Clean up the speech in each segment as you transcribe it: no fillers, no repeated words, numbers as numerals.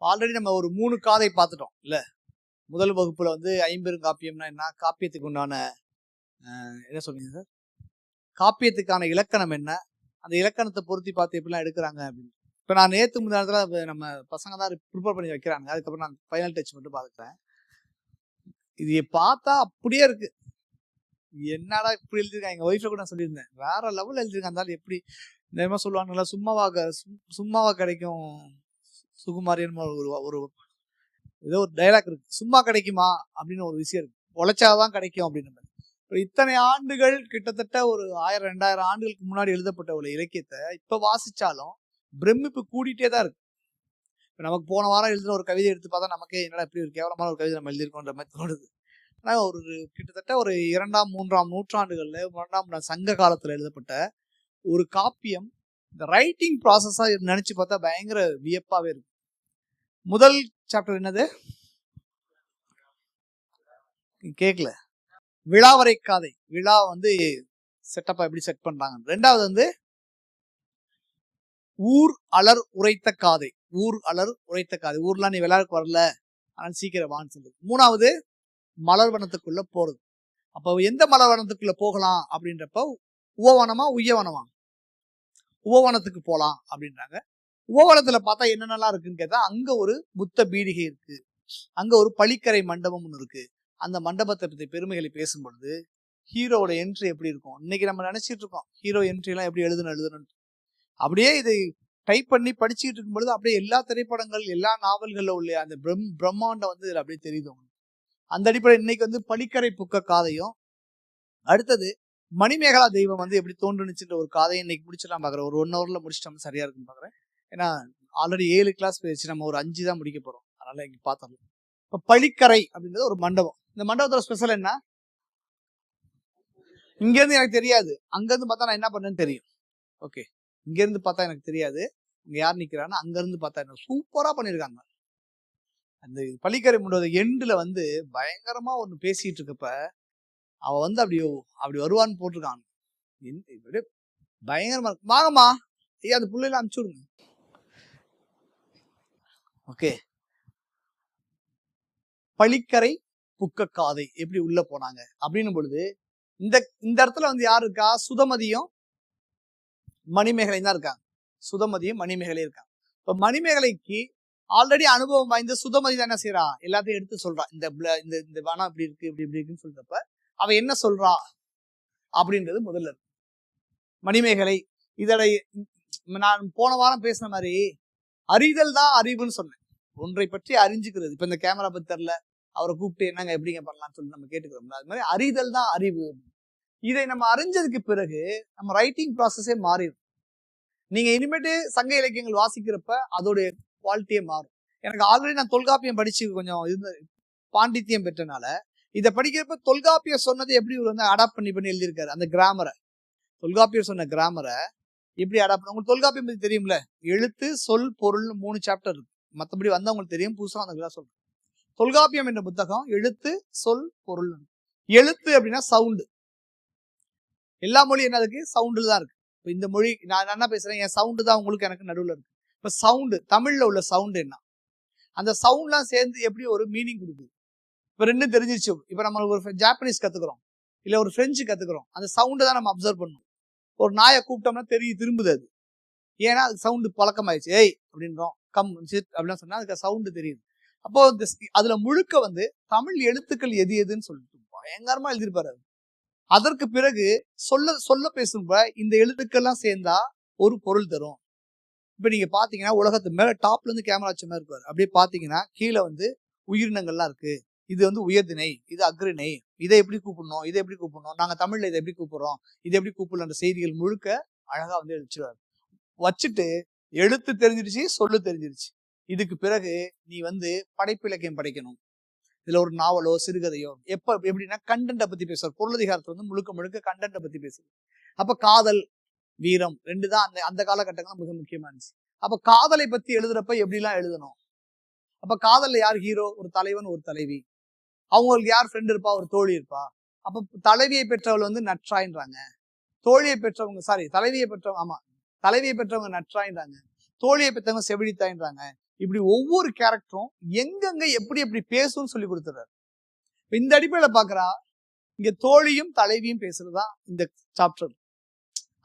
Already நம்ம ஒரு 3 காதை பார்த்துட்டோம் இல்ல. முதல் வகுப்புல வந்து ஐம்பெருங்காப்பியம்னா என்ன, காப்பியத்துக்கு உண்டான என்ன சொல்றீங்க சார், காப்பியத்துக்கான இலக்கணம் என்ன, அந்த இலக்கணத்தை பொருத்தி பார்த்து எப்படிலாம் எடுக்கிறாங்க அப்படின்னு. இப்போ நான் நேற்று முன்னாடி நம்ம பசங்க தான் ப்ரிப்பேர் பண்ணி வைக்கிறாங்க. அதுக்கப்புறம் நான் ஃபைனல் டச் மட்டும் பார்த்துக்கிறேன். இது பார்த்தா அப்படியே இருக்கு. என்னடா இப்படி எழுதிருக்காங்க. எங்க ஒய்ஃபை கூட நான் சொல்லியிருந்தேன், வேற லெவல் எழுதிருக்காங்க. இருந்தாலும் எப்படி இந்த சொல்லுவாங்கல்ல, சும்மாவா கிடைக்கும் சுகுமாரியன் ஒரு ஏதோ ஒரு டைலாக் இருக்கு, சும்மா கிடைக்குமா அப்படின்னு ஒரு விஷயம் இருக்கு, உழைச்சாதான் கிடைக்கும் அப்படின்னு. இத்தனை ஆண்டுகள், கிட்டத்தட்ட ஒரு 1000-2000 ஆண்டுகளுக்கு முன்னாடி எழுதப்பட்ட ஒரு இலக்கியத்தை இப்ப வாசிச்சாலும் பிரமிப்பு கூடிட்டே தான் இருக்கு. இப்ப நமக்கு போன வாரம் எழுதுன ஒரு கவிதை எடுத்து பார்த்தா நமக்கே என்னடா இப்படி ஒரு கேவலமான ஒரு கவிதை நம்ம எழுதியிருக்கோன்ற மாதிரி தோணுது. ஆனா ஒரு கிட்டத்தட்ட ஒரு 2ஆம் 3ஆம் நூற்றாண்டுகள்ல 1ஆம் சங்க காலத்துல எழுதப்பட்ட ஒரு காப்பியம். இந்த ரைட்டிங் ப்ராசஸா நினைச்சு பார்த்தா பயங்கர வியப்பாவே இருக்கு. முதல் சாப்டர் என்னது கேட்கல, விழாவரை காதை. விழா வந்து செட்டப்பா எப்படி செட் பண்றாங்க. ரெண்டாவது வந்து ஊர் அலர் உரைத்த காதை. ஊர் அலர் உரைத்த காதை, ஊர்லாம் நீ விளையாடுக்கு வரல ஆனால் சீக்கிரம் வான்னு சொல்லுது. மூணாவது மலர்வனத்துக்குள்ள போறது. அப்போ எந்த மலர்வனத்துக்குள்ள போகலாம் அப்படின்றப்ப உவவனமா உய்யவனமா, உவவனத்துக்கு போலாம் அப்படின்றாங்க. உவவனத்துல பார்த்தா என்னென்னலாம் இருக்குன்னு கேட்டா, அங்க ஒரு புத்த பீடிகை இருக்கு, அங்க ஒரு பளிக்கரை மண்டபம் ஒன்று இருக்கு. அந்த மண்டபத்தை பத்தி பெருமைகளை பேசும் பொழுது ஹீரோவோட என்ட்ரி எப்படி இருக்கும். இன்னைக்கு நம்ம நினைச்சிட்டு இருக்கோம் ஹீரோ என்ட்ரி எல்லாம் எப்படி எழுதணும். அப்படியே இதை டைப் பண்ணி படிச்சுட்டு இருக்கும் பொழுது அப்படியே எல்லா திரைப்படங்கள், எல்லா நாவல்கள்ல உள்ள அந்த பிரம்மாண்டம் வந்து இதுல அப்படியே தெரியுது. அந்த அடிப்படை இன்னைக்கு வந்து பளிக்கரை புக்க காதையும், அடுத்தது மணிமேகலா தெய்வம் வந்து எப்படி தோன்றுனுச்சுன்ற ஒரு காதையும் இன்னைக்கு முடிச்சிடலாம் பாக்குறேன். ஒரு 1 ஹவர்ல முடிச்சிட்டோம், சரியா இருக்குன்னு பாக்குறேன். ஏன்னா ஆல்ரெடி 7 கிளாஸ் போயிடுச்சு, நம்ம ஒரு 5 தான் முடிக்க போறோம். அதனால இங்க பார்த்தோம். இப்ப பளிக்கரை அப்படின்றது ஒரு மண்டபம். இந்த மண்டபத்தோட ஸ்பெஷல் என்ன, இங்க இருந்து எனக்கு தெரியாது, அங்க இருந்து பார்த்தா நான் என்ன பண்ணேன்னு தெரியும். ஓகே, இங்க இருந்து பார்த்தா எனக்கு தெரியாது இங்க யார் நிக்கிறான்னு, அங்க இருந்து பார்த்தா என்ன சூப்பரா பண்ணிருக்காங்க. அந்த பளிக்கரை முன்னோட எண்டுல வந்து பயங்கரமா ஒண்ணு பேசிட்டு இருக்கப்ப அவ வந்து அப்படி வருவான்னு போட்டிருக்காங்க. பயங்கரமா இருக்கு. வாங்கம்மா ஐயா, அந்த புள்ளையில அனுப்பிச்சு விடுங்க. ஓகே, பளிக்கரை புக்க காதை எப்படி உள்ள போனாங்க அப்படின்னும் பொழுது இந்த இடத்துல வந்து யாரு இருக்கா, சுதமதியும் மணிமேகலையும் தான் இருக்காங்க. சுதமதியும் மணிமேகலையும் இருக்காங்க. இப்ப மணிமேகலைக்கு ஆல்ரெடி அனுபவம் வாய்ந்த சுதமதி தான் என்ன செய்யறா, எல்லாத்தையும் எடுத்து சொல்றா. இந்த வனம் இப்படி இருக்கு, இப்படி இருக்குன்னு சொல்றப்ப அவ என்ன சொல்றா அப்படின்றது முதல்ல இருக்கு. மணிமேகலை இதோட நான் போன வாரம் பேசின மாதிரி அறிதல் தான் அறிவுன்னு சொன்னேன். ஒன்றை பற்றி அறிஞ்சுக்கிறது. இப்ப இந்த கேமரா பத்தி தெரியல, அவரை கூப்பிட்டு என்னங்க எப்படிங்க பண்ணலாம்னு சொல்லி நம்ம கேட்டுக்கிறோம்ல, அது மாதிரி அறிதல் தான் அறிவு. இதை நம்ம அறிஞ்சதுக்கு பிறகு நம்ம ரைட்டிங் ப்ராசஸே மாறிடும். நீங்க இனிமேட்டு சங்க இலக்கியங்கள் வாசிக்கிறப்ப அதோடைய குவாலிட்டியே மாறும். எனக்கு ஆல்ரெடி நான் தொல்காப்பியம் படிச்சு கொஞ்சம் பாண்டித்யம் பெற்றனால இதை படிக்கிறப்ப தொல்காப்பியம் சொன்னது எப்படி வந்து அடாப்ட் பண்ணி எழுதியிருக்காரு. அந்த கிராமரை, தொல்காப்பியம் சொன்ன கிராமரை எப்படி அடாப்ட் பண்ண, உங்களுக்கு தொல்காப்பியம் பத்தி தெரியும்ல, எழுத்து சொல் பொருள்னு 3 சாப்டர் இருக்கு. மற்றபடி வந்தவங்களுக்கு தெரியும், புதுசா அந்த சொல்றேன். தொல்காப்பியம் என்ற புத்தகம் எழுத்து சொல் பொருள். எழுத்து அப்படின்னா சவுண்டு. எல்லா மொழியும் என்ன இருக்கு, சவுண்டுல தான் இருக்கு. இப்ப இந்த மொழி நான் என்ன பேசுறேன், என் சவுண்டு தான் உங்களுக்கு எனக்கு நடுவில் இருக்கு. இப்ப சவுண்டு, தமிழ்ல உள்ள சவுண்டு என்ன, அந்த சவுண்ட்லாம் சேர்ந்து எப்படி ஒரு மீனிங் கொடுக்குது. இப்ப ரெண்டும் தெரிஞ்சிருச்சு. இப்ப நம்ம ஒரு ஜாப்பனீஸ் கத்துக்கிறோம், இல்ல ஒரு பிரெஞ்சு கத்துக்கிறோம், அந்த சவுண்டை தான் நம்ம அப்சர்வ் பண்ணணும். ஒரு நாயை கூப்பிட்டோம்னா திரும்புது அது, ஏன்னா அது சவுண்டு பழக்கமாயிடுச்சு. ஏய் அப்படின்றோம், கம் சிட் அப்படின்னு சொன்னா அதுக்கு சவுண்டு தெரியுது. அப்போ அதுல முழுக்க வந்து தமிழ் எழுத்துக்கள் எது எதுன்னு சொல்லிட்டு பயங்கரமா எழுதியிருப்பாரு. அதற்கு பிறகு சொல்ல பேசும்ப இந்த எழுத்துக்கள்லாம் சேர்ந்தா ஒரு பொருள் தரும். இப்ப நீங்க பாத்தீங்கன்னா உலகத்து மேல டாப்ல இருந்து கேமரா வச்ச மாதிரி இருப்பாரு. அப்படியே பாத்தீங்கன்னா கீழே வந்து உயிரினங்கள்லாம் இருக்கு. இது வந்து உயர்திணை, இது அக்ரிணை, இதை எப்படி கூப்பிடணும், இதை எப்படி கூப்பிடணும், நாங்க தமிழ்ல இதை எப்படி கூப்பிடுறோம், இதை எப்படி கூப்பிடலாம், செய்திகள் முழுக்க அழகா வந்து எழுதிச்சுருவாரு. வச்சுட்டு எழுத்து தெரிஞ்சிருச்சு, சொல்லு தெரிஞ்சிருச்சு. இதுக்கு பிறகு நீ வந்து படைப்பு இலக்கியம் படைக்கணும். இதுல ஒரு நாவலோ சிறுகதையோ எப்படின்னா கண்டென்ட்டை பத்தி பேசுவார். பொருளதிகாரத்துல வந்து முழுக்க கண்டென்ட்டை பத்தி பேசுவார். அப்ப காதல் வீரம் 2 தான் அந்த காலகட்டங்கள் மிக முக்கியமா இருந்துச்சு. அப்ப காதலை பத்தி எழுதுறப்ப எப்படிலாம் எழுதணும். அப்ப காதல்ல யார் ஹீரோ, ஒரு தலைவன் ஒரு தலைவி, அவங்களுக்கு யார் ஃப்ரெண்ட் இருப்பா, ஒரு தோழி இருப்பா. அப்ப தலைவியை பெற்றவள் வந்து நற்றாயின்றாங்க, தோழியை பெற்றவங்க தலைவியை பெற்றவங்க நற்றாயின்றாங்க, தோழியை பெற்றவங்க செவிலித்தாயின்றாங்க, இப்படி ஒவ்வொரு கேரக்டரும் எங்கெங்க எப்படி எப்படி பேசும்னு சொல்லி கொடுத்துறாரு. இந்த அடிப்படையில பாக்குறா இங்க தோழியும் தலைவியும் பேசுறதுதான் இந்த சாப்டர்.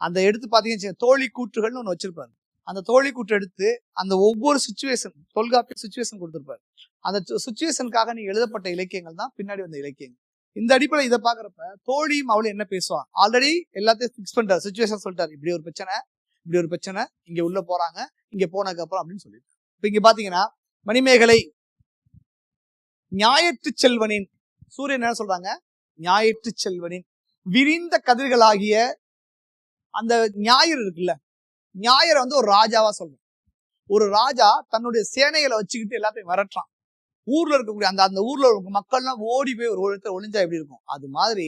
அந்த எடுத்து பாத்தீங்கன்னா தோழி கூற்றுகள்னு ஒண்ணு வச்சிருப்பாரு. அந்த தோழி கூற்று எடுத்து அந்த ஒவ்வொரு சுச்சுவேஷன் தொல்காப்பிய சுச்சுவேஷன் கொடுத்திருப்பாரு. அந்த சுச்சுவேஷனுக்காக நீங்க எழுதப்பட்ட இலக்கியங்கள் தான் பின்னாடி வந்த இலக்கியங்கள். இந்த அடிப்படையில் இதை பாக்குறப்ப தோழியும் அவளும் என்ன பேசுவான், ஆல்ரெடி எல்லாத்தையும் பிக்ஸ் பண்ணிட்டாரு, சுச்சுவேஷன் சொல்லிட்டாரு. இப்படி ஒரு பிரச்சனை, இப்படி ஒரு பிரச்சனை, இங்க உள்ள போறாங்க, இங்க போனதுக்கு அப்புறம் அப்படின்னு சொல்லிட்டு. இப்ப இங்க பாத்தீங்கன்னா மணிமேகலை ஞாயிற்று செல்வனின், சூரியன் என்ன சொல்றாங்க, ஞாயிற்று செல்வனின் விரிந்த கதிர்களாகிய அந்த ஞாயிறு இருக்குல்ல, ஞாயிறை வந்து ஒரு ராஜாவா சொல்றோம். ஒரு ராஜா தன்னுடைய சேனைகளை வச்சுக்கிட்டு எல்லாத்தையும் விரட்டுறான். ஊர்ல இருக்கக்கூடிய அந்த ஊர்ல இருக்க மக்கள்லாம் ஓடி போய் ஒரு இடத்துல ஒளிஞ்சா எப்படி இருக்கும், அது மாதிரி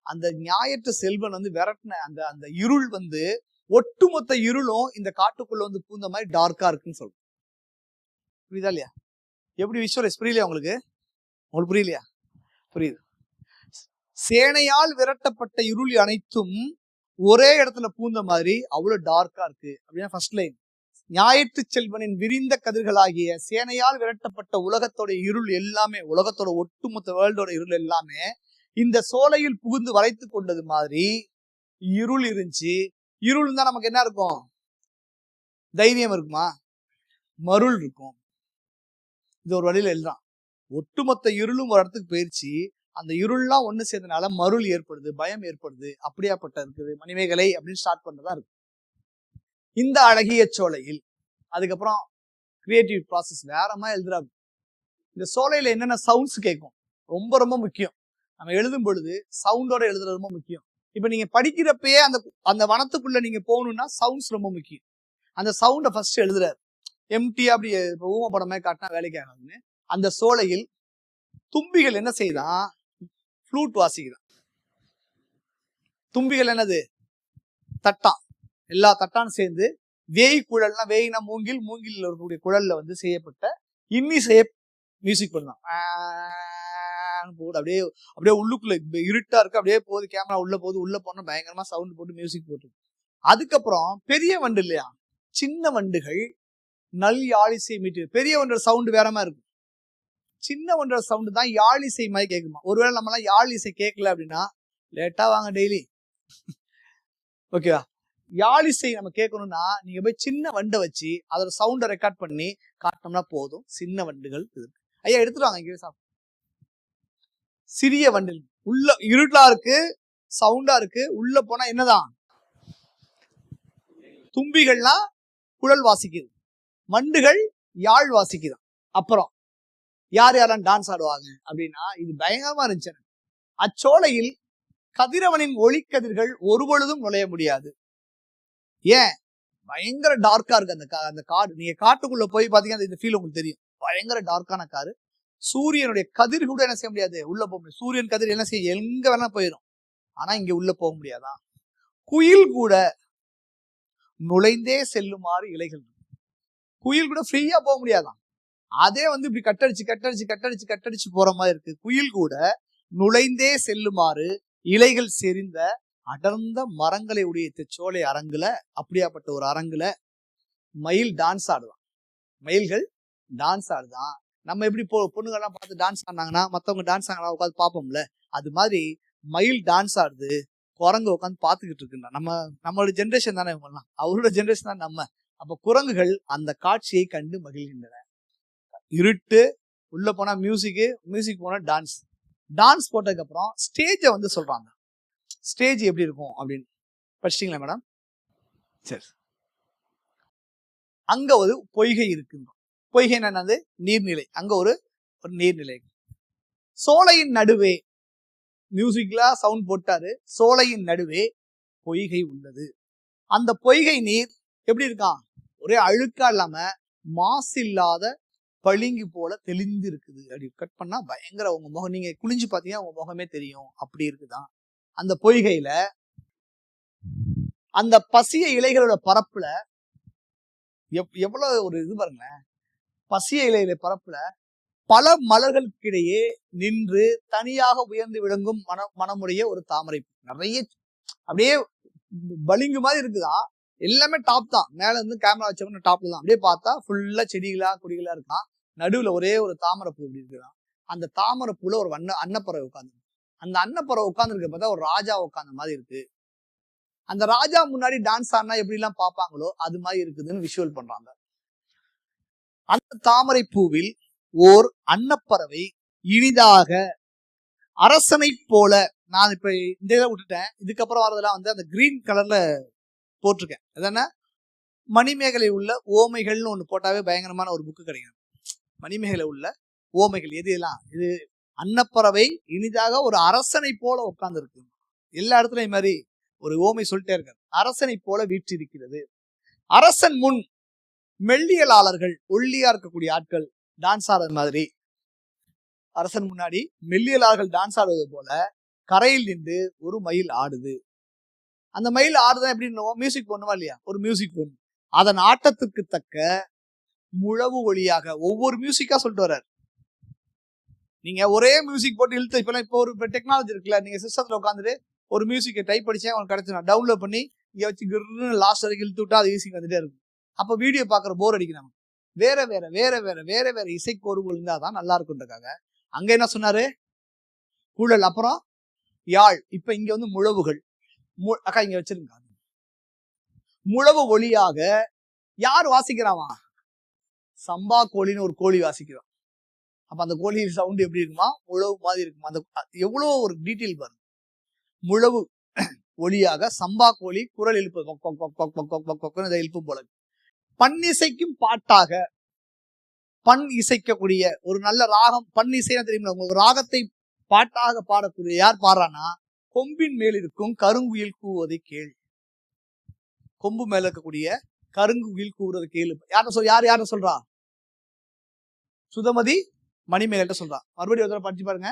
அந்த ஞாயிற்று செல்வன் வந்து விரட்டின அந்த அந்த இருள் வந்து ஒட்டுமொத்த இருளும் இந்த காட்டுக்குள்ள வந்து பூந்த மாதிரி டார்க்கா இருக்குன்னு சொல்றோம். புரியுதா இல்லையா? எப்படி விஷுவலைஸ் புரியலையா உங்களுக்கு? உங்களுக்கு புரியலையா? புரியுது. சேனையால் விரட்டப்பட்ட இருள் அனைத்தும் ஒரே இடத்துல பூந்த மாதிரி அவ்வளவு டார்க்கா இருக்கு அப்படின்னா ஃபர்ஸ்ட் லைன். ஞாயிற்று செல்வனின் விரிந்த கதிர்களாகிய சேனையால் விரட்டப்பட்ட உலகத்தோட இருள் எல்லாமே, உலகத்தோட ஒட்டுமொத்த வேர்ல்டோட இருள் எல்லாமே இந்த சோலையில் புகுந்து வளைத்து கொண்டது மாதிரி இருள் இருந்துச்சு. இருள் தான் நமக்கு என்ன இருக்கும், தைரியம் இருக்குமா, மருள் இருக்கும். இது ஒரு வழியில எழுதான். ஒட்டுமொத்த இருளும் ஒரு இடத்துக்கு போயிடுச்சு, அந்த இருள்லாம் ஒண்ணு சேர்ந்தனால மருள் ஏற்படுது, பயம் ஏற்படுது. அப்படியாப்பட்ட இருக்குது மணிமேகலை அப்படின்னு ஸ்டார்ட் பண்றதா இருக்கு இந்த அழகிய சோலையில். அதுக்கப்புறம் கிரியேட்டிவ் ப்ராசஸ் வேற மாதிரி எழுதுறாங்க. இந்த சோலையில என்னென்ன சவுண்ட்ஸ் கேட்கும் ரொம்ப ரொம்ப முக்கியம். நம்ம எழுதும் பொழுது சவுண்டோட எழுதுறது ரொம்ப முக்கியம். இப்ப நீங்க படிக்கிறப்பயே அந்த அந்த வனத்துக்குள்ள நீங்க போகணும்னா சவுண்ட்ஸ் ரொம்ப முக்கியம். அந்த சவுண்டை ஃபர்ஸ்ட் எழுதுறாரு. எம்டியா அப்படி ஊம படமே காட்டினா வேலைக்கு ஆகாதுன்னு அந்த சோலையில் தும்பிகள் என்ன செய்தான், ஃப்ளூட் வாசிக்குதான். தும்பிகள் என்னது, தட்டான். எல்லா தட்டான் சேர்ந்து வேய் குழல்னா, வேய்னா மூங்கில், மூங்கில் இருக்கக்கூடிய குழல்ல வந்து செய்யப்பட்ட இன்னிசைய மியூசிக் பண்ணலாம். போது அப்படியே அப்படியே உள்ளுக்குள்ள இருட்டா இருக்கு, அப்படியே போகுது, கேமரா உள்ள போகுது, உள்ள போனா பயங்கரமா சவுண்ட் போட்டு மியூசிக் போட்டு. அதுக்கப்புறம் பெரிய வண்டு இல்லையா, சின்ன வண்டுகள் நல் யாழிசை மீட்டு. பெரிய வண்டோட சவுண்டு வேற மாதிரி இருக்கும், சின்ன வண்டோட சவுண்டு தான் யாழிசை மாதிரி கேட்குமா. ஒருவேளை நம்ம எல்லாம் யாழ் இசை கேட்கல அப்படின்னா லேட்டா வாங்க டெய்லி, ஓகேவா? யாழிசை நம்ம கேட்கணும்னா நீங்க போய் சின்ன வண்டை வச்சு அதோட சவுண்டை ரெக்கார்ட் பண்ணி காட்டினோம்னா போதும். சின்ன வண்டுகள் இருக்கு, ஐயா எடுத்துருவாங்க. இங்கே சாப்பிடும் சிறிய வண்டில் உள்ள இருட்டா இருக்கு, சவுண்டா இருக்கு, உள்ள போனா என்னதான், தும்பிகள்லாம் குழல் வாசிக்குது, வண்டுகள் யாழ் வாசிக்குதான். அப்புறம் யார் யாரெல்லாம் டான்ஸ் ஆடுவாங்க அப்படின்னா இது பயங்கரமா இருந்துச்சு. அச்சோலையில் கதிரவனின் ஒளிக்கதிர்கள் ஒருபொழுதும் நுழைய முடியாது. ஏன், பயங்கர டார்க்கா இருக்கு அந்த காடு. நீங்க காட்டுக்குள்ள போய் பாத்தீங்கன்னா இந்த ஃபீல் உங்களுக்கு தெரியும். பயங்கர டார்க்கான காடு. சூரியனுடைய கதிர் கூட என்ன செய்ய முடியாது, உள்ள போக முடியாது. சூரியன் கதிர் என்ன செய்ய, எங்க வேணா போயிடும். ஆனா இங்க உள்ள போக முடியாதான். குயில் கூட நுழைந்தே செல்லுமாறு இலைகள், குயில் கூட ஃப்ரீயா போக முடியாதான். அதே வந்து இப்படி கட்டடிச்சு கட்டடிச்சு கட்டடிச்சு கட்டடிச்சு போற மாதிரி இருக்கு. குயில் கூட நுழைந்தே செல்லுமாறு இலைகள் செறிந்த அடர்ந்த மரங்களை உடைய சோலை அரங்குல, அப்படியாப்பட்ட ஒரு அரங்குல மயில் டான்ஸ் ஆடுவான். மயில்கள் டான்ஸ் ஆடுதான். நம்ம எப்படி பொண்ணுங்கள்லாம் பார்த்து டான்ஸ் ஆடினாங்கன்னா மற்றவங்க டான்ஸ் ஆனா உட்காந்து பார்ப்போம்ல, அது மாதிரி மயில் டான்ஸ் ஆடுது, குரங்கு உட்காந்து பார்த்துக்கிட்டு இருக்குன்னா நம்மளோட ஜென்ரேஷன் தானே இவங்கெல்லாம், அவரோட ஜென்ரேஷன் தான் நம்ம. அப்ப குரங்குகள் அந்த காட்சியை கண்டு மகிழ்கின்றன. இருட்டு, உள்ள போனா மியூசிக் போனா டான்ஸ். டான்ஸ் போட்டதுக்கு அப்புறம் ஸ்டேஜை வந்து சொல்றாங்க. ஸ்டேஜ் எப்படி இருக்கும் அப்படின்னு படிச்சிட்டீங்களா மேடம்? சரி. அங்க ஒரு பொய்கை இருக்குங்க. பொய்கை என்னது, நீர்நிலை. அங்க ஒரு நீர்நிலை. சோலையின் நடுவே மியூசிக்ல சவுண்ட் போட்டாரு. சோலையின் நடுவே பொய்கை உள்ளது. அந்த பொய்கை நீர் எப்படி இருக்கான், ஒரே அழுக்கா இல்லாம மாசு இல்லாத பளிங்கு போல தெளிந்து இருக்குது. அப்படி கட் பண்ணா பயங்கர உங்க முகம், நீங்க குனிஞ்சு பாத்தீங்கன்னா உங்க முகமே தெரியும், அப்படி இருக்குதான் அந்த பொய்கையில. அந்த பசிய இலைகளோட பரப்புல எவ்வளவு ஒரு இது பாருங்களேன். பசிய இலையில பரப்புல பல மலர்களுக்கிடையே நின்று தனியாக உயர்ந்து விளங்கும் மனமுடைய ஒரு தாமரை. நிறைய அப்படியே பளிங்கு மாதிரி இருக்குதான். எல்லாமே டாப் தான். மேல இருந்து கேமரா வச்சவன டாப்ல தான். அப்படியே பார்த்தா ஃபுல்லா செடிகளா கொடிகளா இருக்கான். நடுவுல ஒரே ஒரு தாமரைப்பூ இப்படி இருக்குதான். அந்த தாமரைப்பூல ஒரு அன்னப்பறவை உட்கார்ந்து, அந்த அன்னப்பறவை உட்கார்ந்துருக்க பார்த்தா ஒரு ராஜா உட்கார்ந்த மாதிரி இருக்கு. அந்த ராஜா முன்னாடி டான்ஸ் ஆடினா எப்படி எல்லாம் பார்ப்பாங்களோ அது மாதிரி இருக்குதுன்னு விஷுவல் பண்றாங்க. அந்த தாமரை பூவில் ஓர் அன்னப்பறவை இனிதாக அரசனை போல, நான் இப்ப இந்த இதை விட்டுட்டேன், இதுக்கப்புறம் வரதெல்லாம் வந்து அந்த கிரீன் கலர்ல போட்டிருக்கேன். அதனா மணிமேகலை உள்ள ஓமைகள்னு ஒண்ணு போட்டாவே பயங்கரமான ஒரு புக்கு கிடைக்கும். மணிமேகலை உள்ள ஓமைகள் எது எல்லாம், இது அன்னப்பறவை இனிதாக ஒரு அரசனை போல உட்கார்ந்து இருக்கு. எல்லா இடத்துலயும் மாதிரி ஒரு ஓமை சொல்லிட்டே இருக்காரு. அரசனை போல வீற்றிருக்கிறது. அரசன் முன் மெல்லியலாளர்கள், ஒல்லியா இருக்கக்கூடிய ஆட்கள் டான்ஸ் ஆடுறது மாதிரி, அரசன் முன்னாடி மெல்லியலாளர்கள் டான்ஸ் ஆடுவது போல கரையில் நின்று ஒரு மயில் ஆடுது. அந்த மயில் ஆடுதான் எப்படின்னு மியூசிக் போடணுமா இல்லையா? ஒரு மியூசிக் போடணும். அதன் ஆட்டத்துக்கு தக்க முழவு ஒளியாக ஒவ்வொரு மியூசிக்கா சொல்லிட்டு வர்றாரு. நீங்க ஒரே மியூசிக் போட்டு இழுத்து, இப்போ ஒரு டெக்னாலஜி இருக்குல்ல, நீங்க சிஸ்டத்துல உட்காந்துட்டு ஒரு மியூசிக்கை டைப் படிச்சா உங்களுக்கு கிடைச்சிடும். டவுன்லோட் பண்ணி இங்க வச்சு கிருன்னு லாஸ்ட் வரைக்கும் இழுத்து விட்டா அது ஈஸிங் வந்துட்டே இருக்கும். அப்ப வீடியோ பாக்குற போர் அடிக்கணும். வேற வேற வேற வேற வேற வேற இசைக்கோர்வுகள் இருந்தாதான் நல்லா இருக்குன்றக்காக அங்க என்ன சொன்னாரு? குழல், அப்புறம் யாழ், இப்ப இங்க வந்து முழவுகள். அக்கா இங்க வச்சிருங்க. முழவு ஒளியாக யார் வாசிக்கிறாமா? சம்பா கோழின்னு ஒரு கோழி வாசிக்கிறோம். அப்ப அந்த கோழி சவுண்ட் எப்படி இருக்குமா? முழவு மாதிரி இருக்குமா? அந்த எவ்வளவு ஒரு டீட்டெயில் பாருங்க. முழவு ஒளியாக சம்பா கோழி குரல் எழுப்பு எழுப்பு போல. பன்னிசைக்கும் பாட்டாக, பண் இசைக்கக்கூடிய ஒரு நல்ல ராகம், பண் இசைனா தெரியுமா உங்களுக்கு? ராகத்தை பாட்டாக பாடக்கூடிய யார் பாடுறானா? கொம்பின் மேல் இருக்கும் கருங்குயில் கூவதை கேள். கொம்பு மேல இருக்கக்கூடிய கருங்குயில் கூவுறதை கேளு. யார சொல்றா? சுதமதி மணிமேகலை சொல்றா. மறுபடியும் ஒரு படிச்சு பாருங்க.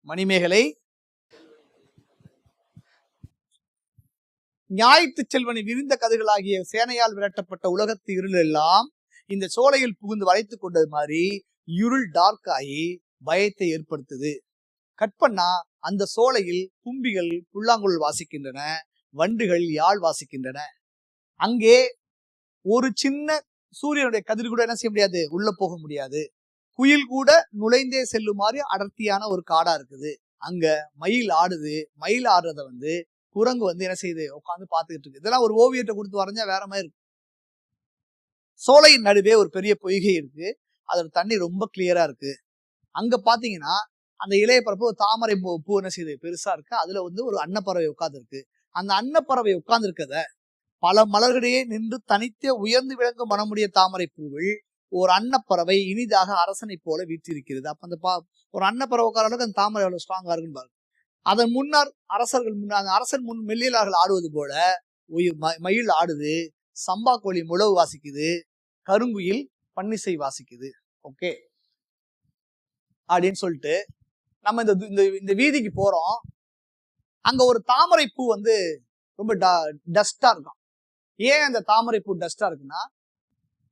மணிமேகலை. ஞாயிற்று செல்வனை விரிந்த கதிர்களாகிய சேனையால் விரட்டப்பட்ட உலகத்து இருள் எல்லாம் இந்த சோலையில் புகுந்து வளைத்துக் கொண்டது மாதிரி இருள் டார்க் ஆகி பயத்தை ஏற்படுத்துது. கற்பனா அந்த சோலையில் தும்பிகள் புல்லாங்குழல் வாசிக்கின்றன, வண்டுகள் யாழ் வாசிக்கின்றன. அங்கே ஒரு சின்ன சூரியனுடைய கதிர் கூட என்ன செய்ய முடியாது, உள்ள போக முடியாது. குயில் கூட நுழைந்தே செல்லுமாறு அடர்த்தியான ஒரு காடா இருக்குது. அங்க மயில் ஆடுது. மயில் ஆடுறத வந்து குரங்கு வந்து என்ன செய்யுது, உட்காந்து பாத்துக்கிட்டு இருக்கு. இதெல்லாம் ஒரு ஓவியத்தை கொடுத்து வரைஞ்சா வேற மாதிரி இருக்கு. சோலையின் நடுவே ஒரு பெரிய பொய்கை இருக்கு. அதோட தண்ணி ரொம்ப கிளியரா இருக்கு. அங்க பாத்தீங்கன்னா அந்த இலைய பரப்பு ஒரு தாமரை பூ என்ன செய்யுது, பெருசா இருக்கு. அதுல வந்து ஒரு அன்னப்பறவை உட்கார்ந்து இருக்கு. அந்த அன்னப்பறவை உட்கார்ந்து இருக்கத பல மலர்களிடையே நின்று தனித்தே உயர்ந்து விளங்கும் மனமுடைய தாமரை பூவில் ஒரு அன்னப்பறவை இனிதாக அரசனை போல வீற்றிருக்கிறது. அப்ப அந்த ஒரு அன்னப்பறவை உட்கார அளவுக்கு அந்த தாமரை எவ்வளவு ஸ்ட்ராங்கா இருக்குன்னு பாருங்க. அதன் முன்னர் அரசர்கள் முன்னாள் அரசன் முன் மெல்லியலார்கள் ஆடுவது போல மயில் ஆடுது, சம்பா கோழி முழவு வாசிக்குது, கருங்குயில் பன்னிசை வாசிக்குது. ஓகே அப்படின்னு சொல்லிட்டு நம்ம இந்த வீதிக்கு போறோம். அங்க ஒரு தாமரை பூ வந்து ரொம்ப டஸ்டா இருக்கும். ஏன் அந்த தாமரை பூ டஸ்டா இருக்குன்னா,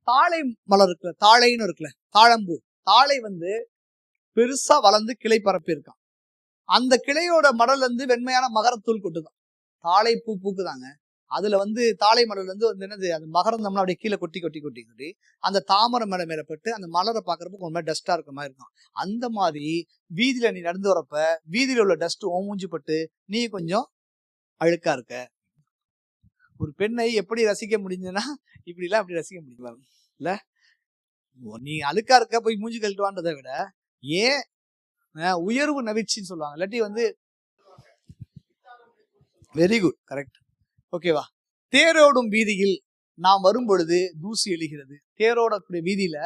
தாழை மலர் இருக்குல்ல, தாழைன்னு இருக்குல்ல, தாழம்பூ, தாழை வந்து பெருசா வளர்ந்து கிளை பரப்பி இருக்கான். அந்த கிளையோட மடல் வந்து வெண்மையான மகரத்தூள் கொட்டுதான். தாழை பூ பூக்குதாங்க. அதுல வந்து தாழை மலர்ல இருந்து என்னது, அந்த மகரந்தம்லாம் அப்படியே கீழே கொட்டி கொட்டி கொட்டி கொட்டி அந்த தாமரை மேல பட்டு அந்த மலரை பாக்குறப்ப கொஞ்சம் மாதிரி டஸ்டா இருக்க மாதிரி இருக்கும். அந்த மாதிரி வீதியில நீ நடந்து வரப்ப வீதியில உள்ள டஸ்ட் மூஞ்சி பட்டு நீ கொஞ்சம் அழுக்கா இருக்க. ஒரு பெண்ணை எப்படி ரசிக்க முடிஞ்சதுன்னா இப்படி எல்லாம் அப்படி ரசிக்க முடியுமா இல்ல? நீ அழுக்கா இருக்க போய் மூஞ்சி கழட்டுவான்றதை விட ஏன் உயர்வு நவிச்சின்னு சொல்லுவாங்க. இல்லாட்டி வந்து வெரி குட், கரெக்ட், ஓகேவா? தேரோடும் வீதியில் நாம் வரும் பொழுது தூசி எழுகிறது. தேரோடக்கூடிய வீதியில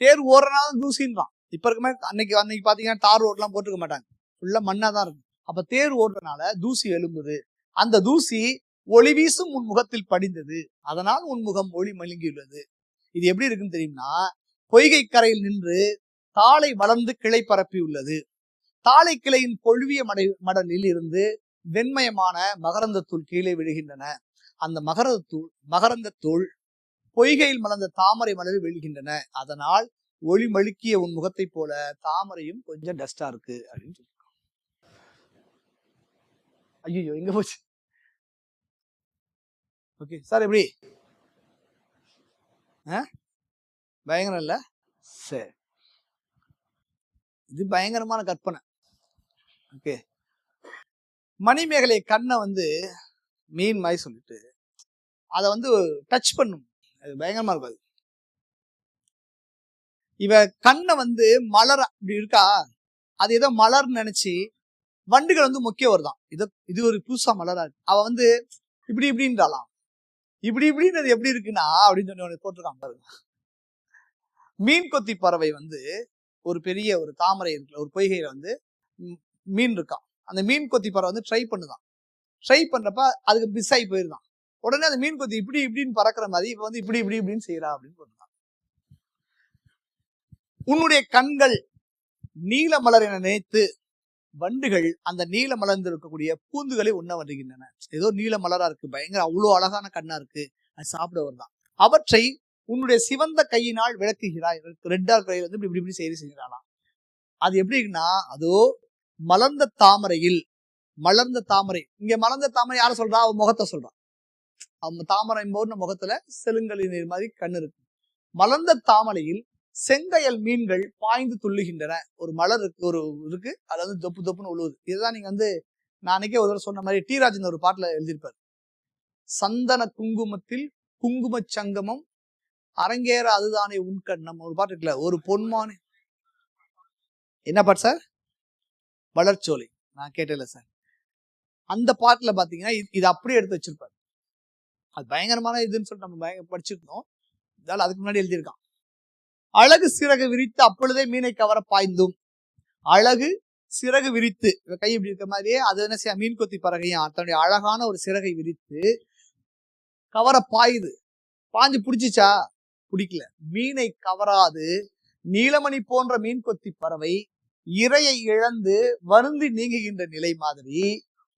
தேர் ஓடுறனாலும் தூசின்றான். இப்ப இருக்குமே, அன்னைக்கு பாத்தீங்கன்னா தார் ரோட்லாம் போட்டுக்க மாட்டாங்க, ஃபுல்லா மண்ணாதான் இருக்கும். அப்ப தேர் ஓடுறதுனால தூசி எழும்புது. அந்த தூசி ஒளி வீசும் உன் முகத்தில் படிந்தது, அதனால் உன் முகம் ஒளி மழுங்கியுள்ளது. இது எப்படி இருக்குன்னு தெரியும்னா, பொய்கை கரையில் நின்று தாளை வளர்ந்து கிளை பரப்பி உள்ளது. தாளை கிளையின் கொழுவிய மடலில் இருந்து வெண்மயமான மகரந்தத்தூள் கீழே விழுகின்றன. அந்த மகரந்தத்தூள் பொய்கையில் மலர்ந்த தாமரை மலரில் விழுகின்றன. அதனால் ஒளி மழுக்கிய உன் முகத்தை போல தாமரையும் கொஞ்சம் டஸ்டா இருக்கு அப்படின்னு சொல்லி. ஐயோ எங்க போச்சு? ஓகே சார், எப்படி பயங்கரம் இல்ல? சரி, இது பயங்கரமான கற்பனை. ஓகே, மணிமேகலை கண்ணை வந்து மீன் மாதிரி சொல்லிட்டு அதை வந்து டச் பண்ணும், அது பயங்கரமா இருக்காது. இவ கண்ணை வந்து மலர் இப்படி இருக்கா, அது ஏதோ மலர்னு நினைச்சு வண்டுகள் வந்து முக்கிய வருதான். இது ஒரு புதுசா மலரா இருக்கு. அவ வந்து இப்படி இப்படின்றாலாம். இப்படி இப்படின்றது எப்படி இருக்குன்னா அப்படின்னு சொல்லி போட்டிருக்கான் பாருங்க. மீன் கொத்தி பறவை வந்து ஒரு பெரிய ஒரு தாமரை இருக்குல்ல, ஒரு பொய்கையில வந்து மீன் இருக்கான். அந்த மீன் கொத்தி பறவை வந்து ட்ரை பண்ணுதான். ட்ரை பண்றப்ப அதுக்கு மிஸ் ஆகி போயிருந்தான். உடனே அந்த மீன் கொத்தி இப்படி இப்படின்னு பறக்கிற மாதிரி இப்ப வந்து இப்படி இப்படி இப்படின்னு செய்யறா அப்படின்னு போட்டிருக்கான். உன்னுடைய கண்கள் நீல மலர் என நினைத்து வண்டுகள் அந்த நீல மலர்ந்து இருக்கக்கூடிய பூந்துகளை உண்ண வருகின்றன. ஏதோ நீல மலரா இருக்கு, பயங்கர அவ்வளவு அழகான கண்ணா இருக்கு, அது சாப்பிட வருதான். அவற்றை உன்னுடைய சிவந்த கையினால் விளக்குகிறாய். ரெட்டா கையில் வந்து இப்படி இப்படி செய்கிறாளாம். அது எப்படி இருக்குன்னா, அதோ மலர்ந்த தாமரையில், மலர்ந்த தாமரை, இங்க மலர்ந்த தாமரை யார சொல்றா? அவன் முகத்தை சொல்றான். அவன் தாமரை போன்ற முகத்துல செலுங்கலின் மாதிரி கண்ணு இருக்கு. மலர்ந்த தாமரையில் செங்கையல் மீன்கள் பாய்ந்து துள்ளுகின்றன. ஒரு மலர் இருக்கு, ஒரு இருக்கு, அது வந்து தொப்பு தொப்புன்னு உழுவுது. இதுதான் நீங்க வந்து நான் அன்னைக்கே ஒரு சொன்ன மாதிரி டி ராஜன் ஒரு பாட்டுல எழுதியிருப்பாரு. சந்தன குங்குமத்தில் குங்கும சங்கமம் அரங்கேற அதுதானே உன்கண்ணம், ஒரு பாட்டு இருக்குல்ல, ஒரு பொன்மானே. என்ன பாட்டு சார்? வளர்ச்சோலை. நான் கேட்டல சார். அந்த பாட்டுல பாத்தீங்கன்னா இது அப்படியே எடுத்து வச்சிருப்பாரு. அது பயங்கரமான இதுன்னு சொல்லிட்டு நம்ம படிச்சிருக்கோம். இதால அதுக்கு முன்னாடி எழுதியிருக்கான். அழகு சிறகு விரித்து அப்பொழுதே மீனை கவர பாய்ந்தும். அழகு சிறகு விரித்து, கை இப்படி இருக்க மாதிரியே அது என்ன செய்ய, மீன் கொத்தி பறகையும் தன்னுடைய அழகான ஒரு சிறகை விரித்து கவர பாயுது. பாஞ்சு பிடிச்சிச்சா? பிடிக்கல. மீனை கவராது நீலமணி போன்ற மீன் கொத்தி பறவை இரையை இழந்து வருந்தி நீங்குகின்ற நிலை மாதிரி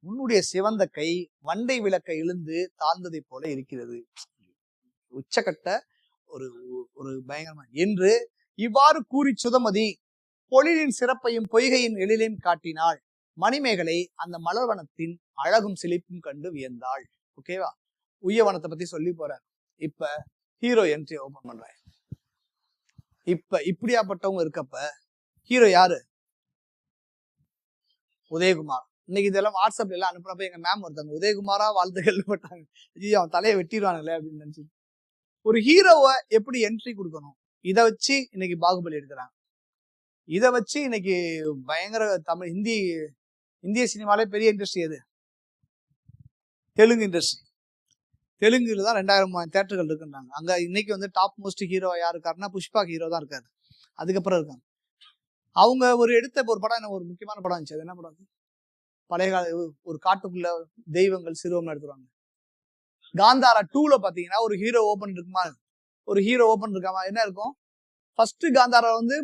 உன்னுடைய சிவந்த கை வண்டை விளக்கை இழுந்து தாழ்ந்ததை போல இருக்கிறது. உச்சகட்ட ஒரு ஒரு பயங்கரமா என்று இவ்வாறு கூறி சுதமதி பொழிலின் சிறப்பையும் பொய்கையின் எழிலையும் காட்டினாள். மணிமேகலை அந்த மலர்வனத்தின் அழகும் செழிப்பும் கண்டு வியந்தாள். ஓகேவா? உய்யவனத்தை பத்தி சொல்லி போறார். இப்ப ஹீரோ என்ட்ரி ஓபன் பண்றேன். இப்ப இப்படியாப்பட்டவங்க இருக்கப்ப ஹீரோ யாரு? உதயகுமார். இன்னைக்கு இதெல்லாம் வாட்ஸ்அப்ல எல்லாம் அனுப்புறப்ப எங்க மேம் ஒருத்தவங்க உதயகுமாரா வாழ்த்துகள் போட்டாங்க. ஐயோ, அவன் தலையை வெட்டிடுவானுங்களே அப்படின்னு நினைச்சு. ஒரு ஹீரோவை எப்படி என்ட்ரி கொடுக்கணும், இதை வச்சு இன்னைக்கு பாகுபலி எடுக்கிறாங்க. இதை வச்சு இன்னைக்கு பயங்கர தமிழ் இந்திய சினிமாலே பெரிய இண்டஸ்ட்ரி எது? தெலுங்கு இண்டஸ்ட்ரி. தெலுங்குல தான் 2000 தியேட்டர்கள் இருக்குன்றாங்க. அங்க இன்னைக்கு வந்து டாப் மோஸ்ட் ஹீரோ யாரு இருக்காருன்னா புஷ்பா ஹீரோ தான் இருக்காரு. அதுக்கப்புறம் இருக்காங்க. அவங்க எடுத்த ஒரு படம், என்ன ஒரு முக்கியமான படம் இருந்துச்சு. அது என்ன படம்? பழைய கால ஒரு காட்டுக்குள்ள தெய்வங்கள் சிறுவம் எடுத்துருவாங்க. காந்தாரா 2ல பாத்தீங்கன்னா ஒரு ஹீரோ ஓபன் இருக்குமா? ஒரு ஹீரோ ஓபன் இருக்காமா? என்ன இருக்கும்? ஃபர்ஸ்ட் காந்தாரா வந்து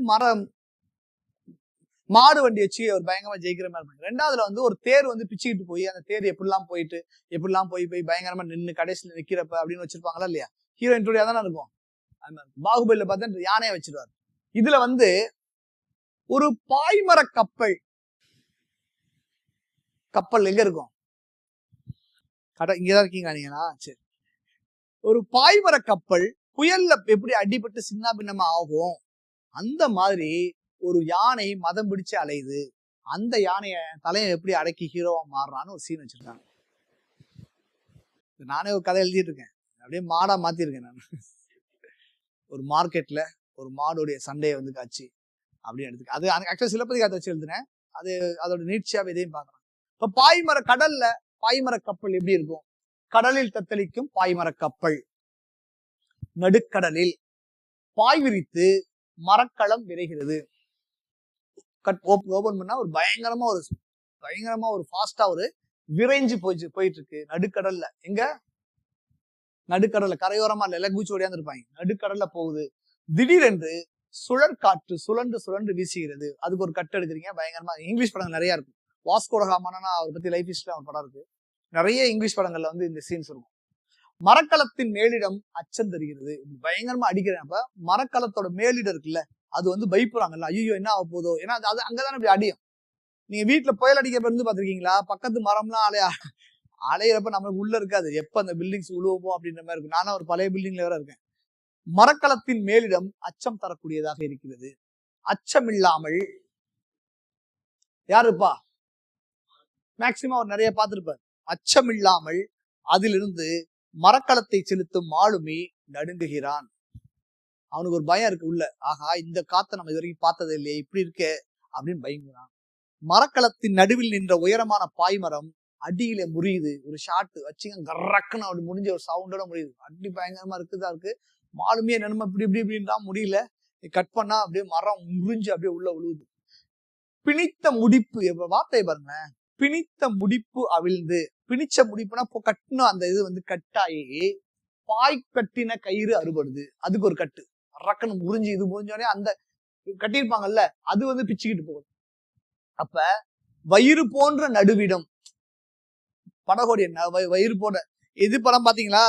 மாடு வண்டி வச்சு ஒரு பயங்கரமா ஜெயிக்கிற மாதிரி இருக்கும். ரெண்டாவதுல வந்து ஒரு தேர் வந்து பிச்சுக்கிட்டு போய் அந்த தேர் எப்படிலாம் போய் பயங்கரமா நின்று கடைசியில நிக்கிறப்ப அப்படின்னு வச்சிருப்பாங்களா இல்லையா? ஹீரோ இன்ட்ரோடியா தானே இருக்கும். அது மாதிரி பாகுபலியில பார்த்தா யானையை வச்சிருவாரு. இதுல வந்து ஒரு பாய்மர கப்பல் எங்க இருக்கும்? இங்கதான் இருக்கீங்க நீங்களா? சரி. ஒரு பாய்மர கப்பல் புயல்ல எப்படி அடிபட்டு சின்ன பின்னமா ஆகும், அந்த மாதிரி ஒரு யானை மதம் பிடிச்சு அலையுது. அந்த யானைய தலையை எப்படி அடக்கி ஹீரோவா மாறுறான்னு ஒரு சீன் வச்சிருக்காங்க. நானே ஒரு கதை எழுதிட்டு இருக்கேன், அப்படியே மாடா மாத்திருக்கேன் நான். ஒரு மார்க்கெட்ல ஒரு மாடுடைய சண்டையை வந்து காட்சி அப்படின்னு எடுத்துக்க. அது ஆக்சுவலா சிலப்பதிகாரத்தை வச்சு எழுதுனேன். அது அதோட நீட்சியாவே இதையும் பாக்குறேன். இப்ப பாய்மர கப்பல் எப்படி இருக்கும்? கடலில் தத்தளிக்கும் பாய்மர கப்பல் நடுக்கடலில் பாய் விரித்து மரக்களம் விரைகிறது. ஓபன் பண்ணா ஒரு பயங்கரமா ஒரு ஃபாஸ்டா ஒரு விரைஞ்சு போயிட்டு இருக்கு நடுக்கடல்ல. எங்க? நடுக்கடல்ல, கரையோரமா இல்ல, லெக்கூச்சி ஓடியாந்து இருப்பாங்க. நடுக்கடல்ல போகுது. திடீரென்று சுழற்காற்று சுழன்று வீசுகிறது. அதுக்கு ஒரு கட்டு எடுக்கிறீங்க. பயங்கரமா இங்கிலீஷ் படங்கள் நிறைய இருக்கும். வாஸ்கோ ட காமானா அவரை பத்தி லைஃப் ஹிஸ்டரி ஒரு படம் இருக்கு. நிறைய இங்கிலீஷ் படங்கள்ல வந்து இந்த சீன்ஸ் இருக்கும். மரக்கலத்தின் மேலிடம் அச்சம் தெரிகிறது. பயங்கரமா அடிக்கிறப்ப மரக்கலத்தோட மேலிடம் இருக்குல்ல, அது வந்து பயப்படுறாங்கல்ல, ஐயோ என்ன ஆக போதோ. ஏன்னா அது அங்கதானே இப்படி அடியும். நீங்க வீட்டுல புயல் அடிக்க இருந்து பாத்திருக்கீங்களா? பக்கத்து மரம்லாம் அலையிறப்ப நம்மளுக்கு உள்ள இருக்காது, எப்ப அந்த பில்டிங்ஸ் உழுவோமோ அப்படின்ற மாதிரி இருக்கு. நானும் ஒரு பழைய பில்டிங்ல வேற இருக்கேன். மரக்கலத்தின் மேலிடம் அச்சம் தரக்கூடியதாக இருக்கிறது. அச்சம் இல்லாமல் யாருப்பா மேக்சிமம் அவர் நிறைய பார்த்திருப்பார். அச்சம் இல்லாமல் அதிலிருந்து மரக்கலத்தை செலுத்தும் மாலுமி நடுங்குகிறான். அவனுக்கு ஒரு பயம் இருக்கு உள்ள, ஆகா இந்த காத்தை நம்ம இது வரைக்கும் பார்த்தது இல்லையே, இப்படி இருக்கே அப்படின்னு பயங்குறான். மரக்கலத்தின் நடுவில் நின்ற உயரமான பாய்மரம் அடியில முறியுது. ஒரு ஷாட்டு வச்சுங்க கர்ரக்குன்னு அப்படி முடிஞ்ச ஒரு சவுண்டோட முடியுது. அடி பயங்கரமா இருக்குதா இருக்கு. மாலுமே என்னமா இப்படி இப்படி இப்படின்றான், முடியல. கட் பண்ணா அப்படியே மரம் முறிஞ்சு அப்படியே உள்ள விழுவுது. பிணித்த முடிப்பு, வார்த்தை பாருங்க, பிணித்த முடிப்பு அவிழ்ந்து, பிணிச்ச முடிப்புனா கட்டின அந்த இது வந்து கட்டாயி பாய் கட்டின கயிறு அறுபடுது. அதுக்கு ஒரு கட்டு ரக்கன்னு முறிஞ்சு, இது முறிஞ்சோடனே அந்த கட்டியிருப்பாங்கல்ல அது வந்து பிச்சுக்கிட்டு போகுது. அப்ப வயிறு போன்ற நடுவிடம், படகோடைய வயிறு போன்ற இது படம் பாத்தீங்களா,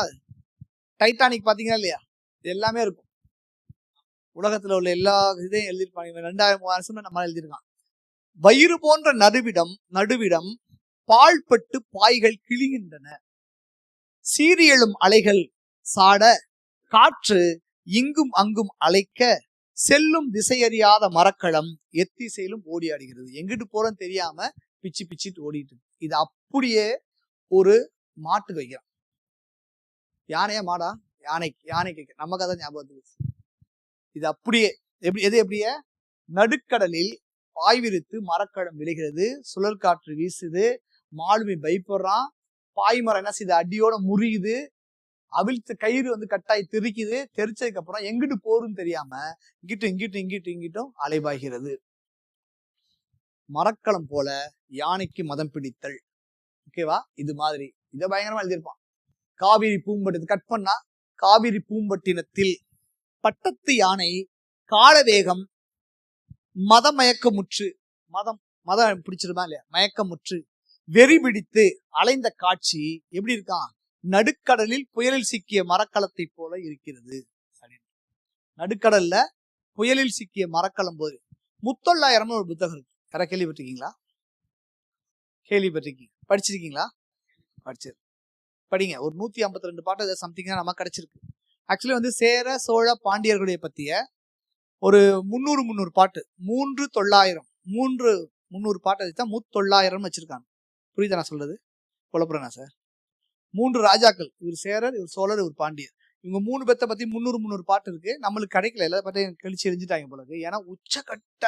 டைட்டானிக் பாத்தீங்களா இல்லையா, எல்லாமே இருக்கும். உலகத்துல உள்ள எல்லா இதையும் எழுதியிருப்பாங்க. 2000-3000 வருஷம் நம்ம எழுதியிருக்கான். வயிறு போன்ற நடுவிடம் பாழ்பட்டு பாய்கள் கிழிகின்றன. சீரியலும் அலைகள் சாட, காற்று இங்கும் அங்கும் அலைக்க, செல்லும் திசையறியாத மரக்களம் எத்திசையிலும் ஓடி ஆடுகிறது. எங்கிட்டு போறோன்னு தெரியாம பிச்சு பிச்சுட்டு ஓடிட்டு. இது அப்படியே ஒரு மாட்டுக்கு வைக்கிறான். யானையா மாடா, யானைக்கு நம்ம கதை ஞாபகத்துக்கு. இது அப்படியே எப்படியே நடுக்கடலில் பாய்விரித்து மரக்கடம் விழுகிறது, சுழற்காற்று வீசுது, மாலுமி பயப்படுறான், பாய்மரம் என்ன செய்யுது அடியோட முறியுது, அவிழ்த்து கயிறு வந்து கட்டாய் தெரிக்குது. தெரிச்சதுக்கு அப்புறம் எங்கிட்டு போருன்னு தெரியாம இங்கிட்டும் அலைபாய்கிறது. மரக்களம் போல யானைக்கு மதம் பிடித்தல். ஓகேவா, இது மாதிரி இதை பயங்கரமா எழுதியிருப்பான். காவிரி பூம்பட்டு கட் பண்ணா, காவிரி பூம்பட்டினத்தில் பட்டத்து யானை காலவேகம் மதமயக்கமுற்று, மதம் பிடிச்சிருமா இல்லையா, மயக்கமுற்று வெறி பிடித்து அலைந்த காட்சி எப்படி இருக்கான், நடுக்கடலில் புயலில் சிக்கிய மரக்கலத்தை போல இருக்கிறது. நடுக்கடல்ல புயலில் சிக்கிய மரக்கலம் போது. 3900 ஒரு புத்தகம் இருக்கு. கரை கேள்விப்பட்டிருக்கீங்களா? படிச்சிருக்கீங்களா? படிங்க. ஒரு 152 பாட்டு ஏதாவது சம்திங் தான் நமக்கு கிடைச்சிருக்கு. ஆக்சுவலி வந்து சேர சோழ பாண்டியர்களுடைய பத்திய ஒரு 300 பாட்டு, 300 பாட்டு தான் 900 வச்சிருக்காங்க. புரியுதா நான் சொல்றது? குழப்பறேனா சார்? 3 ராஜாக்கள், இவர் சேரர், இவர் சோழர், இவர் பாண்டியர். இவங்க 3 பேர்த்த பத்தி 300 பாட்டு இருக்கு. நம்மளுக்கு கிடைக்கல, எல்லா பாட்டையும் கழிச்சு எரிஞ்சிட்டாங்க போல இருக்கு. ஏன்னா உச்சக்கட்ட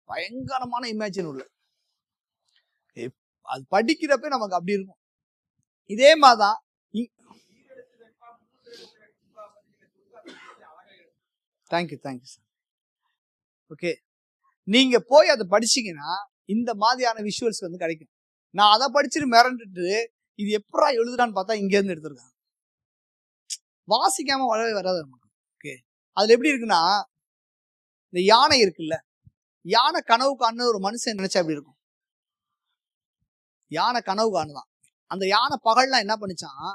பயங்கரமான இமேஜின் உள்ள, அது படிக்கிறப்ப நமக்கு அப்படி இருக்கும். இதே மாதிரிதான் தேங்க்யூ சார். ஓகே, நீங்க போய் அதை படிச்சீங்கன்னா இந்த மாதிரியான விஷுவல்ஸ் வந்து கிடைக்கும். நான் அதை படிச்சுட்டு மிரண்டுட்டு இது எப்படா எழுதுறான்னு பார்த்தா இங்க இருந்து எடுத்திருக்காங்க. வாசிக்காம வரவே வராது நமக்கு. ஓகே, அதுல எப்படி இருக்குன்னா, இந்த யானை இருக்குல்ல, யானை கனவு காணுன்னு ஒரு மனுஷன் நினைச்சா எப்படி இருக்கும்? யானை கனவு காணுதான். அந்த யானை பகல்லாம் என்ன பண்ணிச்சான்,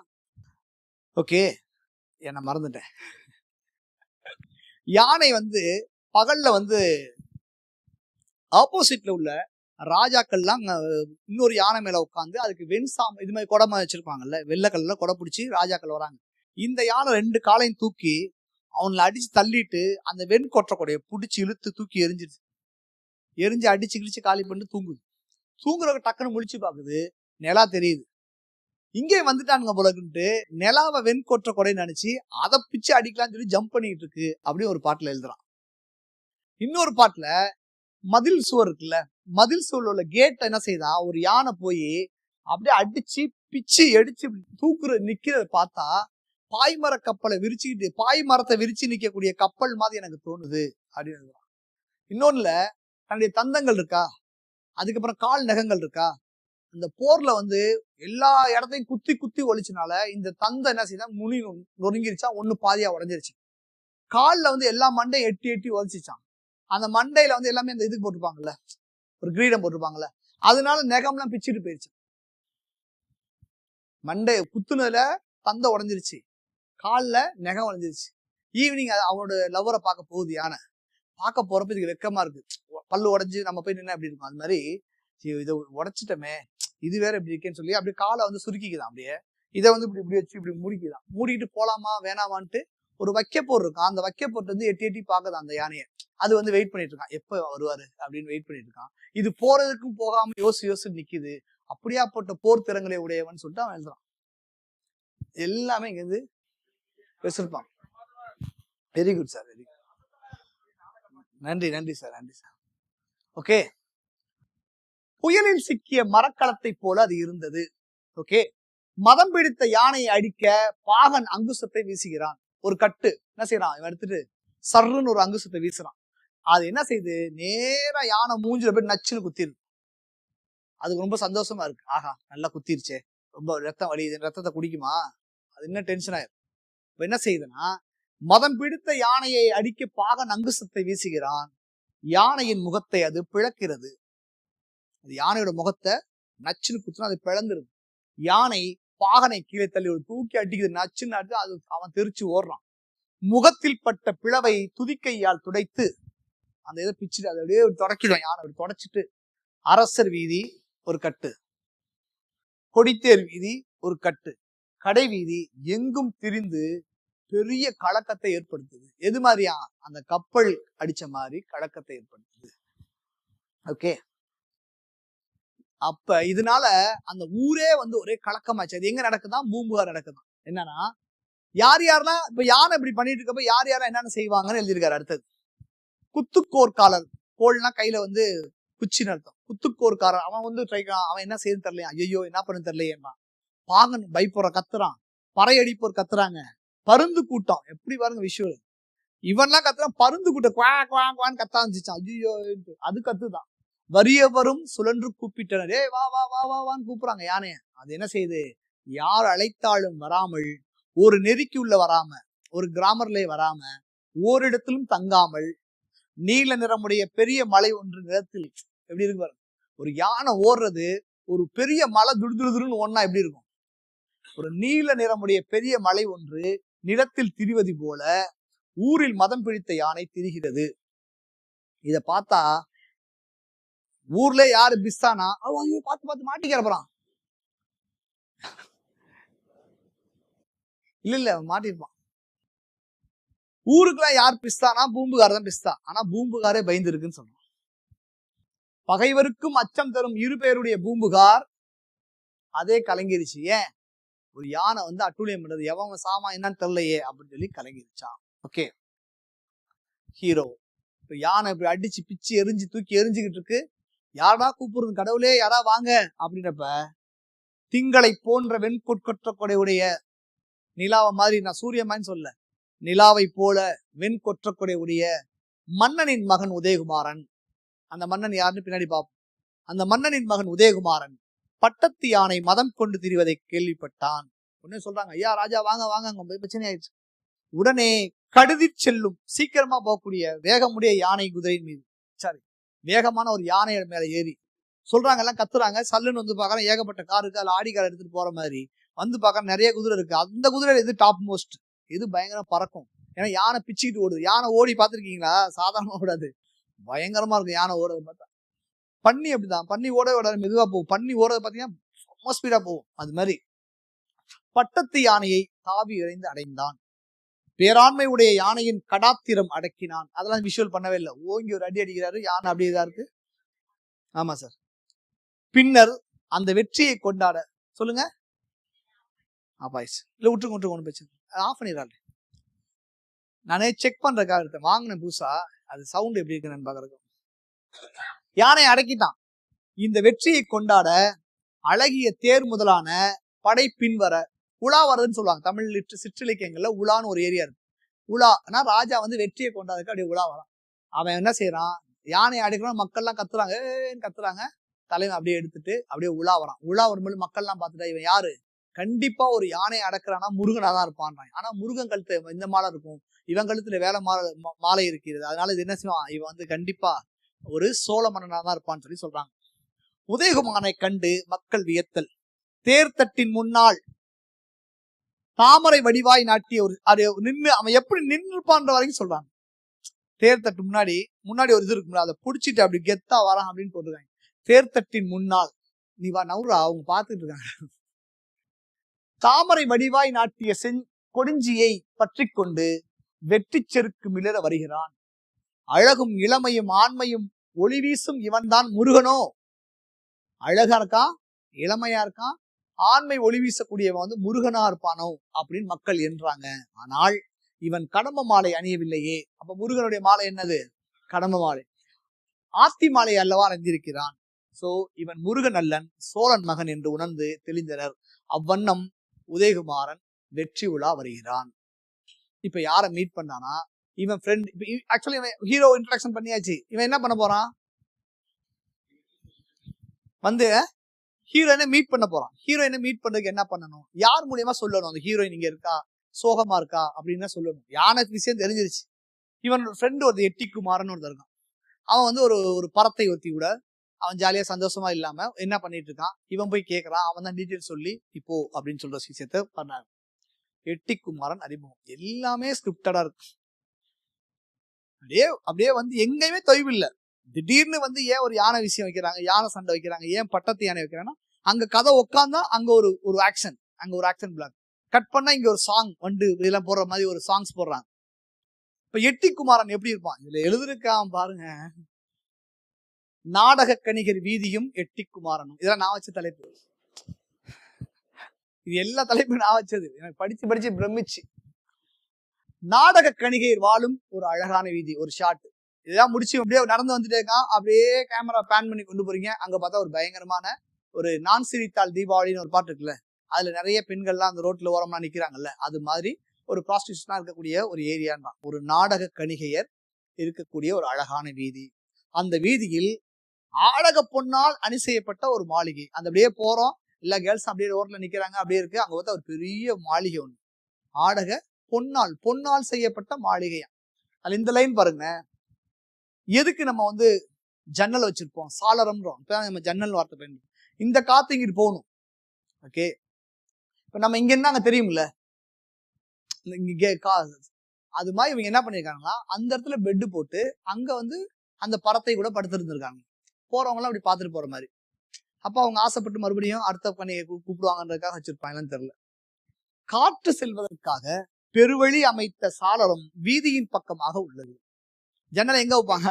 ஓகே என்ன மறந்துட்டேன். யானை வந்து பகல்ல வந்து ஆப்போசிட்ல உள்ள ராஜாக்கள்லாம் இன்னொரு யானை மேல உட்காந்து அதுக்கு வெண்சாம் இது மாதிரி குடமா வச்சிருப்பாங்கல்ல, வெள்ளைக்கல்ல கொடை பிடிச்சி ராஜாக்கள் வராங்க. இந்த யானை 2 காலையும் தூக்கி அவங்களை அடிச்சு தள்ளிட்டு அந்த வெண் கொற்ற கொடையை பிடிச்சி இழுத்து தூக்கி எரிஞ்சு அடிச்சு கிழிச்சு காலி பண்ணிட்டு தூங்குது. தூங்குறவங்க டக்குன்னு முழிச்சு பாக்குது, நிலா தெரியுது. இங்கே வந்துட்டானுங்க போலக்குன்ட்டு நிலாவை வெண் கொற்ற கொடைன்னு நினைச்சு அதை பிச்சு அடிக்கலாம்னு சொல்லி ஜம்ப் பண்ணிட்டு இருக்கு. அப்படின்னு ஒரு பாட்டுல எழுதுறான். இன்னொரு பாட்டுல மதில் சுவர் இருக்குல்ல, மதில் சுவர் உள்ள கேட் என்ன செய்தான், ஒரு யானை போய் அப்படியே அடிச்சு பிச்சு எடுச்சு நிக்கிறத பார்த்தா பாய்மர கப்பலை விரிச்சுக்கிட்டு, பாய்மரத்தை விரிச்சு நிக்கக்கூடிய கப்பல் மாதிரி எனக்கு தோணுது அப்படின்னு. இன்னொன்னுல தன்னுடைய தந்தங்கள் இருக்கா, அதுக்கப்புறம் கால் நகங்கள் இருக்கா, அந்த போர்ல வந்து எல்லா இடத்தையும் குத்தி குத்தி ஒழிச்சனால இந்த தந்தை என்ன செய்தா, முனி நொறுங்கிருச்சா, ஒண்ணு பாதியா உடஞ்சிருச்சு. கால்ல வந்து எல்லா மண்டையும் எட்டி எட்டி உதச்சிச்சான். அந்த மண்டையில வந்து எல்லாமே அந்த இதுக்கு போட்டிருப்பாங்கல்ல, ஒரு கிரீடம் போட்டிருப்பாங்கல்ல, அதனால நெகம்லாம் பிச்சுட்டு போயிருச்சு. மண்டை குத்துனதுல தந்தை உடஞ்சிருச்சு, கால்ல நெகம் உடஞ்சிருச்சு. ஈவினிங் அவனோட லவ்வரை பார்க்க போகுது யானை. பார்க்க போறப்ப இதுக்கு வெக்கமா இருக்கு, பல்லு உடஞ்சு நம்ம போய் நின்னா எப்படி இருக்கும். அது மாதிரி இதை உடைச்சிட்டமே, இது வேற இப்படி இருக்கேன்னு சொல்லி அப்படியே காலை வந்து சுருக்கிக்குதான். அப்படியே இதை வந்து இப்படி இப்படி வச்சு இப்படி முடிக்குதான். மூடிட்டு போலாமா வேணாமான்ட்டு ஒரு வைக்கப்போர் இருக்கும். அந்த வைக்கப்போர்ட்டு வந்து எட்டி எட்டி பாக்குதான் அந்த யானையை. அது வந்து வெயிட் பண்ணிட்டு இருக்கான், எப்ப வருவாரு அப்படின்னு வெயிட் பண்ணிட்டு இருக்கான். இது போறதுக்கும் போகாம யோசிச்சு நிக்குது. அப்படியா போட்ட போர் திறங்களை உடையவன் சொல்லிட்டு அவன் எழுதுறான். எல்லாமே இங்க இருந்து வச்சிருப்பான். Very good sir, very good. நன்றி நன்றி சார், நன்றி சார். ஓகே, புயலில் சிக்கிய மரக்கலத்தை போல அது இருந்தது. ஓகே, மதம் பிடித்த யானையை அடிக்க பாகன் அங்குசத்தை வீசுகிறான். ஒரு கட்டு என்ன செய்யறான், இவன் எடுத்துட்டு சர்ன்னு ஒரு அங்குசத்தை வீசுறான். அது என்ன செய்யுது, நேரா யானை மூஞ்சில போய் நச்சுன்னு குத்திரு. அதுக்கு ரொம்ப சந்தோஷமா இருக்கு. ஆஹா, நல்லா குத்திருச்சே, ரொம்ப ரத்தம் வலியுது, ரத்தத்தை குடிக்குமா, அது இன்னும் டென்ஷன் ஆயிரும். இப்ப என்ன செய்யுதுன்னா, மதம் பிடித்த யானையை அடிக்க பாகன் அங்குசத்தை வீசுகிறான். யானையின் முகத்தை அது பிளக்கிறது. அது யானையோட முகத்தை நச்சுன்னு குத்துனா அது பிளந்துருது. யானை பாகனை கீழே தள்ளி ஒரு தூக்கி அடிக்குது, நச்சுன்னு அடிச்சு அது அவன் தெரிச்சு ஓடுறான். முகத்தில் பட்ட பிளவை துதிக்கையால் துடைத்து அந்த இதை பிச்சுட்டு அதை அப்படியே தொடக்கிடும். யானை அப்படி தொடச்சிட்டு அரசர் வீதி ஒரு கட்டு, கொடித்தேர் வீதி ஒரு கட்டு, கடை வீதி எங்கும் திரிந்து பெரிய கலக்கத்தை ஏற்படுத்துது. எது மாதிரியா, அந்த கப்பல் அடிச்ச மாதிரி கலக்கத்தை ஏற்படுத்துது. ஓகே, அப்ப இதனால அந்த ஊரே வந்து ஒரே கலக்கமாச்சு. அது எங்க நடக்குதான், பூம்புகார் நடக்குதான். என்னன்னா, யார் யாரெல்லாம் இப்ப யானை இப்படி பண்ணிட்டு இருக்கப்ப யார் யாரா என்னென்ன செய்வாங்கன்னு எழுதியிருக்காரு. அடுத்தது குத்துக்கோர்காலர், கோல்னா கையில வந்து குச்சின்னு அர்த்தம். குத்துக்கோர்காரர் அவன் வந்து அவன் என்ன செய்யணும் தெரியலையா, ஐயோ என்ன பண்ணு தெரியலையா. பாகன் பைப்போற கத்துறான், பறையடிப்போர் கத்துறாங்க, பருந்து கூட்டம் எப்படி பாருங்க விஷயம். இவன்லாம் கத்துறான், பருந்து கூட்டம் குவான்னு கத்த ஆரம்பிச்சான். ஐயோ, அது கத்துதான். வறியவரும் சுழன்று கூப்பிட்டனர், ஏ வா வா வா வா வான்னு கூப்பிடுறாங்க யானைய. அது என்ன செய்யுது, யார் அழைத்தாலும் வராமல், ஒரு நெறிக்கு உள்ள வராம, ஒரு கிராமர்ல வராம, ஓரிடத்திலும் தங்காமல், நீல நிறமுடைய பெரிய மலை ஒன்று நிலத்தில் எப்படி இருக்கு பாருங்க. ஒரு யானை ஓடுறது, ஒரு பெரிய மலை துடுதுடுன்னு ஒன்னா எப்படி இருக்கும். ஒரு நீல நிறமுடைய பெரிய மலை ஒன்று நிலத்தில் திரிவது போல ஊரில் மதம் பிடித்த யானை திரிகிறது. இத பார்த்தா ஊர்ல யாரு பிஸ்தானா பார்த்து பார்த்து மாட்டிக்கிறப்பான். இல்ல மாட்டிருப்பான். ஊருக்குலாம் யார் பிஸ்தானா, பூம்புகார் தான் பிஸ்தா. ஆனா பூம்புகாரே பயந்து இருக்குன்னு சொல்றான். பகைவருக்கும் அச்சம் தரும் இரு பேருடைய பூம்புகார் அதே கலங்கிருச்சு. ஏன், ஒரு யானை வந்து அட்டூழியம் பண்றது, எவன் சாமா என்னன்னு தெரியலையே அப்படின்னு சொல்லி கலங்கிருச்சான். ஓகே, ஹீரோ இப்ப யானை இப்படி அடிச்சு பிச்சு எரிஞ்சு தூக்கி எரிஞ்சுக்கிட்டு இருக்கு. யாரா கூப்பிடுறது, கடவுளே யாரா வாங்க அப்படின்றப்ப திங்களை போன்ற வெண்கொற்ற கொடையுடைய நிலாவை மாதிரி, நான் சூரியமான்னு சொல்ல, நிலாவை போல வெண்கொற்ற கொடையுடைய மன்னனின் மகன் உதயகுமாரன். அந்த மன்னன் யாருன்னு பின்னாடி பார்ப்போம். அந்த மன்னனின் மகன் உதயகுமாரன் பட்டத்து யானை மதம் கொண்டு திரிவதை கேள்விப்பட்டான். உடனே சொல்றாங்க, ஐயா ராஜா வாங்க வாங்க, அங்க பிரச்சனை ஆயிடுச்சு. உடனே கடுதி செல்லும் சீக்கிரமா போகக்கூடிய வேகமுடைய யானை குதிரையின் மீது, சாரி வேகமான ஒரு யானை மேல ஏறி சொல்றாங்க, எல்லாம் கத்துறாங்க. சல்லுன்னு வந்து பாக்குறேன், ஏகப்பட்ட கார் இருக்கு, அதுல ஆடி கார் எடுத்துட்டு போற மாதிரி வந்து பாக்க நிறைய குதிரை இருக்கு. அந்த குதிரையில எது டாப் மோஸ்ட், எது பயங்கரம் பறக்கும். ஏன்னா யானை பிச்சுக்கிட்டு ஓடுது. யானை ஓடி பாத்திருக்கீங்களா, சாதாரணமா ஓடாது, பயங்கரமா இருக்கும் யானை ஓடுறது பார்த்தா. பன்னி அப்படிதான், பன்னி ஓட மெதுவா போகும், பன்னி ஓடுறது பாத்தீங்கன்னா ஸ்பீடா போகும். அது மாதிரி பட்டத்து யானையை தாவி இறைந்து அடைந்தான். பேராண்மை உடைய யானையின் கடாத்திரம் அடக்கினான். அதெல்லாம் விஷுவல் பண்ணவே இல்லை, ஓங்கி ஒரு அடி அடிக்கிறாரு, யானை அப்படியே தான் இருக்கு. ஆமா சார். பின்னர் அந்த வெற்றியை கொண்டாட சொல்லுங்க, இல்ல விட்டுருங்க ஒண்ணு பிரச்சனை, ஆஃப் பண்ணிடுறாரு. நானே செக் பண்றதுக்காக எடுத்தேன், வாங்கினேன் புதுசா, அது சவுண்ட் எப்படி இருக்குன்னு பாக்குறது. யானை அடக்கிட்டான். இந்த வெற்றியை கொண்டாட அழகிய தேர் முதலான படை பின்வர, உலா வர்றதுன்னு சொல்லுவாங்க தமிழ் சிற்றிலக்கியங்கள்ல. உலான்னு ஒரு ஏரியா இருக்கு. உலானா ராஜா வந்து வெற்றியை கொண்டாடுறதுக்கு அப்படியே உலா வரான். அவன் என்ன செய்யறான், யானையை அடைக்கணும், மக்கள் எல்லாம் கத்துறாங்க, ஏன்னு கத்துறாங்க. தலைவன் அப்படியே எடுத்துட்டு அப்படியே உலா வரான். உலா வரும்போது மக்கள் எல்லாம் பார்த்துட்டா இவன் யாரு, கண்டிப்பா ஒரு யானையை அடக்குறானா முருகனா தான் இருப்பான்றான். ஆனா முருகன் கழுத்து இந்த மாலை இருக்கும், இவன் கழுத்துல வேலை மாலை இருக்கிறது. அதனால இது என்ன செய்வான், இவன் வந்து கண்டிப்பா ஒரு சோழ மன்னனா தான் இருப்பான்னு சொல்லி சொல்றாங்க. உதயகுமாரனை கண்டு மக்கள் வியத்தல். தேர்தட்டின் முன்னால் தாமரை வடிவாய் நாட்டிய ஒரு நின்று, அவன் எப்படி நின்றுப்பான்ற வரைக்கும் சொல்றாங்க. தேர்தட்டு முன்னாடி ஒரு இது இருக்கும்ல, அதை புடிச்சிட்டு அப்படி கெத்தா வரான் அப்படின்னு போட்டுருக்காங்க. தேர்தட்டின் முன்னால் நீ வா நவுரா, அவங்க பார்த்துட்டு இருக்காங்க. தாமரை வடிவாய் நாட்டிய கொடுஞ்சியை பற்றி கொண்டு வெற்றி செருக்கு மிளற வருகிறான். அழகும் இளமையும் ஆண்மையும் ஒளி வீசும் இவன்தான் முருகனோ. அழகா இருக்கான், இளமையா இருக்கான், ஆண்மை ஒளி வீசக்கூடியவன் வந்து முருகனா இருப்பானோ அப்படின்னு மக்கள் என்றாங்க. ஆனால் இவன் கடம்ப மாலை அணியவில்லையே. அப்ப முருகனுடைய மாலை என்னது? கடம்ப மாலை. ஆத்தி மாலை அல்லவா அணிந்திருக்கிறான். சோ இவன் முருகன் அல்லன், சோழன் மகன் என்று உணர்ந்து தெளிந்தனர். அவ்வண்ணம் உதயகுமாரன் வெற்றி உலா வருகிறான். இப்ப யார மீட் பண்ணானா, இவன் ஃப்ரெண்ட். ஆக்சுவலி இவன் ஹீரோ இன்ட்ரடக்ஷன் பண்ணியாச்சு. இவன் என்ன பண்ண போறான்? வந்து ஹீரோயினை மீட் பண்ண போறான். ஹீரோயினை மீட் பண்றதுக்கு என்ன பண்ணணும்? யார் மூலியமா சொல்லணும் அந்த ஹீரோயின் இங்க இருக்கா, சோகமா இருக்கா அப்படின்னு சொல்லணும். யானை விஷயம் தெரிஞ்சிருச்சு. இவன் ஃப்ரெண்டு ஒரு எட்டிக்குமாரன் ஒருத்தர் இருக்கான். அவன் வந்து ஒரு பறத்தை ஒருத்தி கூட அவன் ஜாலியா சந்தோஷமா இல்லாம என்ன பண்ணிட்டு இருக்கான். இவன் போய் கேட்கறான். அவன் தான் டீட்டெயில் சொல்லி இப்போ அப்படின்னு சொல்ற விஷயத்த பண்ணாங்க. எட்டிக்குமாரன் அறிமுகம் எல்லாமே ஸ்கிரிப்டடா இருக்கு. அப்படியே வந்து எங்கேயுமே தொய்வு இல்லை. திடீர்னு வந்து ஏன் ஒரு யானை விஷயம் வைக்கிறாங்க, யானை சண்டை வைக்கிறாங்க, ஏன் பட்டத்து யானை வைக்கிறாங்கன்னா அங்க கதை உட்காந்தா அங்க ஒரு ஆக்ஷன், அங்க ஒரு ஆக்ஷன் பிளாக் கட் பண்ணா இங்க ஒரு சாங் வந்து இதெல்லாம் போடுற மாதிரி ஒரு சாங்ஸ் போடுறாங்க. இப்ப எட்டிக்குமாரன் எப்படி இருப்பான் இதுல எழுதிருக்கான் பாருங்க. நாடக கணிகர் வீதியும் எட்டிக்குமாரனும். இதெல்லாம் நான் வச்ச தலைப்பு. இது எல்லா தலைப்பும் நான் வச்சது. எனக்கு படிச்சு பிரமிச்சு. நாடக கணிகர் வாழும் ஒரு அழகான வீதி, ஒரு ஷாட். இதெல்லாம் முடிச்சு அப்படியே நடந்து வந்துட்டே இருக்கான். அப்படியே கேமரா பேன் பண்ணி கொண்டு போறீங்க. அங்க பார்த்தா ஒரு பயங்கரமான ஒரு நான் சிரித்தாள் தீபாவளின்னு ஒரு பாட்டு இருக்குல்ல, அதுல நிறைய பெண்கள்லாம் அந்த ரோட்ல ஓரமா நிக்கிறாங்கல்ல, அது மாதிரி ஒரு ப்ராஸ்டியூஷனா இருக்கக்கூடிய ஒரு ஏரியான் தான். ஒரு நாடக கணிகையர் இருக்கக்கூடிய ஒரு அழகான வீதி. அந்த வீதியில் ஆடக பொன்னால் அணி செய்யப்பட்ட ஒரு மாளிகை. அந்த அப்படியே போறோம், எல்லா கேர்ள்ஸ் அப்படியே ரோட்ல நிக்கிறாங்க. அப்படியே இருக்கு. அங்க பார்த்தா ஒரு பெரிய மாளிகை ஒண்ணு, ஆடக பொன்னால் செய்யப்பட்ட மாளிகையா. அதுல இந்த லைன் பாருங்க. எதுக்கு நம்ம வந்து ஜன்னல் வச்சிருப்போம், சாளரம்ன்றோம். இப்பதான் நம்ம ஜன்னல் வார்த்தை பயன்படுத்தும். இந்த காத்து இங்கிட்டு போகணும். ஓகே, இப்ப நம்ம இங்க என்ன அங்க தெரியும்ல, அது மாதிரி இவங்க என்ன பண்ணிருக்காங்கன்னா அந்த இடத்துல பெட்டு போட்டு அங்க வந்து அந்த பறத்தை கூட படுத்திருந்திருக்காங்க. போறவங்க எல்லாம் அப்படி பாத்துட்டு போற மாதிரி. அப்ப அவங்க ஆசைப்பட்டு மறுபடியும் அடுத்த பணியை கூப்பிடுவாங்கன்றதுக்காக வச்சிருப்பாங்கன்னு தெரியல. காற்று செல்வதற்காக பெருவழி அமைத்த சாளரம் வீதியின் பக்கமாக உள்ளது. ஜன்னலை எங்க வைப்பாங்க?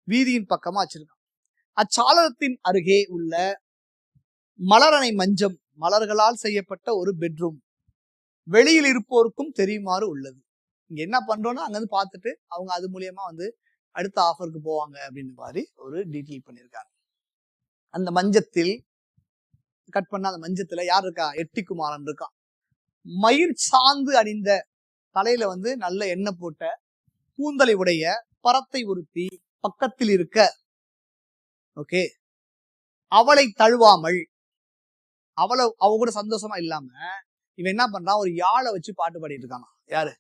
வீதியின் பக்கமா வச்சிருக்காங்க. அச்சாளரத்தின் அருகே உள்ள மலரணை மஞ்சம், மலர்களால் செய்யப்பட்ட ஒரு பெட்ரூம் வெளியில் இருப்போருக்கும் தெரியுமாறு உள்ளது. இங்க என்ன பண்றோம்னா அங்க வந்து பார்த்துட்டு அவங்க அது மூலியமா வந்து அடுத்த ஆஃபருக்கு போவாங்க அப்படின்னு மாதிரி ஒரு டீட்டெயில் பண்ணியிருக்காங்க. அந்த மஞ்சத்தில் கட் பண்ண அந்த மஞ்சத்துல யார் இருக்கா? எட்டிக்குமாரன் இருக்கான். மயிர் சாந்து அணிந்த, தலையில வந்து நல்ல எண்ணெய் போட்ட, கூந்தலை உடைய பறத்தை ஒருத்தி பக்கத்தில் இருக்க. ஓகே, அவளை தழுவாமல், அவ கூட சந்தோஷமா இல்லாம இவன் என்ன பண்றான்? ஒரு யாழை வச்சு பாட்டு பாடிட்டு இருக்கான். யாரு?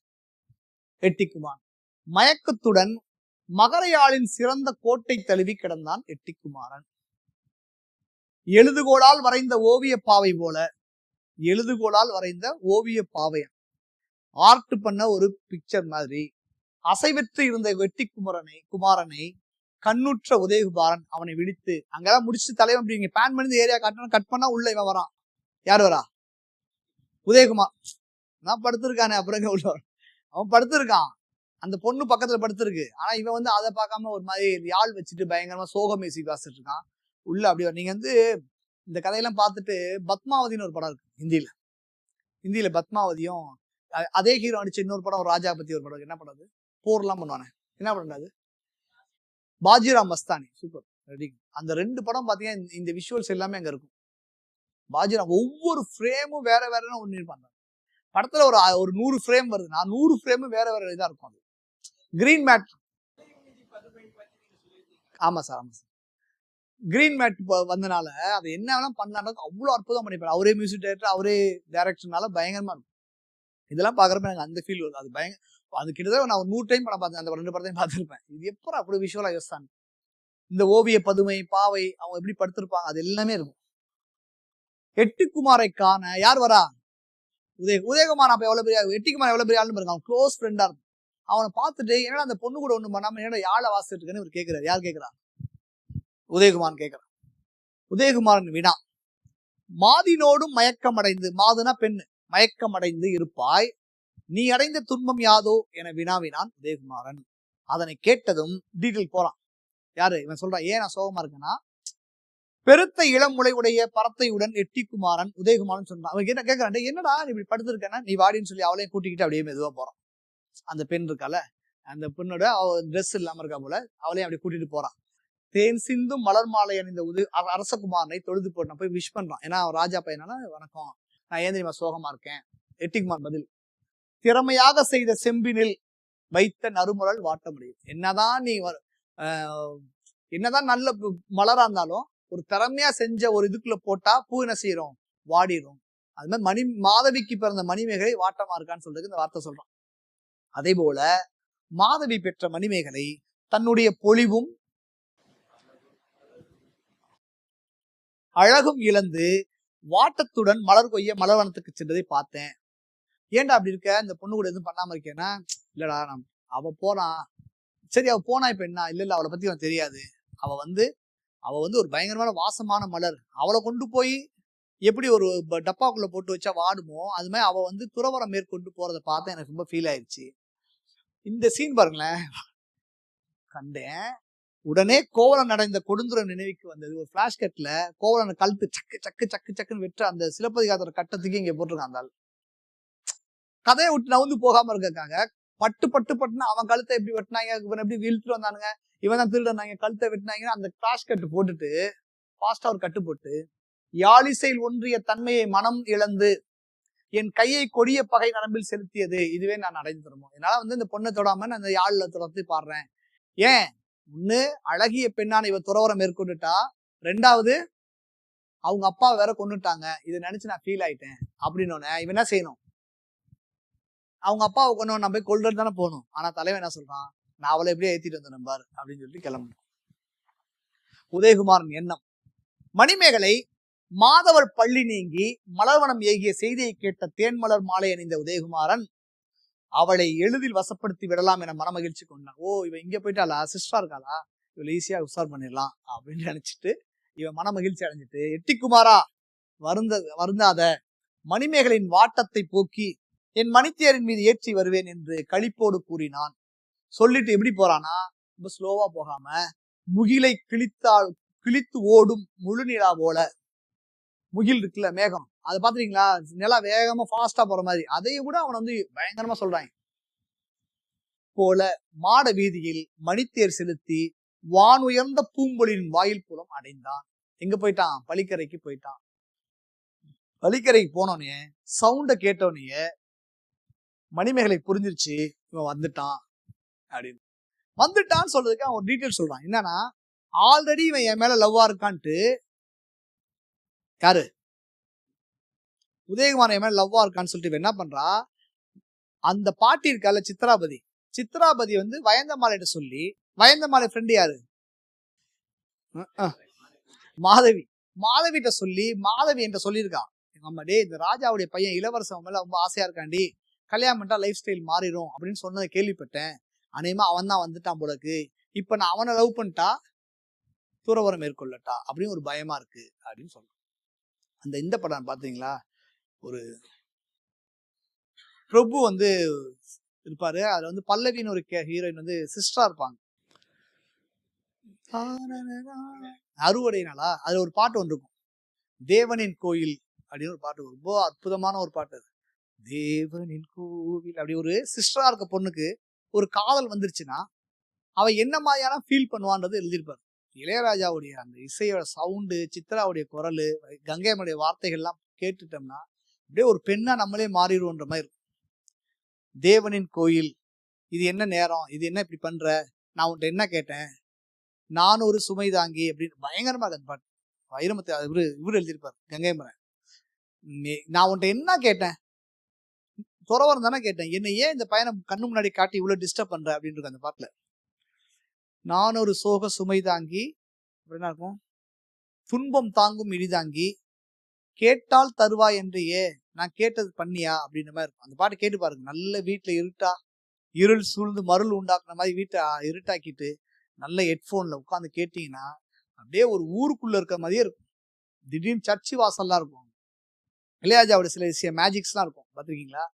எட்டிக்குமாரன். மயக்கத்துடன் மகரையாளின் சிறந்த கோட்டை தழுவி கிடந்தான் எட்டிக்குமாரன். எழுதுகோளால் வரைந்த ஓவிய பாவை போல, எழுதுகோளால் வரைந்த ஓவிய பாவையன் ஆர்ட் பண்ண ஒரு பிக்சர் மாதிரி அசைவற்று இருந்த குமாரனை கண்ணுற்ற உதயகுமாரன் அவனை விழித்து, அங்கெல்லாம் முடிச்சு தலைவன் அப்படி பேன் பண்ணி ஏரியா காட்டணும். கட் பண்ணா உள்ள இவன் வரான். யாரு வரா? உதயகுமார். நான் படுத்திருக்கானே, அப்புறம் உள்ள அவன் படுத்திருக்கான். அந்த பொண்ணு பக்கத்துல படுத்திருக்கு. ஆனா இவன் வந்து அதை பார்க்காம ஒரு மாதிரி யாழ் வச்சுட்டு பயங்கரமா சோக மியூசிக் வாசிட்டு இருக்கான். உள்ள அப்படி நீங்க வந்து இந்த கதையெல்லாம் பார்த்துட்டு பத்மாவதினு ஒரு படம் இருக்கு ஹிந்தியில பத்மாவதியும் அதே ஹீரோ அடிச்ச இன்னொரு படம் ராஜா பத்தி ஒரு படம். என்ன படம் அது? போர்லாம் பண்ணுவானே, என்ன படம் அது? பாஜிராவ் மஸ்தானி. Super, ready. அந்த 2 படம் பாத்தீங்கன்னா இந்த விஷுவல்ஸ் எல்லாமே அங்க இருக்கும். பாஜிராவ் ஒவ்வொரு ஃப்ரேமும் வேற வேறன்னு ஒண்ணு பண்றாங்க. படத்துல ஒரு 100 ஃப்ரேம் வருது. 100 ஃப்ரேமும் வேற வேற இதா இருக்கும். அது கிரீன் மேட். ஆமா சார். கிரீன் மேட் வந்தனால அதை என்ன வேணாலும் பண்ணலாம். அவ்வளவு அற்புதம் பண்ணிப்பாரு. அவரே மியூசிக் டைரக்டர், அவரே டைரக்டர்னால பயங்கரமா இருக்கும். இதெல்லாம் பாக்குறப்ப எனக்கு அந்த ஃபீல் வருது. அது கிட்டத்தட்ட நான் 100 டைம் படம் பார்த்தேன். அந்த 2 படத்தையும் பார்த்துருப்பேன். இது எப்பறம் அப்படி விஷுவலா யோசிச்சாங்க. இந்த ஓவிய பதுமை, பாவை, அவங்க எப்படி படுத்திருப்பாங்க, அது எல்லாமே இருக்கும். எட்டிக்குமாரை காண யார் வரா? உதயகுமார். அப்ப எவ்வளவு பெரிய எட்டிக்குமார், எவ்வளவு பெரிய ஆளுன்னு பாருங்க. அவன் க்ளோஸ் ஃப்ரெண்டா இருக்கும். அவனை பார்த்துட்டு என்னடா அந்த பொண்ணு கூட ஒண்ணு பண்ணாம என்னடா யாழை வாசிட்டு இருக்குன்னு இவர் கேட்கிறாரு. யார் கேட்கிறா? உதயகுமார் கேட்கிறான். உதயகுமாரன் வினா: மாதினோடும் மயக்கமடைந்து, மாதுனா பெண்ணு, மயக்கமடைந்து இருப்பாய், நீ அடைந்த துன்பம் யாதோ என வினாவினான் உதயகுமாரன். அதனை கேட்டதும் டீட்டெயில் போறான். யாரு இவன் சொல்றான், ஏன் நான் சோகமா இருக்கேன்னா, பெருத்த இளமுலை உடைய பரத்தையுடன் எட்டிக்குமாரன் உதயகுமாரன் சொன்னான். அவன் என்ன கேட்கறான், என்னடா நீ இப்படி படுத்திருக்கேன்னா, நீ வாடின்னு சொல்லி அவளையும் கூட்டிக்கிட்டு அப்படியே மெதுவா போறான். அந்த பெண் இருக்கால, அந்த பெண்ணோட ட்ரெஸ் இல்லாம இருக்கா போல, அவளையும் அப்படி கூட்டிட்டு போறான். தேன் சிந்தும் மலர் மாலை அணிந்த அரசகுமாரனை தொழுது போட்டு போய் விஷ் பண்றான். ஏன்னா அவன் ராஜா பையனால, வணக்கம், நான் ஏன் தெரியுமா சோகமா இருக்கேன். எட்டிக்குமார் பதில்: திறமையாக செய்த செம்பினில் வைத்த நறுமுரல் வாட்ட முடியும். என்னதான் நல்ல மலரா இருந்தாலும் ஒரு திறமையா செஞ்ச ஒரு இதுக்குள்ள போட்டா பூ என்ன செய்யறோம், வாடிடும். அது மாதிரி மாதவிக்கு பிறந்த மணிமேகலை வாட்டமா இருக்கான்னு சொல்றதுக்கு இந்த வார்த்தை சொல்றான். அதே போல மாதவி பெற்ற மணிமேகலை தன்னுடைய பொலிவும் அழகும் இழந்து வாட்டத்துடன் மலர் கொய்ய மலர்வனத்துக்கு சென்றதை பார்த்தேன். ஏன்டா அப்படி இருக்க, இந்த பொண்ணு கூட எதுவும் பண்ணாம இருக்கேன்னா, இல்லடா அவ போறான். சரி, அவ போனா இப்ப என்ன, இல்ல அவளை பத்தி அவன் தெரியாது. அவ வந்து ஒரு பயங்கரமான வாசமான மலர். அவளை கொண்டு போய் எப்படி ஒரு டப்பாக்குள்ள போட்டு வச்சா வாடுமோ, அது மாதிரி அவ வந்து துறவரம் மேற்கொண்டு போறதை பார்த்து எனக்கு ரொம்ப ஃபீல் ஆயிடுச்சு. இந்த சீன் பாருங்களேன், கண்டேன். உடனே கோவலன் அடைந்த கொடுந்துரம் நினைவுக்கு வந்தது. ஒரு பிளாஷ் கட்ல கோவலனை கழுத்து சக்கு சக்கு சக்கு சக்குன்னு வெற்ற அந்த சிலப்பதிகாரத்தோட கட்டத்துக்கு இங்க போட்டிருக்கான். அந்த கதையை விட்டு நவுந்து போகாம இருக்காங்க. பட்டு பட்டு பட்டுன்னு அவன் கழுத்தை எப்படி வெட்டினாங்க, இவன் எப்படி வீழ்த்துட்டு வந்தானுங்க, இவன் தான் திருடனாங்க, கழுத்தை வெட்டினாங்க. அந்த கிளாஷ் கட்டு போட்டுட்டு ஃபாஸ்டா ஒரு கட்டு போட்டு, யாழிசையில் ஒன்றிய தன்மையை மனம் இழந்து என் கையை கொடிய பகை நரம்பில் செலுத்தியது, இதுவே நான் அடைந்து தருமோ. என்னால வந்து இந்த பொண்ணை தொடாம நான் அந்த யாழில தொடர்ந்து பாடுறேன். ஏன், ஒண்ணு அழகிய பெண்ணான இவ துறவரம் மேற்கொண்டுட்டா, ரெண்டாவது அவங்க அப்பா வேற கொண்டுட்டாங்க, இதை நினைச்சு நான் ஃபீல் ஆயிட்டேன் அப்படின்னு. இவன் என்ன செய்யணும், அவங்க அப்பாவை கொண்டு நம்ம போய் கொள்றது தானே போகணும். ஆனா தலைவன் என்ன சொல்றான், நான் அவளை எப்படியே ஏத்திட்டு வந்தேன் பாரு அப்படின்னு சொல்லிட்டு கிளம்பணும். உதயகுமாரன் எண்ணம்: மணிமேகலை மாதவர் பள்ளி நீங்கி மலர்வனம் ஏகிய செய்தியை கேட்ட தேன்மலர் மாலை அணிந்த உதயகுமாரன் அவளை எளிதில் வசப்படுத்தி விடலாம் என மனமகிழ்ச்சி கொண்டான். ஓ, இவன் இங்க போயிட்டாளா, சிஸ்டரா இருக்காளா, இவளை ஈஸியா உசார் பண்ணிடலாம் அப்படின்னு நினைச்சிட்டு இவன் மனமகிழ்ச்சி அடைஞ்சிட்டு, எட்டிக்குமாரா வருந்தாத, மணிமேகலின் வாட்டத்தை போக்கி என் மணித்தேரின் மீது ஏற்றி வருவேன் என்று களிப்போடு கூறினான். சொல்லிட்டு எப்படி போறானா, ரொம்ப ஸ்லோவா போகாம முகிலை கிழித்து ஓடும் முழு நிலா போல. முகில் இருக்குல்ல, மேகம், அதை பாத்துறீங்களா, நிலா வேகமா ஃபாஸ்டா போற மாதிரி, அதையும் கூட அவன் வந்து பயங்கரமா சொல்றாங்க போல மாட வீதியில் மணித்தேர் செலுத்தி வான் உயர்ந்த பூம்பொழின் வாயில் புலம் அடைந்தான். எங்க போயிட்டான், பளிக்கரைக்கு போயிட்டான். பளிக்கரைக்கு போனோடனே சவுண்ட கேட்டோடனே மணிமேகலை புரிஞ்சிருச்சு, இவன் வந்துட்டான் அப்படின்னு. வந்துட்டான்னு சொல்றதுக்கு அவன் ஒரு டீட்டெயில் சொல்றான். என்னன்னா, ஆல்ரெடி இவன் என் மேல லவ்வா இருக்கான்ட்டு, யாரு உதயகுமாரன் என் மேல லவ்வா இருக்கான்னு சொல்லிட்டு என்ன பண்றா, அந்த பாட்டி இருக்கால சித்ராபதி வந்து வயந்தமாலையிட்ட சொல்லி, வயந்தமாலை ஃப்ரெண்டு யாரு, மாதவிட்ட சொல்லி, மாதவி என்ற சொல்லியிருக்கான், நம்மடே இந்த ராஜாவுடைய பையன் இளவரசன் மேல ரொம்ப ஆசையா இருக்காண்டி, கல்யாணம் பண்ணிட்டா லைஃப் ஸ்டைல் மாறிடும் அப்படின்னு சொன்னதை கேள்விப்பட்டேன். அநேகமா அவன் தான் வந்துட்டான் போலக்கு, இப்ப நான் அவனை லவ் பண்ணிட்டா துறவரம் மேற்கொள்ளட்டா அப்படின்னு ஒரு பயமா இருக்கு அப்படின்னு சொல்றான். இந்த படம் பாத்தீங்களா, ஒரு பிரபு வந்து இருப்பாரு, அதுல வந்து பல்லவின்னு ஒரு ஹீரோயின் வந்து சிஸ்டரா இருப்பாங்க. அறுவடை நாளா அதுல ஒரு பாட்டு ஒன்று இருக்கும், தேவனின் கோயில் அப்படின்னு ஒரு பாட்டு, ரொம்ப அற்புதமான ஒரு பாட்டு. தேவனின் கோவில் அப்படி ஒரு சிஸ்டரா இருக்க பொண்ணுக்கு ஒரு காதல் வந்துருச்சுன்னா அவ என்ன மாதிரியான ஃபீல் பண்ணுவான்றது எழுதியிருப்பாரு. இளையராஜாவுடைய அந்த இசையோட சவுண்டு, சித்ராவுடைய குரல், கங்கையம்முடைய வார்த்தைகள்லாம் கேட்டுட்டோம்னா அப்படியே ஒரு பெண்ணா நம்மளே மாறிடுவோன்ற மாதிரி இருக்கும். தேவனின் கோயில், இது என்ன நேரம், இது என்ன இப்படி பண்ற, நான் உன்ட்ட என்ன கேட்டேன், நான் ஒரு சுமை தாங்கி அப்படின்னு பயங்கரமா அந்த பாட்டு வைரமுத்து இவரு எழுதியிருப்பாரு கங்கையம்மரன். நான் உன்ட்ட என்ன கேட்டேன், துறவரம் தானே கேட்டேன், என்ன ஏன் இந்த பையனை கண்ணு முன்னாடி காட்டி இவ்வளவு டிஸ்டர்ப் பண்ற அப்படின்னு இருக்கு அந்த பாட்டுல. நான் ஒரு சோக சுமை தாங்கி அப்படின்னா இருக்கும், துன்பம் தாங்கும் இடிதாங்கி கேட்டால் தருவா என்று நான் கேட்டது பண்ணியா அப்படின்ற மாதிரி இருக்கும் அந்த பாட்டு. கேட்டு பாருங்க, நல்ல வீட்டுல இருள் சூழ்ந்து மருள் உண்டாக்குன மாதிரி வீட்டை இருட்டாக்கிட்டு நல்ல ஹெட்போன்ல உட்காந்து கேட்டீங்கன்னா அப்படியே ஒரு ஊருக்குள்ள இருக்க மாதிரியே இருக்கும். திடீர்னு சர்ச்சு வாசல்லாம் இருக்கும். இளையராஜாவோட சில மேஜிக்ஸ்லாம் இருக்கும், பார்த்துருக்கீங்களா?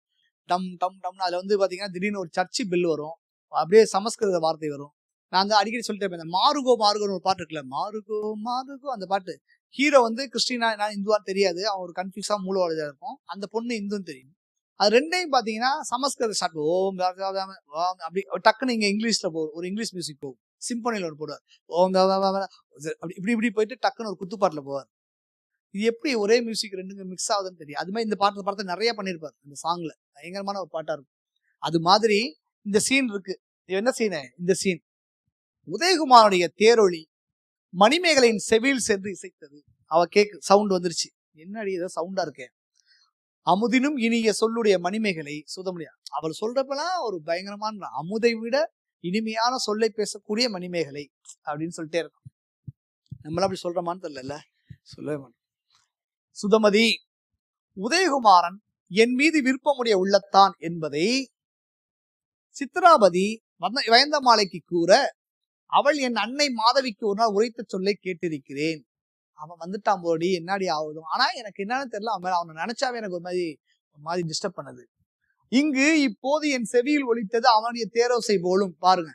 டம் டம் டம்னு அதில் வந்து பார்த்தீங்கன்னா திடீர்னு ஒரு சர்ச்சு பில் வரும், அப்படியே சமஸ்கிருத வார்த்தை வரும். நான் வந்து அடிக்கடி சொல்லிட்டே இருப்பேன், மாருகோ மாருகோன்னு ஒரு பாட்டு இருக்குல்ல, மாருகோ மாருகோ, அந்த பாட்டு. ஹீரோ வந்து கிறிஸ்டினா நான் இந்துவான்னு தெரியாது, அவன் ஒரு கன்ஃபியூஸா மூலவாதியா இருக்கும். அந்த பொண்ணு இந்துன்னு தெரியும். அது ரெண்டையும் பார்த்தீங்கன்னா சமஸ்கிருத ஸ்டார்ட், ஓம் அப்படி டக்குன்னு இங்கே இங்கிலீஷ்ல போகும், ஒரு இங்கிலீஷ் மியூசிக் போகும், சிம்பனியில் ஒரு போடுவார், ஓம் அப்படி இப்படி இப்படி போயிட்டு டக்குன்னு ஒரு குத்துப்பாட்டில் போவார். இது எப்படி ஒரே மியூசிக் ரெண்டுங்க மிக்ஸ் ஆகுதுன்னு தெரியும். அது மாதிரி இந்த படத்தை நிறைய பண்ணியிருப்பார். அந்த சாங்ல பயங்கரமான ஒரு பாட்டா இருக்கும். அது மாதிரி இந்த சீன் இருக்கு. என்ன சீனு? இந்த சீன் உதயகுமாருடைய தேரொளி மணிமேகலையின் செவியில் சென்று இசைத்தது. அவ கேக்கு சவுண்ட் வந்துருச்சு, என்னடி ஏதோ சவுண்டா இருக்கே. அமுதினும் இனிய சொல்லுடைய மணிமேகலை சுதமுடியா. அவள் சொல்றப்பெல்லாம் ஒரு பயங்கரமான, அமுதை விட இனிமையான சொல்லை பேசக்கூடிய மணிமேகலை அப்படின்னு சொல்லிட்டே இருக்கும். நம்மளாம் அப்படி சொல்றோமான்னு தெரியல, சொல்லவே மாட்டோம். சுதமதி, உதயகுமாரன் என் மீது விருப்பமுடைய உள்ளத்தான் என்பதை சித்ராபதி வயந்தமாலைக்கு கூற, அவள் என் அன்னை மாதவிக்கு ஒரு நாள் உரைத்த சொல்லை கேட்டிருக்கிறேன். அவன் வந்துட்டான் போடி, என்னாடி ஆகுதும். ஆனா எனக்கு என்னன்னு தெரியல, அவனை நினைச்சாவே எனக்கு ஒரு மாதிரி டிஸ்டர்ப் பண்ணுது. இங்கு இப்போது என் செவியில் ஒலித்தது அவனுடைய தேரோசை போலும். பாருங்க,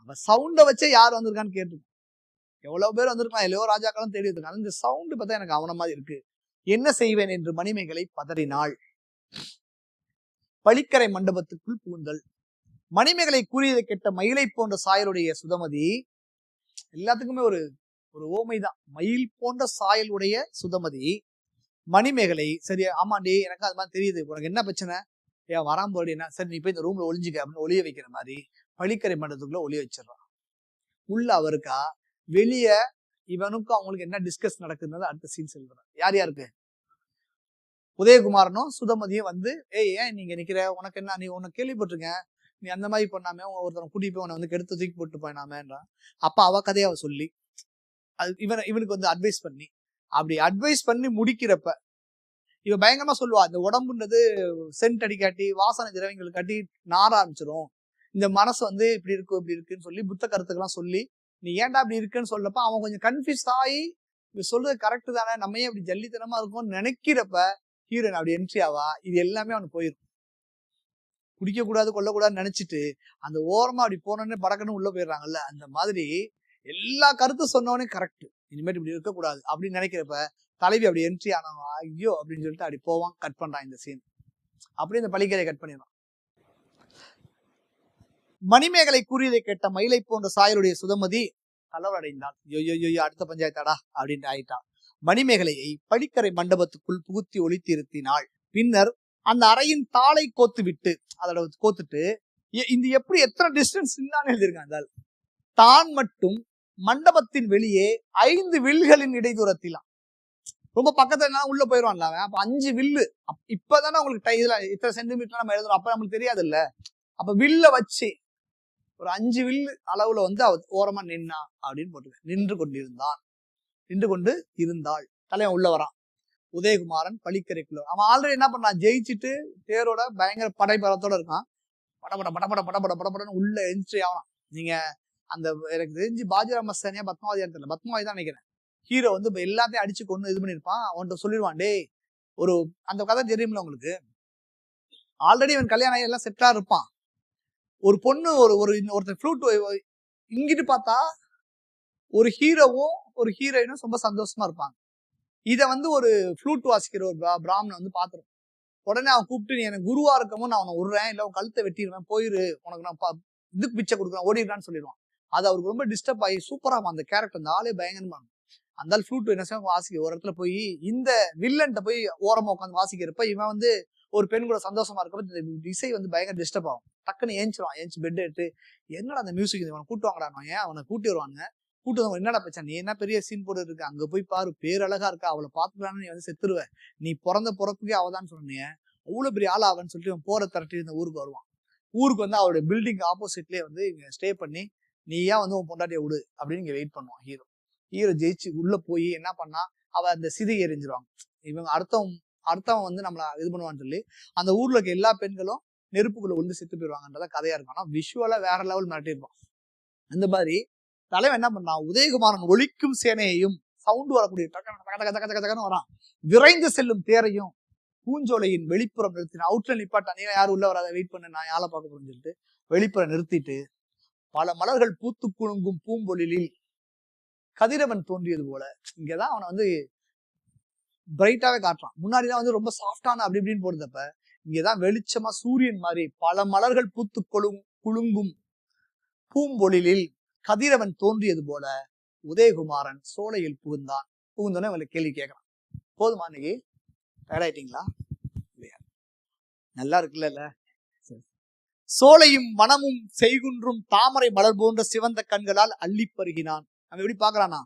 அவன் சவுண்ட வச்சே யார் வந்திருக்கான்னு கேட்டு, எவ்வளவு பேர் வந்திருக்கான், எவ்வளோ ராஜாக்களும் தேடி இருக்காங்க. இந்த சவுண்டு பார்த்தா எனக்கு அவன மாதிரி இருக்கு. என்ன செய்வேன் என்று மணிமேகலை பதறினாள். பழிக்கரை மண்டபத்துக்குள் புகுந்தல். மணிமேகலை கூறியதை கேட்ட மயிலை போன்ற சாயலுடைய சுதமதி, எல்லாத்துக்குமே ஒரு ஓமைதான், மயில் போன்ற சாயலுடைய சுதமதி மணிமேகலை, சரி ஆமாண்டி எனக்கு அது மாதிரி தெரியுது, உனக்கு என்ன பிரச்சனை, ஏன் வராம்போடி, என்ன சரி நீ போய் இந்த ரூம்ல ஒளிஞ்சுக்க அப்படின்னு ஒளிய வைக்கிற மாதிரி பழிக்கரை மண்டபத்துக்குள்ள ஒளிய வச்சிடறான். உள்ள அவருக்கா, வெளிய இவனுக்கும் அவங்களுக்கு என்ன டிஸ்கஸ் நடக்குதுன்னு அடுத்த சீன் சொல்றான். யார் யாருக்கு? உதயகுமாரனும் சுதமதியும் வந்து, ஏன் நீங்க நிக்கிற, உனக்கு என்ன, நீ உனக்கு கேள்விப்பட்டிருக்கேன், நீ அந்த மாதிரி பண்ணாம ஒருத்தனை கூட்டிட்டு போய் உன வந்து கெடுத்து தூக்கி போட்டு போயினாமேன்றான். அப்ப அவ கதையை அவ சொல்லி அது இவனுக்கு வந்து அட்வைஸ் பண்ணி, அப்படி அட்வைஸ் பண்ணி முடிக்கிறப்ப இவ பயங்கரமா சொல்லுவா, இந்த உடம்புன்றது சென்ட் அடிக்காட்டி வாசனை திரவியங்கள் காட்டி நார ஆரம்பிச்சிடும், இந்த மனசு வந்து இப்படி இருக்கு இப்படி இருக்குன்னு சொல்லி புத்த கருத்துக்கெல்லாம் சொல்லி, நீ ஏன்டா இப்படி இருக்குன்னு சொல்லப்ப அவன் கொஞ்சம் கன்ஃபியூஸ் ஆகி, இவ சொல்றது கரெக்ட் தானே, நம்ம ஏன் இப்படி ஜல்லித்தனமா இருக்கும்னு நினைக்கிறப்ப ஹீரோயின் அப்படி என்ட்ரி ஆவா. இது எல்லாமே அவனுக்கு போயிடும். குடிக்க கூடாது கொல்லக்கூடாதுன்னு நினைச்சிட்டு அந்த ஓரமா அப்படி போனோன்னு படக்கன்னு உள்ள போயிடுறாங்கல்ல, அந்த மாதிரி எல்லா கருத்தும் சொன்னவனே கரெக்ட், இனிமேட்டு இப்படி இருக்கக்கூடாது அப்படின்னு நினைக்கிறப்ப தலைவி அப்படி என்ட்ரி ஆனவன், ஐயோ அப்படின்னு சொல்லிட்டு அப்படி போவான். கட் பண்றான் இந்த சீன். அப்படி இந்த பழிக்கரை கட் பண்ணிடுறான். மணிமேகலை கூறியதை கேட்ட மயிலை போன்ற சாயலுடைய சுதமதி கலவர அடைந்தாள். ஐயோ அடுத்த பஞ்சாயத்தாடா அப்படின்னு ஆயிட்டான். மணிமேகலையை பழிக்கரை மண்டபத்துக்குள் புகுத்தி ஒளித்து இருத்தினாள். பின்னர் அந்த அறையின் தாளை கோத்து விட்டு, அதோட கோத்துட்டு, இந்த எப்படி எத்தனை டிஸ்டன்ஸ் எழுதியிருக்காங்க, தான் மட்டும் மண்டபத்தின் வெளியே 5 வில்களின் இடைதூரத்திலாம், ரொம்ப பக்கத்துல உள்ள போயிடுவான்ல அவன். அப்ப 5 வில்லு, இப்பதானே உங்களுக்கு இதுல இத்தனை சென்டிமீட்டர் நம்ம எழுதுறோம், அப்ப நம்மளுக்கு தெரியாது இல்ல. அப்ப வில்ல வச்சு ஒரு 5 வில்லு அளவுல வந்து அவ ஓரமா நின்னா அப்படின்னு போட்டு, நின்று கொண்டு இருந்தாள். தலைவன் உள்ள வரான். உதயகுமாரன் பழிக்கரைக்குள்ள, அவன் ஆல்ரெடி என்ன பண்ணான், ஜெயிச்சுட்டு தேரோட பயங்கர படைபலத்தோட இருக்கான். படபட படபட படபட படபடன்னு உள்ள என்ட்ரி ஆகலாம். நீங்க அந்த எனக்கு தெரிஞ்சு பாஜிராவ் மஸ்தானியா பத்மாவதியான்னு தெரியல, பத்மாவதி தான் நினைக்கிறேன். ஹீரோ வந்து இப்ப எல்லாத்தையும் அடிச்சு கொண்டு இது பண்ணிருப்பான். அவன்கிட்ட சொல்லிடுவான், டேய் ஒரு அந்த கதை தெரியுமில்ல உங்களுக்கு, ஆல்ரெடி அவன் கல்யாணம் ஆகி எல்லாம் செட்டா இருப்பான். ஒரு பொண்ணு ஒருத்தர் ஃப்ளூட் இங்கிட்டு பார்த்தா ஒரு ஹீரோவும் ஒரு ஹீரோயினும் ரொம்ப சந்தோஷமா இருப்பாங்க. இத வந்து ஒரு ஃப்ளூட் வாசிக்கிற ஒரு பிராமணன் வந்து பாத்துரும். உடனே அவன் கூப்பிட்டு, நீ எனக்கு குருவா இருக்கமோ நான் அவனை விடுறேன், இல்ல அவன் கழுத்தை வெட்டிடுவேன், போயிரு, உனக்கு நான் இதுக்கு பிச்சை கொடுக்குறேன், ஓடிடுறான்னு சொல்லிடுவான். அது அவருக்கு ரொம்ப டிஸ்டர்ப் ஆகி சூப்பரா அந்த கேரக்டர், அந்த ஆளே பயங்கரமா இருக்கும். அந்த ஃப்ளூட் என்ன செய்ய வாசிக்க ஒரு இடத்துல போய் இந்த வில்லன்ட்ட போய் ஓரமா உட்காந்து வாசிக்கிறப்ப இவன் வந்து ஒரு பெண் கூட சந்தோஷமா இருக்கப்ப இந்த இசை வந்து பயங்கர டிஸ்டர்ப் ஆகும். டக்குன்னு ஏஞ்சிருவான். ஏஞ்சி பெட் எடுத்து, என்னடா அந்த மியூசிக், அவனை கூட்டு வாங்கடான், ஏன் அவனை கூட்டி வருவாங்க, கூட்டு வந்து என்னடா பிரச்சனை, நீ என்ன பெரிய சீன் போட்டு இருக்கு, அங்க போய் பாரு, பேரழகா இருக்கா, அவளை பாத்துக்கலான்னு நீ வந்து செத்துருவ, நீ பிறந்த பிறப்புக்கே அவதான் சொன்னீங்க, அவ்வளவு பெரிய ஆள் ஆவன்னு சொல்லிட்டு அவன் போற திரட்டி இந்த ஊருக்கு வருவான். ஊருக்கு வந்து அவருடைய பில்டிங் ஆப்போசிட்லயே வந்து இங்க ஸ்டே பண்ணி, நீ ஏன் வந்து உன் பொண்டாட்டிய விடு அப்படின்னு இங்க வெயிட் பண்ணுவான் ஹீரோ. ஹீரோ ஜெயிச்சு உள்ள போய் என்ன பண்ணா, அவ அந்த சிதை எரிஞ்சிருவாங்க. இவங்க அடுத்தவன் வந்து நம்மள இது பண்ணுவான்னு சொல்லி அந்த ஊர்ல இருக்க எல்லா பெண்களும் நெருப்புக்குள்ள வந்து செத்து போயிருவாங்கன்றத கதையா இருக்கும். ஆனா விஷுவலா வேற லெவல் மிரட்டிருப்பான். அந்த மாதிரி தலைவன் என்ன பண்ணான், உதயகுமாரன் ஒழிக்கும் சேனையையும் சவுண்ட் வரக்கூடிய வரான். விரைந்து செல்லும் தேரையும் பூஞ்சோலையின் வெளிப்புறம் நிறுத்தின. அவுட்ல நிப்பாட்டான், நீ யாரும் உள்ள வராத, வெயிட் பண்ண, நான் யாரை பார்க்க போறேன்னு சொல்லிட்டு வெளிப்புறம் நிறுத்திட்டு, பல மலர்கள் பூத்து குலுங்கும் பூம்பொழிலில் கதிரவன் தோன்றியது போல. இங்கதான் அவனை வந்து பிரைட்டாவே காட்டுறான். முன்னாடிதான் வந்து ரொம்ப சாஃப்டான அப்படி இப்படின்னு போடுறப்ப இங்கதான் வெளிச்சமா சூரியன் மாதிரி பல மலர்கள் பூத்து குலுங்கும் பூம்பொழிலில் கதிரவன் தோன்றியது போல உதயகுமாரன் சோலையில் புகுந்தோன்னே உங்களுக்கு கேள்வி கேட்கறான். போதுமா இன்னைக்கு? டயர்ட் ஆயிட்டீங்களா? இல்லையா? நல்லா இருக்குல்ல? சோலையும் மனமும் செய்குன்றும் தாமரை மலர் போன்ற சிவந்த கண்களால் அள்ளி பருகினான். அவன் எப்படி பாக்குறானா,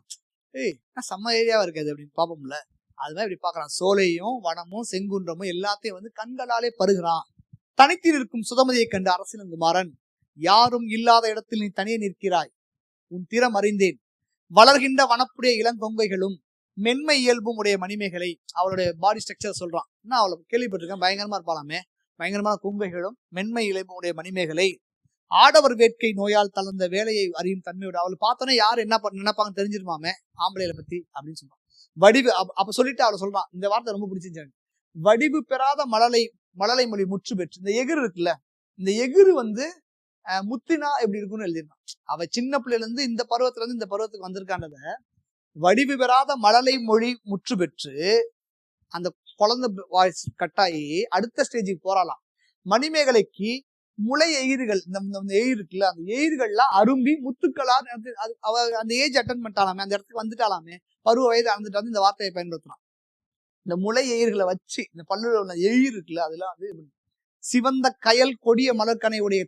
செம்ம ஏரியாவா இருக்காது அப்படின்னு பாப்போம்ல, அதுதான் இப்படி பாக்குறான். சோலையும் வனமும் செங்குன்றமும் எல்லாத்தையும் வந்து கண்களாலே பருகிறான். தனித்தில் இருக்கும் சுதமதியை கண்டு அரசியலங்குமாரன், யாரும் இல்லாத இடத்தில் நீ தனியே நிற்கிறாய், உன் திறம் அறிந்தேன். வளர்கின்ற வனப்புடைய இளங்கொங்கைகளும் மென்மை இயல்பும் உடைய மணிமேகலை, அவளுடைய பாடி ஸ்ட்ரக்சர் சொல்றான். நான் அவளை கேள்விப்பட்டிருக்கேன், பயங்கரமா இருப்பாளாமே, பயங்கரமான கொங்கைகளும் மென்மை இயல்பும் உடைய மணிமேகலை, ஆடவர் வேட்கை நோயால் தளர்ந்த வேலையை அறியும் தன்மையோட. அவளை பார்த்தோன்னே யாரு என்ன நினைப்பாங்க தெரிஞ்சிருமாமே ஆம்பளையில பத்தி அப்படின்னு சொல்றான். வடிவு அப்ப சொல்லிட்டு அவளை சொல்றான், இந்த வார்த்தை ரொம்ப பிடிச்சிருச்சாங்க. வடிவு பெறாத மழலை மொழி முற்று பெற்று. இந்த எகிறு இருக்குல்ல, இந்த எகிறு வந்து முத்தினா எப்படி இருக்குன்னு எழுதிருக்கான். அவ சின்ன பிள்ளைல இருந்து இந்த பருவத்துல இருந்து இந்த பருவத்துக்கு வந்திருக்கான்றத வடிவு பெறாத மழலை மொழி முற்று பெற்று அந்த குழந்தை வாய்ஸ் கட்டாயி அடுத்த ஸ்டேஜுக்கு போறாளாம். மணிமேகலைக்கு முளை எயிர்கள், இந்த எயிர் இருக்குல்ல, அந்த எயிர்கள்லாம் அரும்பி முத்துக்களா அவ அந்த ஏஜ் அட்டன் பண்ணிட்டாலாமே, அந்த இடத்துக்கு வந்துட்டாலாமே, பருவ வயது அறந்துட்டாலும் இந்த வார்த்தையை பயன்படுத்துறான். இந்த முளை எயிர்களை வச்சு இந்த பல்லுல உள்ள எயிர் இருக்குல்ல, அதெல்லாம் வந்து சிவந்த கயல் கொடிய மலர்கனையுடைய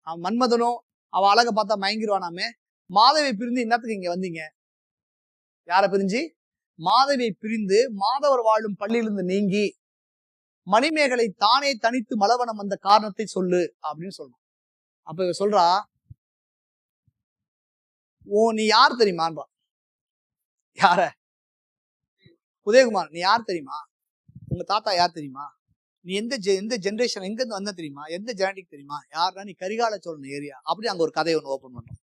மன்மதனும் அவ அழக பார்த்தா மயங்கிடுவானாமே. மாதவை பிரிந்து இன்னத்துக்கு இங்க வந்தீங்க? யார பிரிஞ்சு? மாதவை பிரிந்து மாதவர் வாழும் பள்ளியிலிருந்து நீங்கி மணிமேகலை தானே தனித்து மலவனம் வந்த காரணத்தை சொல்லு அப்படின்னு சொல்றான். அப்ப இவ சொல்றா, நீ யார் தெரியுமான்றா. யார? உதயகுமார், நீ யார் தெரியுமா? உங்க தாத்தா யார் தெரியுமா? நீ எந்த ஜெனரேஷன், எங்க இருந்து வந்த தெரியுமா? எந்த ஜெனடிக் தெரியுமா? யாருன்னா, நீ கரிகால சோழன் ஏரியா. அப்படி அங்க ஒரு கதையை ஒன்று ஓபன் பண்றோம்.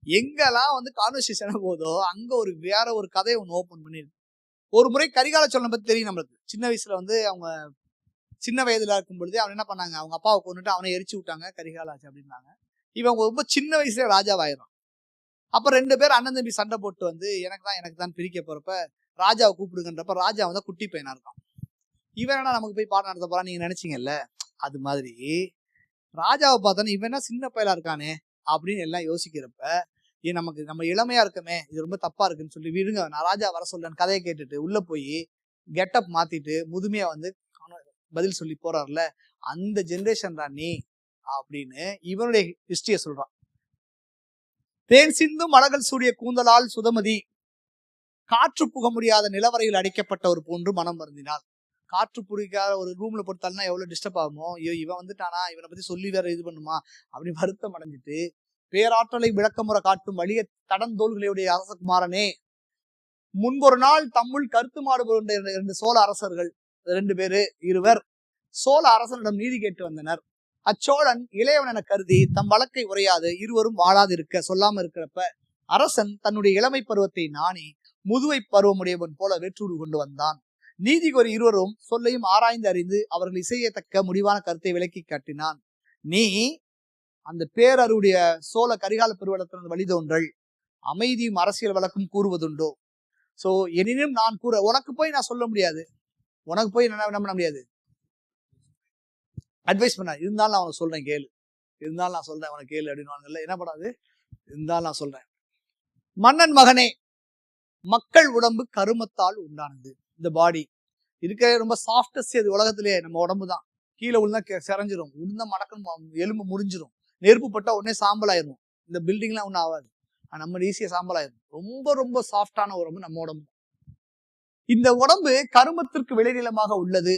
எங்கெல்லாம் வந்து கான்வர்சேஷன் போதோ அங்க வேற ஒரு கதையை ஒன்று ஓபன் பண்ணிருக்கு. ஒரு முறை கரிகால சோழனை பத்தி தெரியும் நம்மளுக்கு. சின்ன வயசுல வந்து அவங்க சின்ன வயதுல இருக்கும் பொழுது அவன் என்ன பண்ணாங்க, அவங்க அப்பாவை கொண்டுட்டு அவனை எரிச்சு விட்டாங்க, கரிகாலாச்சு அப்படின்னாங்க. இவன் ரொம்ப சின்ன வயசுல ராஜாவாயிரும். அப்ப 2 பேர் அண்ணன் தம்பி சண்டை போட்டு வந்து எனக்கு தான் பிரிக்க போறப்ப ராஜாவை கூப்பிடுங்கன்றப்ப ராஜா வந்து குட்டி பையனா இருக்கான். இவன் என்ன நமக்கு போய் பாடம் நடத்த போறான் நீங்க நினைச்சீங்கல்ல, அது மாதிரி ராஜாவை பார்த்தோன்னா இவன் என்ன சின்ன பயலா இருக்கானே அப்படின்னு எல்லாம் யோசிக்கிறப்ப, நம்ம இளமையா இருக்கமே, இது ரொம்ப தப்பா இருக்குன்னு சொல்லி விடுங்க, நான் ராஜா வர சொல்றேன் கதையை கேட்டுட்டு உள்ள போய் கெட்டப் மாத்திட்டு முதுமையா வந்து பதில் சொல்லி போறாருல, அந்த ஜெனரேஷன் தான் நீ அப்படின்னு இவனுடைய ஹிஸ்டரிய சொல்றான். தேன் சிந்தும் மலர்கள் சூடிய கூந்தலால் சுதமதி காற்று புக முடியாத நிலவரையில் அடைக்கப்பட்ட ஒரு போன்று மனம் வருந்தினாள். காற்று புரிக்காத ஒரு ரூம்ல போட்டால்னா எவ்வளவு டிஸ்டர்ப் ஆகுமோ, இவன் வந்துட்டானா, இவனை பத்தி சொல்லி வேற இது பண்ணுமா அப்படின்னு வருத்தம் அடைஞ்சிட்டு, பேராற்றலை விளக்கமுறை காட்டும் வலிய தடந்தோள்களுடைய அரசகுமாரனே, முன்பொரு நாள் தம்முள் கருத்து மாறுபடுகின்ற 2 சோழ அரசர்கள் 2 பேரு இருவர் சோழ அரசனிடம் நீதி கேட்டு வந்தனர். அச்சோழன் இளையவன் என கருதி தம் வழக்கை உரையாது இருவரும் வாழாது இருக்க சொல்லாம இருக்கிறப்ப, அரசன் தன்னுடைய இளமை பருவத்தை நாணி முதுவை பருவமுடையவன் போல வேற்றூடு கொண்டு வந்தான். நீதிகொரு இருவரும் சொல்லையும் ஆராய்ந்து அறிந்து அவர்கள் இசையத்தக்க முடிவான கருத்தை விளக்கி காட்டினான். நீ அந்த பேரருடைய சோழ கரிகால பெருவளத்தின் வழிதோன்றல் அமைதியும் அரசியல் வழக்கும் கூறுவதுண்டோ? சோ எனினும் நான் கூற, உனக்கு போய் நான் சொல்ல முடியாது, உனக்கு போய் என்ன பண்ண முடியாது, அட்வைஸ் பண்ண, இருந்தாலும் நான் உனக்கு சொல்றேன் கேளு, இருந்தாலும் நான் சொல்றேன் உனக்கு கேளு அப்படின்னு என்ன பண்ணாது, இருந்தாலும் நான் சொல்றேன். மன்னன் மகனே, மக்கள் உடம்பு கருமத்தால் உண்டானது. இந்த பாடி இருக்க ரொம்ப சாஃப்டஸ்ட் அது உலகத்திலேயே நம்ம உடம்பு தான். கீழே உளுந்தா செறைஞ்சிரும், உளுந்தா மடக்கணும், எலும்பு முறிஞ்சிரும், நெருப்பு பட்டா உடனே சாம்பல் ஆயிரும். இந்த பில்டிங்லாம் ஒன்றும் ஆகாது, நம்ம ஈஸியா சாம்பல் ஆயிரும். ரொம்ப ரொம்ப சாஃப்டான உடம்பு நம்ம உடம்பு. இந்த உடம்பு கருமத்திற்கு விளைநிலமாக உள்ளது.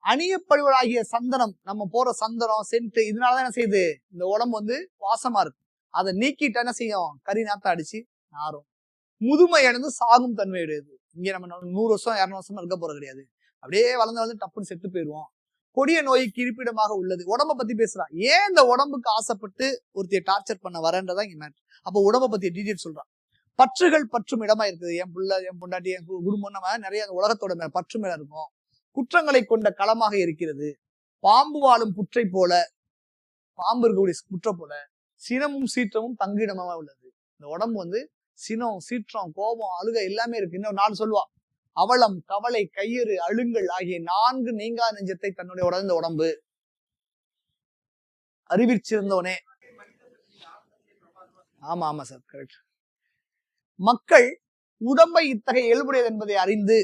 அணியப்படுவதாகிய சந்தனம், நம்ம போற சந்தனம் சென்ட், இதனாலதான் என்ன செய்யுது, இந்த உடம்பு வந்து வாசமா இருக்கு. அதை நீக்கிட்டு என்ன செய்யும், கறி நாத்தம் அடிச்சு நாரும். முதுமை அடைந்து சாகும் தன்மையுடையது. இங்க நம்ம 100 வருஷம் 200 வருஷமா இருக்க போறது கிடையாது. அப்படியே வளர்ந்து டப்புன்னு செத்து போயிடுவோம். கொடிய நோய்க்கு இருப்பிடமாக உள்ளது. உடம்ப பத்தி பேசுறான். ஏன் இந்த உடம்புக்கு ஆசைப்பட்டு ஒருத்தைய டார்ச்சர் பண்ண வரன்றதான் இங்க மேட்ரு. அப்ப உடம்ப பத்தி டீடைல் சொல்றான். பற்றுகள் பற்றும் இடமா இருக்குது. என் புள்ள, என் பொண்டாட்டி, என் குடும்பம், நம்ம நிறைய உலகத்தோட பற்று மேல இருக்கும். குற்றங்களை கொண்ட களமாக இருக்கிறது. பாம்பு வாழும் புற்றை போல, பாம்பு இருக்கக்கூடிய புற்றை போல சினமும் சீற்றமும் தங்கிடமாக உள்ளது. இந்த உடம்பு சினம், சீற்றம், கோபம், அழுகை எல்லாமே இருக்கு. இன்னும் நான் சொல்லுவா, அவலம், கவலை, கையறு, அழுங்கல் ஆகிய 4 நீங்கா நெஞ்சத்தை தன்னுடைய உடந்த உடம்பு. அறிவிச்சிருந்தவனே. ஆமா ஆமா சார், கரெக்ட். மக்கள் உடம்பை இத்தகைய இயல்புடையது என்பதை அறிந்து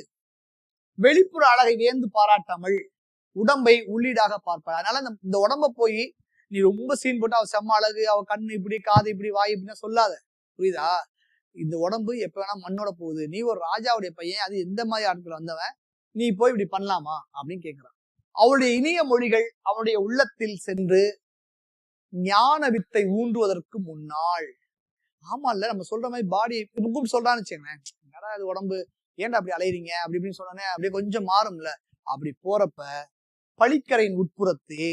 வெளிப்புற அழகை வியந்து பாராட்டாமல் உடம்பை உள்ளீடாக பார்ப்பார். அதனால இந்த உடம்ப போய் நீ ரொம்ப சீன் போட்டு அவ செம்ம அழகு, அவ கண்ணு இப்படி, காது இப்படி, வாய் இப்படின்னா சொல்லாத. புரியுதா? இந்த உடம்பு எப்ப வேணா மண்ணோட போகுது. நீ ஒரு ராஜாவுடைய பையன், அது எந்த மாதிரி ஆட்கள் வந்தவன், நீ போய் இப்படி பண்ணலாமா அப்படின்னு கேட்கிறான். அவளுடைய இனிய மொழிகள் அவனுடைய உள்ளத்தில் சென்று ஞான வித்தை ஊன்றுவதற்கு முன்னாள். ஆமா இல்ல, நம்ம சொல்ற மாதிரி பாடி கூப்பிட்டு சொல்றான்னு வச்சுக்கேன், அது உடம்பு ஏன்டா அப்படி அலையறீங்க அப்படி இப்படின்னு சொன்னோன்னே அப்படியே கொஞ்சம் மாறும்ல. அப்படி போறப்ப பளிக்கரையின் உட்புறத்தே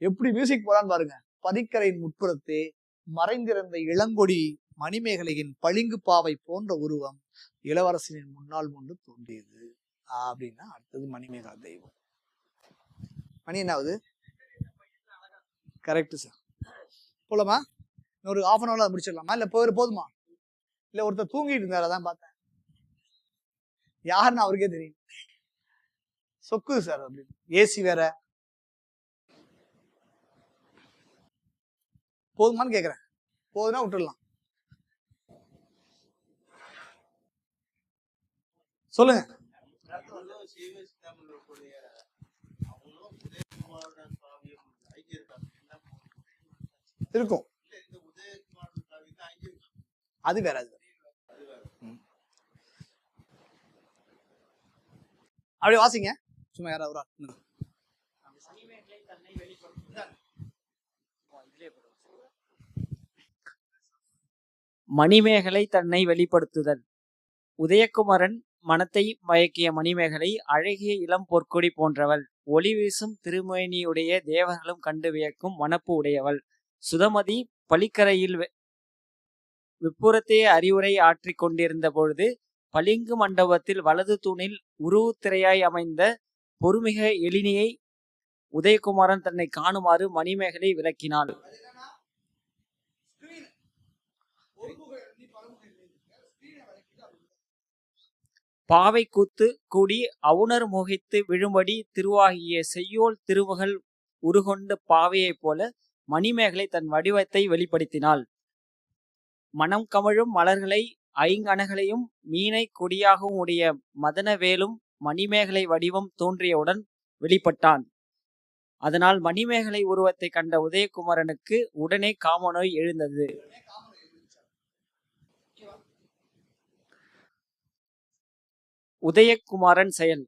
எப்படி மியூசிக் போலான்னு பாருங்க. பளிக்கரையின் உட்புறத்தே மறைந்திருந்த இளங்கொடி மணிமேகலையின் பளிங்கு பாவை போன்ற உருவம் இளவரசனின் முன்னால் கொண்டு தோன்றியது அப்படின்னா அடுத்தது மணிமேகலா தெய்வம். மணி என்ன ஆகுது? Correct sir. போலாமா? ஒரு ½ அன் ஹவர்ல முடிச்சிடலாமா? இல்ல போதுமா? இல்ல ஒருத்தர் தூங்கிட்டு இருந்தாரு, அதான் பார்த்தேன். யாருன்னு அவருக்கே தெரியும். சொக்குது சார் அப்படின்னு. ஏசி வேற. போதுமான்னு கேக்குறேன். போதுன்னா விட்டுடலாம். சொல்லுங்க. இருக்கும். அது வேற. அப்படியே வாசிங்க சும்மா. யாராவது மணிமேகலை தன்னை வெளிப்படுத்துதல். உதயகுமரன் மனத்தை மயக்கிய மணிமேகலை அழகிய இளம் பொற்கொடி போன்றவள். ஒளி வீசும் திருமேனியுடைய தேவர்களும் கண்டு வியக்கும் வனப்பு உடையவள். சுதமதி பளிக்கரையில் விப்புறத்தே அறிவுரை ஆற்றிக் கொண்டிருந்த பொழுது பளிங்கு மண்டபத்தில் வலது தூணில் உருவுத்திரையாய் அமைந்த பொறுமிக எழினியை உதயகுமாரன் தன்னை காணுமாறு மணிமேகலை விளக்கினாள். பாவை கூத்து கூடி அவுணர் மோகித்து விழும்படி திருவாகிய செய்யோல் திருமகள் உருகொண்ட பாவையைப் போல மணிமேகலை தன் வடிவத்தை வெளிப்படுத்தினாள். மனம் கமழும் மலர்களை 5 அணகளையும் மீனை கொடியாகவும் உடைய மதனவேலும் மணிமேகலை வடிவம் தோன்றியவுடன் வெளிப்பட்டான். அதனால் மணிமேகலை உருவத்தை கண்ட உதயகுமரனுக்கு உடனே காமநோய் எழுந்தது. உதயகுமாரன் செயல்.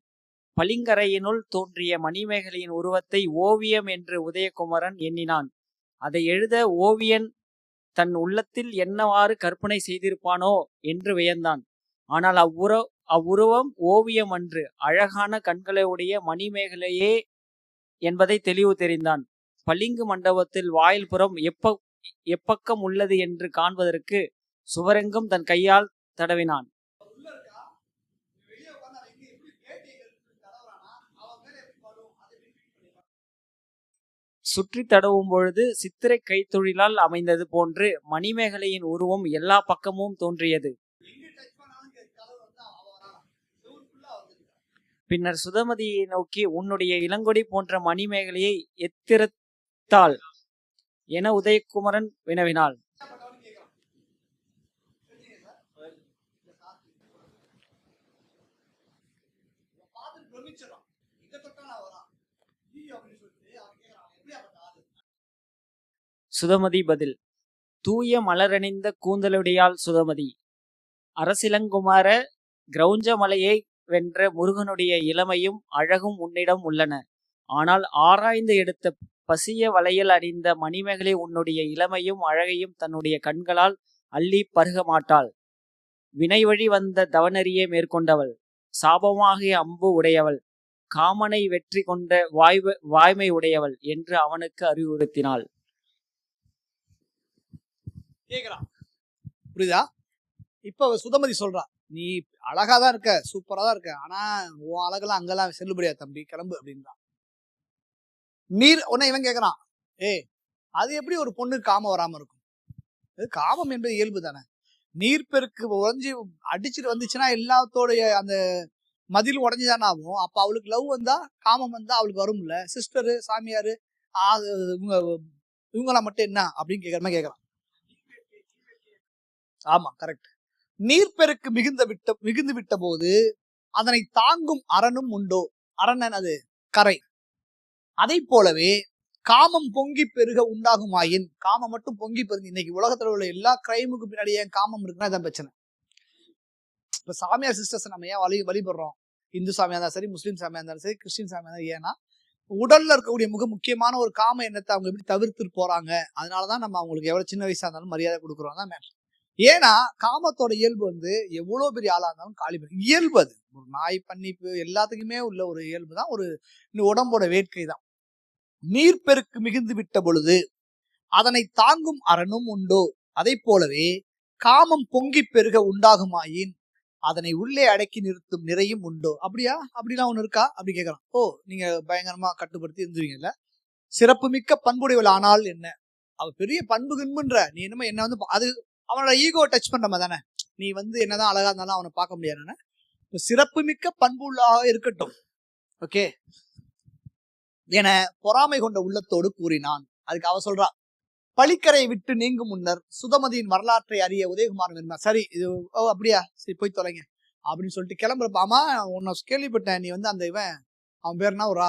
பளிங்கரையினுள் தோன்றிய மணிமேகலையின் உருவத்தை ஓவியம் என்று உதயகுமரன் எண்ணினான். அதை எழுத ஓவியன் தன் உள்ளத்தில் என்னவாறு கற்பனை செய்திருப்பானோ என்று வியந்தான். ஆனால் அவ்வுருவம் ஓவியம் அன்று, அழகான கண்களுடைய மணிமேகலையே என்பதை தெளிவு தெரிந்தான். பளிங்கு மண்டபத்தில் வாயில் புறம் எப்பக்கம் உள்ளது என்று காண்பதற்கு சுவரெங்கும் தன் கையால் தடவினான். சுற்றி தடவும் பொழுது சித்திரை கைத்தொழிலால் அமைந்தது போன்று மணிமேகலையின் உருவம் எல்லா பக்கமும் தோன்றியது. பின்னர் சுதமதியை நோக்கி, உன்னுடைய இளங்கொடி போன்ற மணிமேகலையை எத்திரத்தாள் என உதயகுமரன் வினவினாள். சுதமதி பதில். தூய மலரணிந்த கூந்தலுடையாள் சுதமதி. அரசிலங்குமார கிரௌஞ்ச மலையை வென்ற முருகனுடைய இளமையும் அழகும் உன்னிடம் உள்ளன. ஆனால் ஆராய்ந்து எடுத்த பசிய வளையல் அணிந்த மணிமேகலை உன்னுடைய இளமையும் அழகையும் தன்னுடைய கண்களால் அள்ளி பருக மாட்டாள். வினை வழி வந்த தவநெறியை மேற்கொண்டவள், சாபமாகிய அம்பு உடையவள், காமனை வெற்றி கொண்ட வாய்மை உடையவள் என்று அவனுக்கு அறிவுறுத்தினாள். கேக்குறான், புரியுதா? இப்ப சுதமதி சொல்றா, நீ அழகாதான் இருக்க, சூப்பரா தான் இருக்க, ஆனா உன் அழகெல்லாம் அங்கெல்லாம் செல்லுபடியா தம்பி, கிளம்பு அப்படின்றான். நீர் உன்னை இவன் கேக்குறான், அது எப்படி ஒரு பொண்ணு காமம் வராம இருக்கும்? காமம் என்பது இயல்பு தானே. நீர்பெருக்கு உடஞ்சி அடிச்சுட்டு வந்துச்சுன்னா எல்லாத்தோடைய அந்த மதில் உடஞ்சுதானே ஆகும். அப்ப அவளுக்கு லவ் வந்தா, காமம் வந்தா அவளுக்கு வரும்ல. சிஸ்டரு, சாமியாரு, இவங்களாம் மட்டும் என்ன அப்படின்னு கேக்குற மாதிரி கேக்குறான். ஆமா, கரெக்ட். நீர்பெருக்கு மிகுந்து விட்ட போது அதனை தாங்கும் அரணும் உண்டோ? அரண் அது கரை. அதை போலவே காமம் பொங்கி பெருக உண்டாகுமாயின், காமம் மட்டும் பொங்கி பெருங்க. இன்னைக்கு உலகத்துல உள்ள எல்லா கிரைமுக்கு பின்னாடி ஏன் காமம் இருக்குன்னா இதான் பிரச்சனை. இப்ப சாமியார் சிஸ்டர்ஸ் நம்ம ஏன் வழிபடுறோம்? இந்து சாமியா இருந்தாலும் சரி, முஸ்லீம் சாமியா இருந்தாலும் சரி, கிறிஸ்டின் சாமியா இருந்தாலும், ஏன்னா உடல்ல இருக்கக்கூடிய முக்கியமான ஒரு காம எண்ணத்தை அவங்க எப்படி தவிர்த்துட்டு போறாங்க. அதனாலதான் நம்ம அவங்களுக்கு எவ்வளவு சின்ன வயசா இருந்தாலும் மரியாதை கொடுக்குறோம் தான் மேட்டர். ஏன்னா காமத்தோட இயல்பு எவ்வளவு பெரிய ஆளா இருந்தாலும் காலி பண்ணி இயல்பு. அது ஒரு நாய் பன்னிப்பு எல்லாத்துக்குமே உள்ள ஒரு இயல்பு தான், ஒரு உடம்போட வேட்கை தான். நீர்பெருக்கு மிகுந்து விட்ட பொழுது அதனை தாங்கும் அரணும் உண்டோ? அதை போலவே காமம் பொங்கி பெருக உண்டாகுமாயின் அதனை உள்ளே அடக்கி நிறுத்தும் நிறையும் உண்டோ? அப்படியா? அப்படிலாம் ஒண்ணு இருக்கா அப்படி கேட்கறான். நீங்க பயங்கரமா கட்டுப்படுத்தி இருந்துவீங்கல்ல. சிறப்பு மிக்க பண்புடையவள் ஆனால் என்ன? அவ பெரிய பண்பு கிண்புன்ற நீ என்னமோ என்ன அது அவனோட ஈகோ டச் பண்ற மாதிரி தானே. நீ என்னதான் அழகா இருந்தாலும் அவனை பார்க்க முடியாதுன்னு சிறப்பு மிக்க பண்புள்ளாக இருக்கட்டும், ஓகே என பொறாமை கொண்ட உள்ளத்தோடு கூறினான். அதுக்கு அவ சொல்றா, பழிக்கரை விட்டு நீங்கும் முன்னர் சுதமதியின் வரலாற்றை அறிய உதயகுமாரன் இருந்தா. சரி, இது அப்படியா, சரி போய் தொலைங்க அப்படின்னு சொல்லிட்டு கிளம்புறப்ப, ஆமா உன்னை கேள்விப்பட்டேன், நீ அந்த இவன் அவன் பேருனா ஒரு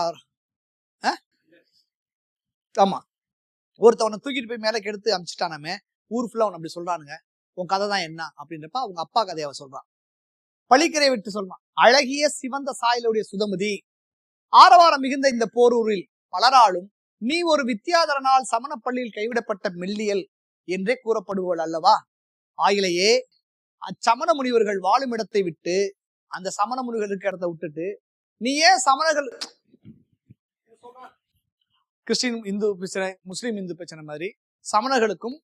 ஆமா ஒருத்தவனை தூக்கிட்டு போய் மேலே கெடுத்து அமிச்சிட்டானாமே, ஊர் ஃபுல்லா அவன் அப்படி சொல்றானுங்க, உன் கதை தான் என்ன அப்படின்றப்ப அவங்க அப்பா கதையை அவ சொல்றான். பழிக்கரை விட்டு சொல்றான், அழகிய சிவந்த சாயலுடைய சுதமதி ஆரவாரம் மிகுந்த இந்த போரூரில் பலராலும் நீ ஒரு வித்தியாதரனால் சமண பள்ளியில் கைவிடப்பட்ட மெல்லியல் என்றே கூறப்படுவள் அல்லவா? ஆகிலேயே அச்சமண முனிவர்கள் வாழும் இடத்தை விட்டு, அந்த சமண முனிவர்கள் இருக்க இடத்தை விட்டுட்டு நீ ஏன் சமணர்கள் கிறிஸ்டின் இந்து பிரச்சனை, முஸ்லீம் இந்து பிரச்சனை மாதிரி சமணர்களுக்கும்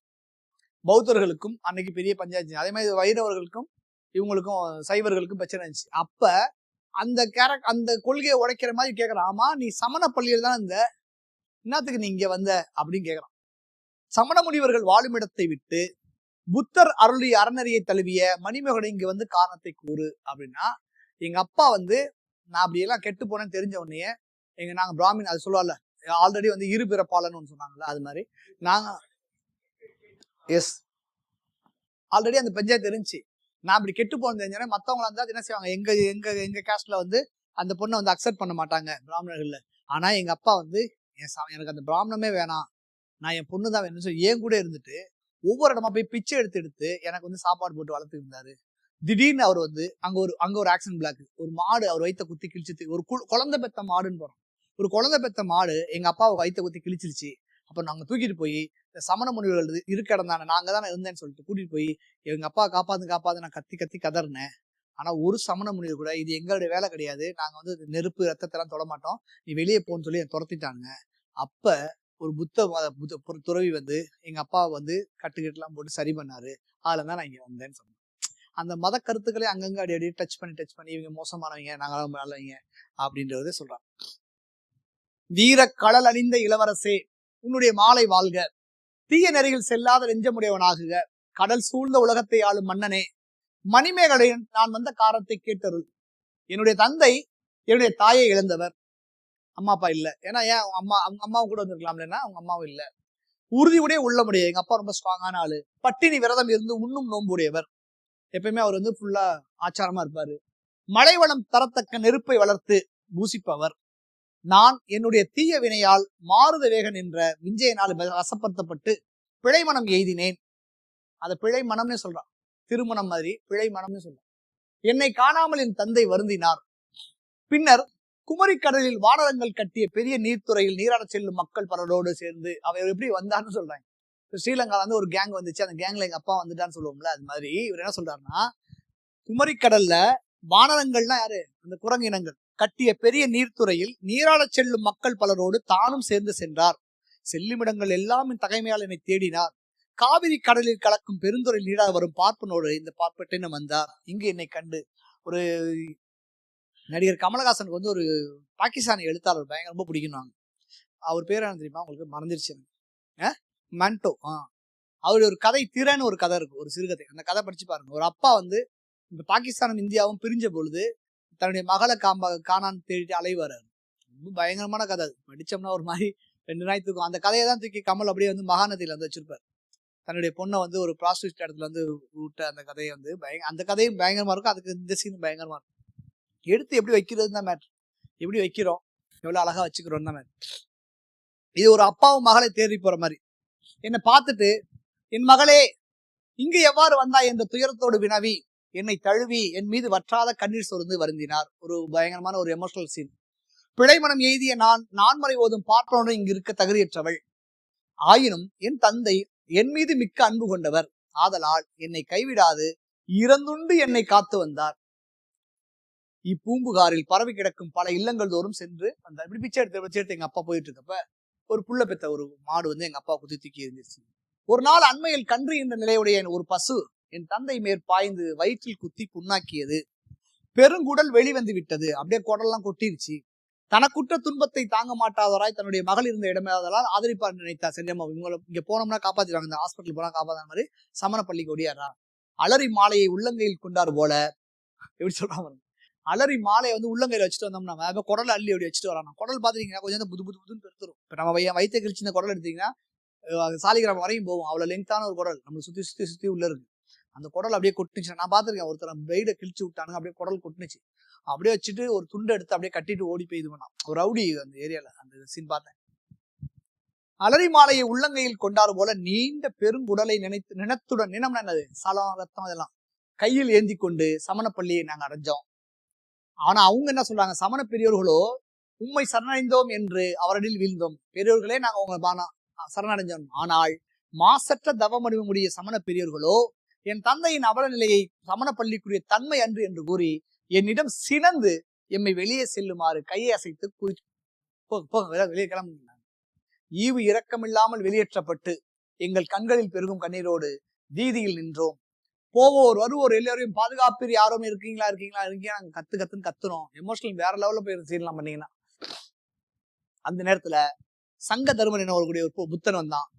பௌத்தர்களுக்கும் அன்னைக்கு பெரிய பஞ்சாயத்து. அதே மாதிரி வைரவர்களுக்கும் இவங்களுக்கும் சைவர்களுக்கும் பிரச்சனை இருந்துச்சு. அப்ப அந்த கொள்கையை உடைக்கிற மாதிரி கேட்கறான். ஆமா நீ சமண பள்ளியில் தான் இந்த என்னத்துக்கு நீ இங்க வந்த அப்படின்னு கேட்கறான். சமண முனிவர்கள் வாழும் இடத்தை விட்டு புத்தர் அருளிய அறநெறியை தழுவிய மணிமகன் இங்க காரணத்தை கூறு அப்படின்னா, எங்க அப்பா நான் அப்படியெல்லாம் கெட்டு போனேன்னு தெரிஞ்ச உடனே நாங்க பிராமின் அது சொல்லுவார்ல, ஆல்ரெடி இரு பிறப்பாளன்னு ஒன்று சொன்னாங்கல்ல, அது மாதிரி நாங்க ஆல்ரெடி அந்த பஞ்சாயத்து இருந்துச்சு. நான் அப்படி கெட்டு போன தெரிஞ்சேன்னா மத்தவங்களா இருந்தா என்ன செய்வாங்க, எங்க கேஸ்ட்ல அந்த பொண்ணை அக்செப்ட் பண்ண மாட்டாங்க பிராமணர்கள்ல. ஆனா எங்க அப்பா எனக்கு அந்த பிராமணமே வேணாம், நான் என் பொண்ணு தான் வேணும்னு சொல்லி என் கூட இருந்துட்டு ஒவ்வொரு இடமா போய் பிச்சை எடுத்து எனக்கு சாப்பாடு போட்டு வளர்த்து இருந்தாரு. திடீர்னு அவர் அங்க ஒரு ஆக்சிடென்ட் பிளாக், ஒரு மாடு அவர் வயிற்ற குத்தி கிழிச்சு, ஒரு குழந்தை பெத்த மாடுன்னு போறோம், ஒரு குழந்தை பெத்த மாடு எங்க அப்பாவை வயிற்ற குத்தி கிழிச்சிருச்சு. அப்ப நாங்க தூக்கிட்டு போய் இந்த சமண முனிவர்கள் இருக்க இடம் தானே, நாங்க தானே இருந்தேன்னு சொல்லிட்டு கூட்டிட்டு போய் எங்க அப்பா காப்பாத்து நான் கத்தி கதறினேன். ஆனா ஒரு சமண முனிவர் கூட இது எங்களுடைய வேலை கிடையாது, நாங்க நெருப்பு ரத்தத்தெல்லாம் தொட மாட்டோம், நீ வெளியே போன்னு சொல்லி துரத்திட்டாங்க. அப்ப ஒரு புத்த துறவி எங்க அப்பாவை கட்டுக்கட்டுலாம் போட்டு சரி பண்ணாரு. அதுலதான் நான் இங்க வந்தேன்னு சொன்னேன். அந்த மத கருத்துக்களே அங்கங்க அடி டச் பண்ணி இவங்க மோசமானவங்க, நாங்களாம் நல்லவங்க அப்படின்றத சொல்றாங்க. வீர கடல் அணிந்த இளவரசே, உன்னுடைய மாலை வாழ்க, தீய நெறியில் செல்லாத நெஞ்சமுடையவனாகுக, கடல் சூழ்ந்த உலகத்தை ஆளும் மன்னனே, மணிமேகலையின் நான் வந்த காரணத்தை கேட்டருள். என்னுடைய தந்தை என்னுடைய தாயை இழந்தவர், அம்மா அப்பா இல்ல. ஏன்னா ஏன் அவங்க அம்மாவும் கூட வந்திருக்கலாம் இல்லைன்னா அவங்க அம்மாவும் இல்ல. உறுதியுடைய உள்ளமுடைய எங்க அப்பா ரொம்ப ஸ்ட்ராங்கான ஆளு, பட்டினி விரதம் இருந்து உண்ணும் நோம்புடையவர், எப்பயுமே அவர் ஃபுல்லா ஆச்சாரமா இருப்பாரு. மலைவளம் தரத்தக்க நெருப்பை வளர்த்து பூசிப்பவர். நான் என்னுடைய தீய வினையால் மாறுத வேகன் என்ற விஞ்சையினால் வசப்படுத்தப்பட்டு பிழை மனம் எய்தினேன். அதை பிழை மனம்னு சொல்றான், திருமணம் மாதிரி பிழை மனம்னு சொல்றான். என்னை காணாமல் என் தந்தை வருந்தினார். பின்னர் குமரி கடலில் வானரங்கள் கட்டிய பெரிய நீர்த்துறையில் நீராட செல்லும் மக்கள் பலரோடு சேர்ந்து அவர் எப்படி வந்தான்னு சொல்றாங்க. ஸ்ரீலங்கால ஒரு கேங் வந்துச்சு, அந்த கேங்ல எங்க அப்பா வந்துட்டான்னு சொல்லுவோம்ல, அது மாதிரி இவர் என்ன சொல்றாருன்னா, குமரி கடல்ல வானரங்கள்னா யாரு, அந்த குரங்கு இனங்கள், கட்டிய பெரிய நீர்த்துறையில் நீராடச் செல்லும் மக்கள் பலரோடு தானும் சேர்ந்து சென்றார். செல்லுமிடங்கள் எல்லாம் என் தகைமையால் என்னை தேடினார். காவிரி கடலில் கலக்கும் பெருந்துறை நீராட வரும் பார்ப்பனோடு இந்த பார்ப்பட்டினம் வந்தார். இங்கு என்னை கண்டு ஒரு நடிகர் கமலஹாசனுக்கு வந்து ஒரு பாகிஸ்தானி எழுத்தாளர் பயங்கர ரொம்ப பிடிக்கும். அவர் பேர் என்ன தெரியுமா உங்களுக்கு? மறந்துருச்சு. மண்டோ. அவருடைய ஒரு கதை திறன்னு ஒரு கதை இருக்கு, ஒரு சிறுகதை. அந்த கதை படிச்சு பாருங்க. ஒரு அப்பா வந்து இந்த பாகிஸ்தானும் இந்தியாவும் பிரிஞ்ச பொழுது தன்னுடைய மகளை காணான்னு தேடிட்டு அலைவாரு. ரொம்ப பயங்கரமான கதை. அது படிச்சோம்னா ஒரு மாதிரி 2 நாள் தூக்கும். அந்த கதையை தான் தூக்கி கமல் அப்படியே வந்து மகாநதியில வந்து வச்சிருப்பாரு. தன்னுடைய பொண்ணை வந்து ஒரு ப்ராஸ்டியூட் இடத்துல வந்து விட்ட அந்த கதையை வந்து அந்த கதையும் பயங்கரமா இருக்கும். அதுக்கு இந்த சீன் பயங்கரமா இருக்கும். எடுத்து எப்படி வைக்கிறது தான் மேட்ரு. எப்படி வைக்கிறோம், எவ்வளவு அழகா வச்சுக்கிறோம் தான் மேட்ரு. இது ஒரு அப்பாவும் மகளை தேடி போற மாதிரி. என்னை பார்த்துட்டு என் மகளே இங்கு எவ்வாறு வந்தாய் என்ற துயரத்தோடு வினவி என்னை தழுவி என் மீது வற்றாத கண்ணீர் சொரிந்து வருந்தினார். ஒரு பயங்கரமான ஒரு எமோஷனல் சீன். பிழைமனம் எய்திய நான்மறை ஓதும் பார்ப்பனோடு இங்கு இருக்க தகுதியற்றவள். ஆயினும் என் தந்தை என் மீது மிக்க அன்பு கொண்டவர். ஆதலால் என்னை கைவிடாது இறந்துண்டு என்னை காத்து வந்தார். இப்பூம்புகாரில் பரவி கிடக்கும் பல இல்லங்கள் தோறும் சென்று வந்தார். இப்படி பிச்சை எடுத்து எங்க அப்பா போயிட்டு இருக்கப்ப ஒரு புள்ள பெத்த ஒரு மாடு வந்து எங்க அப்பா குத்தி தூக்கி இருந்துச்சு. ஒரு நாள் அண்மையில் கன்று என்ற நிலையுடைய ஒரு பசு என் தந்தை மேற்பாய்ந்து வயிற்றில் குத்தி புண்ணாக்கியது. பெருங்குடல் வெளிவந்து விட்டது. அப்படியே குடல்லாம் கொட்டிருச்சு. தனக்குற்ற துன்பத்தை தாங்க மாட்டாதவராய் தன்னுடைய மகள் இருந்த இடமாதலால் ஆதரிப்பார் நினைத்தார். சரியாமா இவங்களை இங்க போனோம்னா காப்பாத்திடுவாங்க, இந்த ஹாஸ்பிட்டல் போனா காப்பாத்தான மாதிரி சமணப்பள்ளிக்கு ஒடியாரா. அலரி மாலையை உள்ளங்கையில் கொண்டார் போல. எப்படி சொல்றாங்க, அலரி மாலையை வந்து உள்ளங்கையில வச்சுட்டு வந்தோம்னா குடலை அள்ளி அப்படி வச்சுட்டு வரானா. குடல் பாத்துட்டீங்கன்னா கொஞ்சம் புது புது புதுன்னு பெருத்துரும். இப்ப நம்ம வயிற்று கிழிச்சு இந்த குடல் எடுத்தீங்கன்னா சாலிகிராமம் வரையும் போவோம். அவ்வளவு லெங்தான ஒரு குடல் நம்ம சுத்தி சுத்தி சுத்தி உள்ள இருக்கு. அந்த குடல் அப்படியே கொட்டுச்சு. நான் பாத்திருக்கேன், ஒருத்தர் வெயிட கிழிச்சு விட்டானுங்க, அப்படியே குடல் கொட்டுனுச்சு. அப்படியே வச்சுட்டு ஒரு துண்டை எடுத்து அப்படியே கட்டிட்டு ஓடி போய் இது பண்ணான். ஒரு ரவுடி அந்த ஏரியால அந்த சீன் பார்த்தேன். அலரி மாலையை உள்ளங்கையில் கொண்டாரு போல நீண்ட பெருங்குடலை நினைத்துடன் நினம்னா என்னது, சலம் ரத்தம் இதெல்லாம் கையில் ஏந்தி கொண்டு சமணப்பள்ளியை நாங்க அடைஞ்சோம். ஆனா அவங்க என்ன சொல்றாங்க, சமண பெரியோர்களோ உண்மை சரணடைந்தோம் என்று அவரடில் வீழ்ந்தோம். பெரியோர்களே நாங்க உங்க பானா சரணடைஞ்சோம். ஆனால் மாசற்ற தவமடிவமுடைய சமண பெரியோர்களோ என் தந்தையின் அவல நிலையை சமணப்பள்ளிக்குரிய தன்மை அன்று என்று கூறி என்னிடம் சினந்து எம்மை வெளியே செல்லுமாறு கையை அசைத்து வெளியே கிளம்புங்க. ஈவு இரக்கமில்லாமல் வெளியேற்றப்பட்டு எங்கள் கண்களில் பெருகும் கண்ணீரோடு வீதியில் நின்றோம். போவோர் வருவோர் எல்லாரையும் பாதுகாப்பீர், யாரும் இருக்கீங்களா நாங்க கத்துன்னு கத்துனோம். எமோஷனல் வேற லெவல்ல போய் சீன்லாம் பண்ணீங்கன்னா. அந்த நேரத்துல சங்க தருமன் என்ன ஒரு புத்தன் வந்தான்.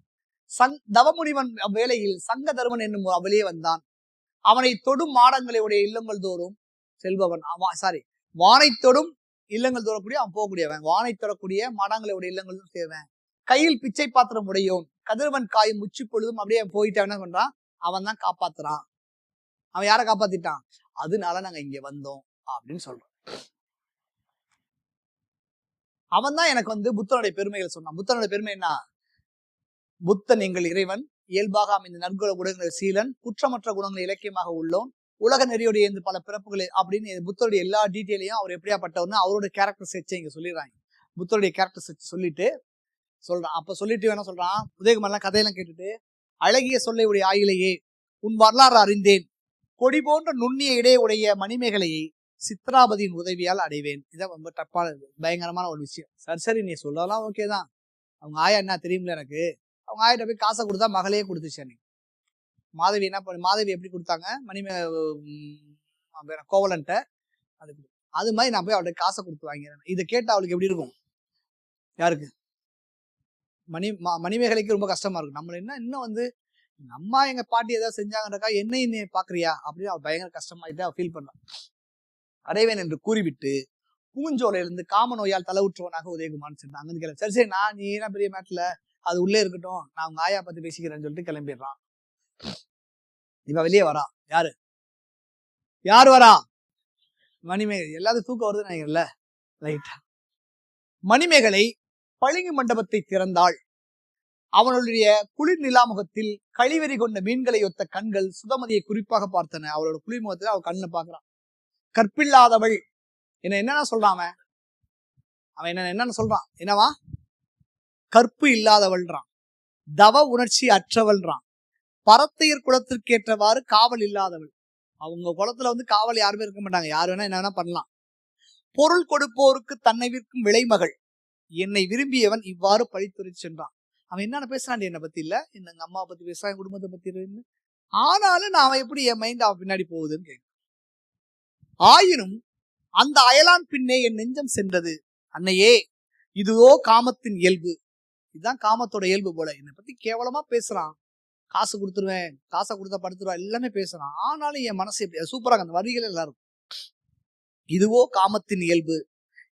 தவமுனிவன் வேளையில் சங்க தருமன் என்னும் அவளியே வந்தான். அவனை தொடும் மாடங்களுடைய இல்லங்கள் தோறும் செல்பவன். வானை தொடும் இல்லங்கள் தோறக்கூடிய அவன் போகக்கூடியவன். வானை தொடக்கூடிய மாடங்களுடைய இல்லங்கள் சேர்வன். கையில் பிச்சை பாத்திரம் உடையோன். கதிரவன் காயும் முச்சு பொழுதும் அப்படியே போயிட்டு என்ன பண்றான், அவன் தான் காப்பாத்துறான். அவன் யாரை காப்பாத்திட்டான், அதனால நாங்க இங்க வந்தோம் அப்படின்னு சொல்றான். அவன் தான் எனக்கு வந்து புத்தனுடைய பெருமைகள் சொன்னான். புத்தனுடைய பெருமை என்ன, புத்தன் எங்கள் இறைவன், இயல்பாக அமைந்த நற்குண குணங்கள் சீலன், குற்றமற்ற குணங்கள் இலக்கியமாக உள்ளோன், உலக நெறியுடைய இந்த பல பிறப்புகள் அப்படின்னு புத்தருடைய எல்லா டீட்டெயிலையும் அவர் எப்படியாப்பட்டவர்னு அவரோட கேரக்டர் செட்சை இங்க சொல்லிடுறாங்க. புத்தருடைய கேரக்டர் செட் சொல்லிட்டு சொல்றான். அப்ப சொல்லிட்டு என்ன சொல்றான், உதயகுமாரெல்லாம் கதையெல்லாம் கேட்டுட்டு, அழகிய சொல்லை உடைய ஆயிலையே உன் வரலாறு அறிந்தேன், கொடி போன்ற நுண்ணிய இடையே உடைய மணிமேகலையை சித்ராபதியின் உதவியால் அடைவேன். இதான் ரொம்ப டப்பான பயங்கரமான ஒரு விஷயம். சரி நீ சொல்லலாம், ஓகேதான். அவங்க ஆயா என்ன தெரியுமில்ல எனக்கு, அவங்க ஆயிட்ட போய் காசை கொடுத்தா மகளையே கொடுத்துச்சு. அன்னைக்கு மாதவி என்ன பண்ண, மாதவி எப்படி கொடுத்தாங்க கோவலன்ட்ட, அது மாதிரி நான் போய் அவளுக்கு காசை கொடுத்து வாங்கிறேன். இதை கேட்டா அவளுக்கு எப்படி இருக்கும், யாருக்கு, மணிமேகலைக்கு ரொம்ப கஷ்டமா இருக்கும். நம்மள என்ன இன்னும் வந்து நம்ம எங்க பாட்டி ஏதாவது செஞ்சாங்கன்றக்கா என்ன பாக்குறியா அப்படின்னு அவள் பயங்கர கஷ்டமாயிட்டு அவள் ஃபீல் பண்ணான். அடைவேன் என்று கூறிவிட்டு பூஞ்சோலையிலிருந்து காம நோயால் தலைவுற்றவனாக உதயகுமார் சென்றான். அங்க கிளம்பி சரி நான் நீ என்ன பெரிய மேட்ல அது உள்ளே இருக்கட்டும், நான் அவங்க ஆயா பத்தி பேசிக்கிறேன்னு சொல்லிட்டு கிளம்பிடுறான். இவ வெளியே வரா. யாரு வரா, மணிமேகலை. எல்லாத்துக்கும் தூக்கம் வருது நினைக்கிறேன்ல, ரைட்டா. மணிமேகலை பளிங்கு மண்டபத்தை திறந்தாள். அவனுடைய குளிர் நிலாமுகத்தில் கழிவெறி கொண்ட மீன்களை ஒத்த கண்கள் சுதமதியை குறிப்பாக பார்த்தன. அவளோட குளிர்முகத்துல அவள் கண்ணை பாக்குறான். கற்பில்லாதவள் என்னன்னா சொல்றான் அவன் என்னன்னு சொல்றான், என்னவா, கற்பு இல்லாதவள்றான், தவ உணர்ச்சி அற்றவள்றான், பரத்தையர் குலத்திற்கு ஏற்றவாறு காவல் இல்லாதவள். அவங்க குலத்துல வந்து காவல் யாருமே இருக்க மாட்டாங்க, யாரு வேணா என்ன வேணா பண்ணலாம். பொருள் கொடுப்போருக்கு தன்னை விற்கும் விலைமகள், என்னை விரும்பியவன் இவ்வாறு பழித்துரை சென்றான். அவன் என்னென்ன பேசுறான் என்னை பத்தி இல்ல, எங்க அம்மாவை பத்தி பேசுறான், என் குடும்பத்தை பத்தி. ஆனாலும் நான் அவன் எப்படி என் மைண்ட் அவன் பின்னாடி போகுதுன்னு கேட்க. ஆயினும் அந்த அயலான் பின்னே என் நெஞ்சம் சென்றது. அன்னையே, இதுவோ காமத்தின் இயல்பு. இதுதான் காமத்தோட இயல்பு போல. என்னை பத்தி கேவலமா பேசுறான், காசு கொடுத்துருவேன், காசை கொடுத்தா படுத்துருவேன், எல்லாமே பேசுறான். ஆனாலும் என் மனசு எப்படி சூப்பராக அந்த வரிகள் எல்லாரும். இதுவோ காமத்தின் இயல்பு,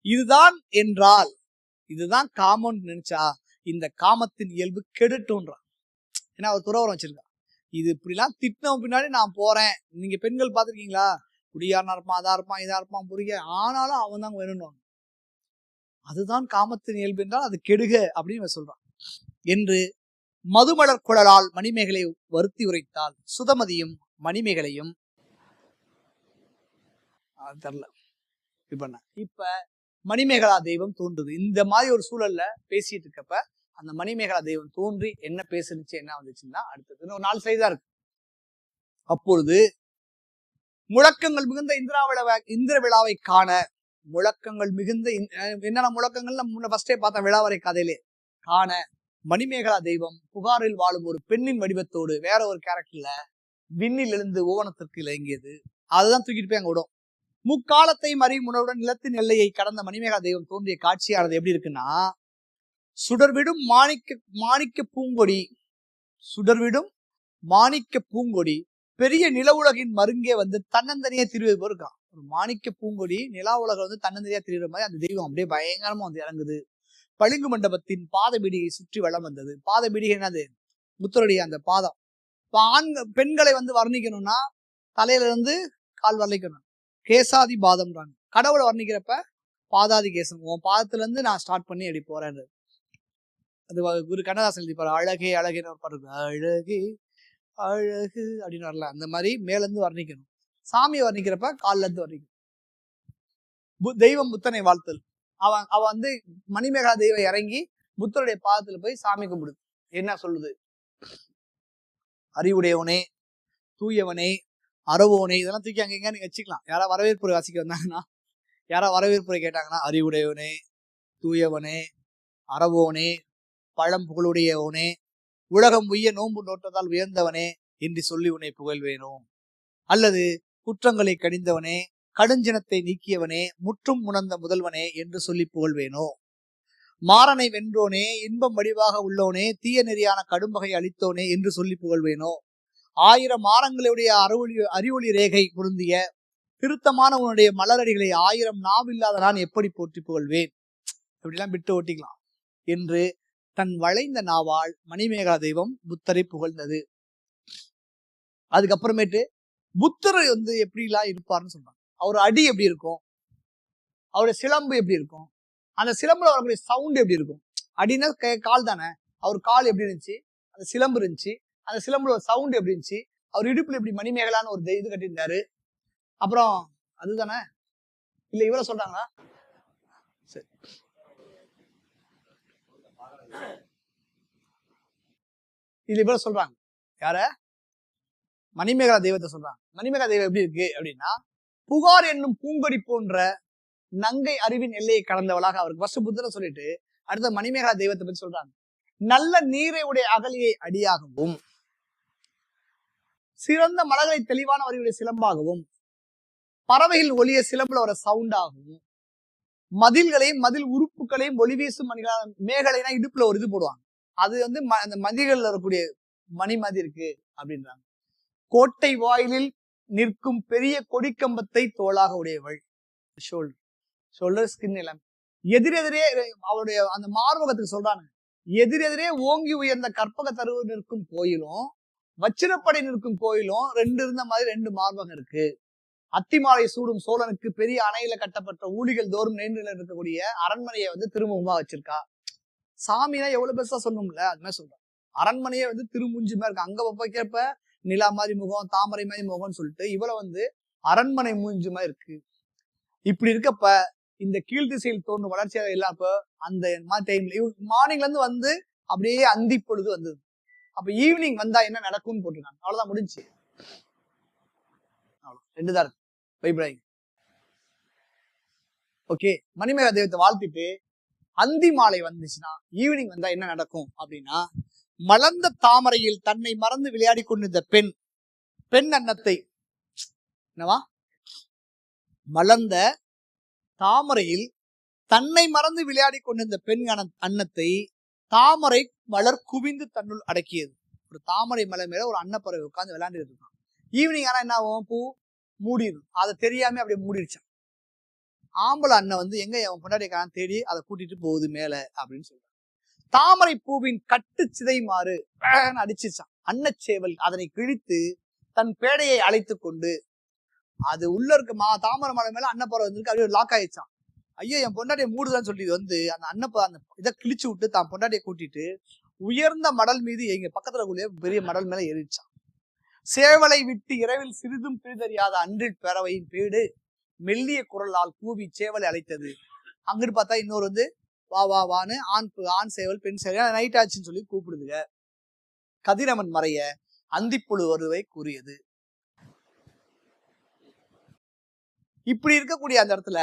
இதுதான் என்றால், இதுதான் காமம்னு நினைச்சா இந்த காமத்தின் இயல்பு கெடுட்டும்ன்றான். ஏன்னா அவர் துறவரம் வச்சிருக்கா. இது இப்படிலாம் திட்டினவன் பின்னாடி நான் போறேன். நீங்க பெண்கள் பார்த்துருக்கீங்களா, குடியாரனா இருப்பான், அதா இருப்பான், இதா இருப்பான், புரிய, ஆனாலும் அவன் தான் வேணும்னு. அதுதான் காமத்தின் இயல்பு என்றால் அது கெடுக அப்படின்னு சொல்றான் என்று மதுமலர் குழலால் மணிமேகலை வருத்தி உரைத்தால் சுதமதியும் மணிமேகலையும் தெரியல. இப்ப மணிமேகலா தெய்வம் தோன்றுது. இந்த மாதிரி ஒரு சூழல்ல பேசிட்டு இருக்கப்ப அந்த மணிமேகலா தெய்வம் தோன்றி என்ன பேசுனுச்சு, என்ன வந்துச்சுன்னா அடுத்தது ஒரு 4 ஸ்லைடு தான் இருக்கு. அப்பொழுது முழக்கங்கள் மிகுந்த இந்திர விழாவை காண, முழக்கங்கள் மிகுந்த என்னென்ன முழக்கங்கள் நம்ம ஃபர்ஸ்டே பார்த்தா விழாவரை கதையிலே காண, மணிமேகலா தெய்வம் புகாரில் வாழும் ஒரு பெண்ணின் வடிவத்தோடு வேற ஒரு கேரக்டர்ல விண்ணில் எழுந்து ஓவனத்திற்கு இறங்கியது. அதுதான் தூக்கிட்டு போய் அங்க விடும். முக்காலத்தை மறிமுனவுடன் நிலத்தின் எல்லையை கடந்த மணிமேகலா தெய்வம் தோன்றிய காட்சியானது எப்படி இருக்குன்னா, சுடர்விடும் மாணிக்க பூங்கொடி, சுடர்விடும் மாணிக்க பூங்கொடி பெரிய நில உலகின் மருங்கே வந்து தன்னந்தனியா திரிவது போல இருக்கான். ஒரு மாணிக்க பூங்கொடி நிலா உலகம் வந்து தன்னந்தனியா திரிகிற மாதிரி அந்த தெய்வம் அப்படியே பயங்கரமா வந்து இறங்குது. பளிங்கு மண்டபத்தின் பாத பீடிகை சுற்றி வளம் வந்தது. பாத பீடிகை என்னது, புத்தருடைய அந்த பாதம். இப்ப பெண்களை வந்து வர்ணிக்கணும்னா தலையில இருந்து கால் வர்ணிக்கணும், கேசாதி பாதம்ன்றாங்க. கடவுளை வர்ணிக்கிறப்ப பாதாதி கேசம், உன் பாதத்துல இருந்து நான் ஸ்டார்ட் பண்ணி அப்படி போறேன். அது குரு கண்ணதாசன் எழுதிப்பாரு, அழகே அழகேன்னு ஒரு பாட்டு, அழகே அழகு அப்படின்னு வரல. அந்த மாதிரி மேல இருந்து வர்ணிக்கணும். சாமியை வர்ணிக்கிறப்ப கால்ல இருந்து வர்ணிக்கணும். தெய்வம் புத்தனை வாழ்த்தல். அவ வந்து மணிமேகலா தெய்வம் இறங்கி புத்தருடைய பாதத்துல போய் சாமி கும்பிடுது. என்ன சொல்லுது, அறிவுடையவனே, தூயவனே, அறவோனே, இதெல்லாம் தூக்கி அங்க எங்க நீங்க வச்சுக்கலாம். யாரா வரவேற்புரை வாசிக்க வந்தாங்கன்னா, யாரா வரவேற்புரை கேட்டாங்கன்னா, அறிவுடையவனே, தூயவனே, அறவோனே, பழம் புகழுடையவனே, உலகம் உய்ய நோன்பு நோட்டதால் உயர்ந்தவனே என்று சொல்லி உன்னை புகழ்வேனோ. அல்லது குற்றங்களை கடிந்தவனே, கடுஞ்சினத்தை நீக்கியவனே, முற்றும் உணர்ந்த முதல்வனே என்று சொல்லி புகழ்வேனோ. மாறனை வென்றோனே, இன்பம் வடிவாக உள்ளோனே, தீய நெறியான கடும்பகை அளித்தோனே என்று சொல்லி புகழ்வேனோ. 1000 மாறங்களுடைய அறிவொளி ரேகை பொருந்திய திருத்தமான உன்னுடைய மலரடிகளை 1000 நாவில்லாத நான் எப்படி போற்றி புகழ்வேன். இப்படிலாம் விட்டு ஓட்டிக்கலாம் என்று தன் வளைந்த நாவால் மணிமேகலா தெய்வம் புத்தரை புகழ்ந்தது. அதுக்கப்புறமேட்டு புத்தர் வந்து எப்படிலாம் இருப்பார்னு சொல்றாங்க. அவர் அடி எப்படி இருக்கும், அவருடைய சிலம்பு எப்படி இருக்கும், அந்த சிலம்புல வரக்கூடிய சவுண்ட் எப்படி இருக்கும். அடினா கால் தானே, அவர் கால் எப்படி இருந்துச்சு, அந்த சிலம்பு இருந்துச்சு, அந்த சிலம்புல ஒரு சவுண்ட் எப்படி இருந்துச்சு, அவர் இடுப்புல எப்படி மணிமேகலான்னு ஒரு இது கட்டியிருந்தாரு. அப்புறம் அதுதானே இல்ல இவ்வளவு சொல்றாங்களா, சரி இது இவ்வளவு சொல்றாங்க. யார, மணிமேகலா தெய்வத்தை சொல்றாங்க. மணிமேகலா தெய்வம் எப்படி இருக்கு அப்படின்னா, புகார் என்னும் பூங்கொடி போன்ற நங்கை அறிவின் எல்லையை கடந்தவளாக, அவருக்கு ஃபர்ஸ்ட் புத்தரை சொல்லிட்டு அடுத்த மணிமேகலா தெய்வத்தை பத்தி சொல்றாங்க. நல்ல நீரை உடைய அகலியை அடியாகவும், சிறந்த மலர்களை தெளிவான வரியுடைய சிலம்பாகவும், பறவைகள் ஒளிய சிலம்புல வர சவுண்டாகவும், மதில்களையும் மதில் உறுப்புகளையும் ஒளி வீசும் மேகலைனா இடுப்புல ஒரு இது போடுவாங்க, அது வந்து அந்த மதில்கள்ல வரக்கூடிய மணி மாதிரி இருக்கு அப்படின்றாங்க. கோட்டை வாயிலில் நிற்கும் பெரிய கொடிக்கம்பத்தை தோளாக உடையவள், ஷோல்டர் ஸ்கின் எல்லாம் எதிரெதிரே அவருடைய அந்த மார்பகத்துக்கு சொல்றாங்க. எதிரெதிரே ஓங்கி உயர்ந்த கற்பக தருவு நிற்கும் கோயிலும் வச்சிரப்படை நிற்கும் கோயிலும் 2 இருந்த மாதிரி 2 மார்பகம் இருக்கு. அத்திமாலை சூடும் சோழனுக்கு பெரிய அணையில கட்டப்பட்ட ஊழிகள் தோறும் நேர்நிலை இருக்கக்கூடிய அரண்மனையை வந்து திருமுகமா வச்சிருக்கா. சாமினா எவ்வளவு பெருசா சொல்லணும்ல, அது மாதிரி சொல்றான். அரண்மனையே வந்து திருமுஞ்சி மாதிரி இருக்கு. அங்க வைக்கிறப்ப நிலா மாதிரி முகம், தாமரை மாதிரி முகம்னு சொல்லிட்டு இவ்வளவு வந்து அரண்மனை மூஞ்சி மாதிரி இருக்கு. இப்படி இருக்கப்ப இந்த கீழ்த்திசையில் தோன்றும் வளர்ச்சியாக இல்லாம அந்த மாதிரி டைம்ல மார்னிங்ல இருந்து வந்து அப்படியே அந்தி பொழுது வந்தது. அப்ப ஈவினிங் வந்தா என்ன நடக்கும்னு போட்டிருக்காங்க. அவ்வளவுதான் முடிஞ்சு. அவ்வளவு 2 தான் இருக்கு. ஓகே, மணிமேகலை தெய்வத்தை வாழ்த்திட்டு அந்தி மாலை வந்துச்சுன்னா, ஈவினிங் வந்தா என்ன நடக்கும் அப்படின்னா, மலர்ந்த தாமரையில் தன்னை மறந்து விளையாடி கொண்டிருந்த பெண் அன்னத்தை, என்னவா, மலர்ந்த தாமரையில் தன்னை மறந்து விளையாடி கொண்டிருந்த பெண் அன்னத்தை தாமரை மலர் குவிந்து தன்னுள் அடக்கியது. ஒரு தாமரை மலர் மேல ஒரு அன்னப்பறவை உட்கார்ந்து விளையாண்டுட்டு இருக்கான். ஈவினிங் ஆனா என்ன ஆகும், பூ மூடிடும். அதை தெரியாம அப்படியே மூடிடுச்சான். ஆம்பளை அண்ணன் வந்து எங்க அவன் பொண்டாட்டிக்காரன் தேடி அதை கூட்டிட்டு போகுது மேல அப்படின்னு சொல்றான். தாமரை பூவின் கட்டு சிதைமாறு அடிச்சிருச்சான். அன்னச்சேவல் அதனை கிழித்து தன் பேடையை அழைத்து கொண்டு, அது உள்ள இருக்க தாமரை மலை மேல அன்னப்பறவை வந்து அப்படியே லாக் ஆயிடுச்சான். ஐயோ என் பொண்டாட்டியை மூடுதான்னு சொல்லி வந்து அந்த இதை கிழிச்சு விட்டு தான் பொண்டாட்டியை கூட்டிட்டு உயர்ந்த மடல் மீது எங்க பக்கத்துல கூடிய பெரிய மடல் மேல ஏறிச்சான். சேவலை விட்டு இரவில் சிறிதும் பிரிதறியாத அன்றில் பறவையின் பேடு மெல்லிய குரலால் கூவி சேவலை அழைத்தது. அங்கிட்டு பார்த்தா இன்னொரு வந்து வா வா வான்னு ஆண் சேவல் பெண் சேவல் நைட் ஆச்சுன்னு சொல்லி கூப்பிடுதுங்க. கதிரவன் மறைய அந்திப்புழு வருவை கூறியது. இப்படி இருக்கக்கூடிய அந்த இடத்துல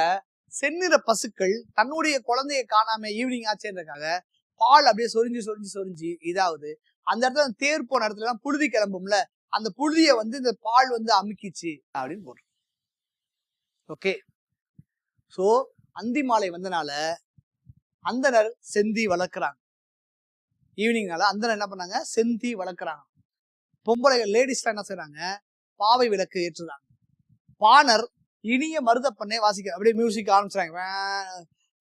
செந்நிற பசுக்கள் தன்னுடைய குழந்தைய காணாம ஈவினிங் ஆச்சேன்றதுக்காக பால் அப்படியே சொரிஞ்சு இதாவது அந்த இடத்துல தேர் போன இடத்துல எல்லாம் புழுதி கிளம்பும்ல, அந்த புழுதிய வந்து இந்த பால் வந்து அமுக்கிச்சு அப்படின்னு போடுறோம். ஓகே, சோ அந்தி மாலை வந்தனால அந்தனர் செந்தி வளர்க்குறாங்க. ஈவினிங்னால அந்தனர் என்ன பண்ணாங்க, செந்தி வளர்க்குறாங்க. பொம்பளைகள் லேடிஸ்லாம் என்ன செய்யறாங்க, பாவை விளக்கு ஏற்றுறாங்க. பாணர் இனிய மருதப்பண்ணை வாசிக்க அப்படியே மியூசிக் ஆரம்பிச்சுறாங்க.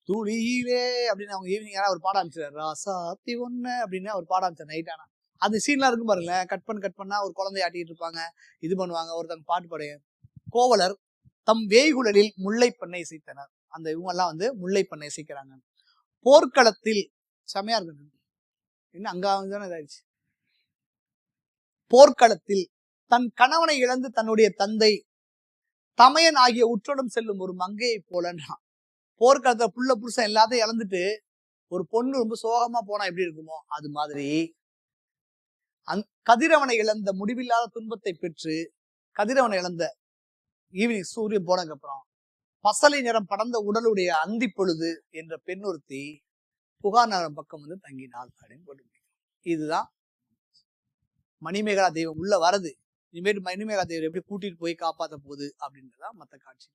துளியிலே அப்படின்னு அவங்க ஈவினிங் ஒரு பாட ஆரம்பிச்சாரு. ராசாத்தி ஒண்ணு அப்படின்னு அவர் பாட ஆரம்பிச்சார் நைட். ஆனா அந்த சீன்லாம் இருக்கும் பாருங்களேன். கட் பண்ணா ஒரு குழந்தைய ஆட்டிட்டு இருப்பாங்க, இது பண்ணுவாங்க, ஒருத்தங்க பாட்டு பாடைய. கோவலர் தம் வேய்குழலில் முல்லை பண்ணை இசைத்தனர். அந்த இவங்க எல்லாம் வந்து முல்லை பண்ணை இசைக்கிறாங்க. போர்க்களத்தில் செமையா இருக்கு. இன்னும் அங்க தானே இதாயிடுச்சு. போர்க்களத்தில் தன் கணவனை இழந்து தன்னுடைய தந்தை தமையன் ஆகிய உற்றோடும் செல்லும் ஒரு மங்கையை போலன்னா, போர்க்களத்துல புள்ள புருஷன் எல்லாத்தையும் இழந்துட்டு ஒரு பொண்ணு ரொம்ப சோகமா போனா எப்படி இருக்குமோ அது மாதிரி கதிரவனை இழந்த முடிவில்லாத துன்பத்தை பெற்று கதிரவனை இழந்த ஈவினிங் சூரியன் போனதுக்கு அப்புறம் பசலை நிறம் படர்ந்த உடலுடைய அந்தி பொழுது என்ற பெண் ஒருத்தி புகார் நகரம் பக்கம் வந்து தங்கினாள் அப்படின்னு போட்டு. இதுதான் மணிமேகலா தெய்வம் உள்ள வரது. இனிமேல் மணிமேகலா தெய்வம் எப்படி கூட்டிட்டு போய் காப்பாற்ற போகுது அப்படின்றதான் மற்ற காட்சி.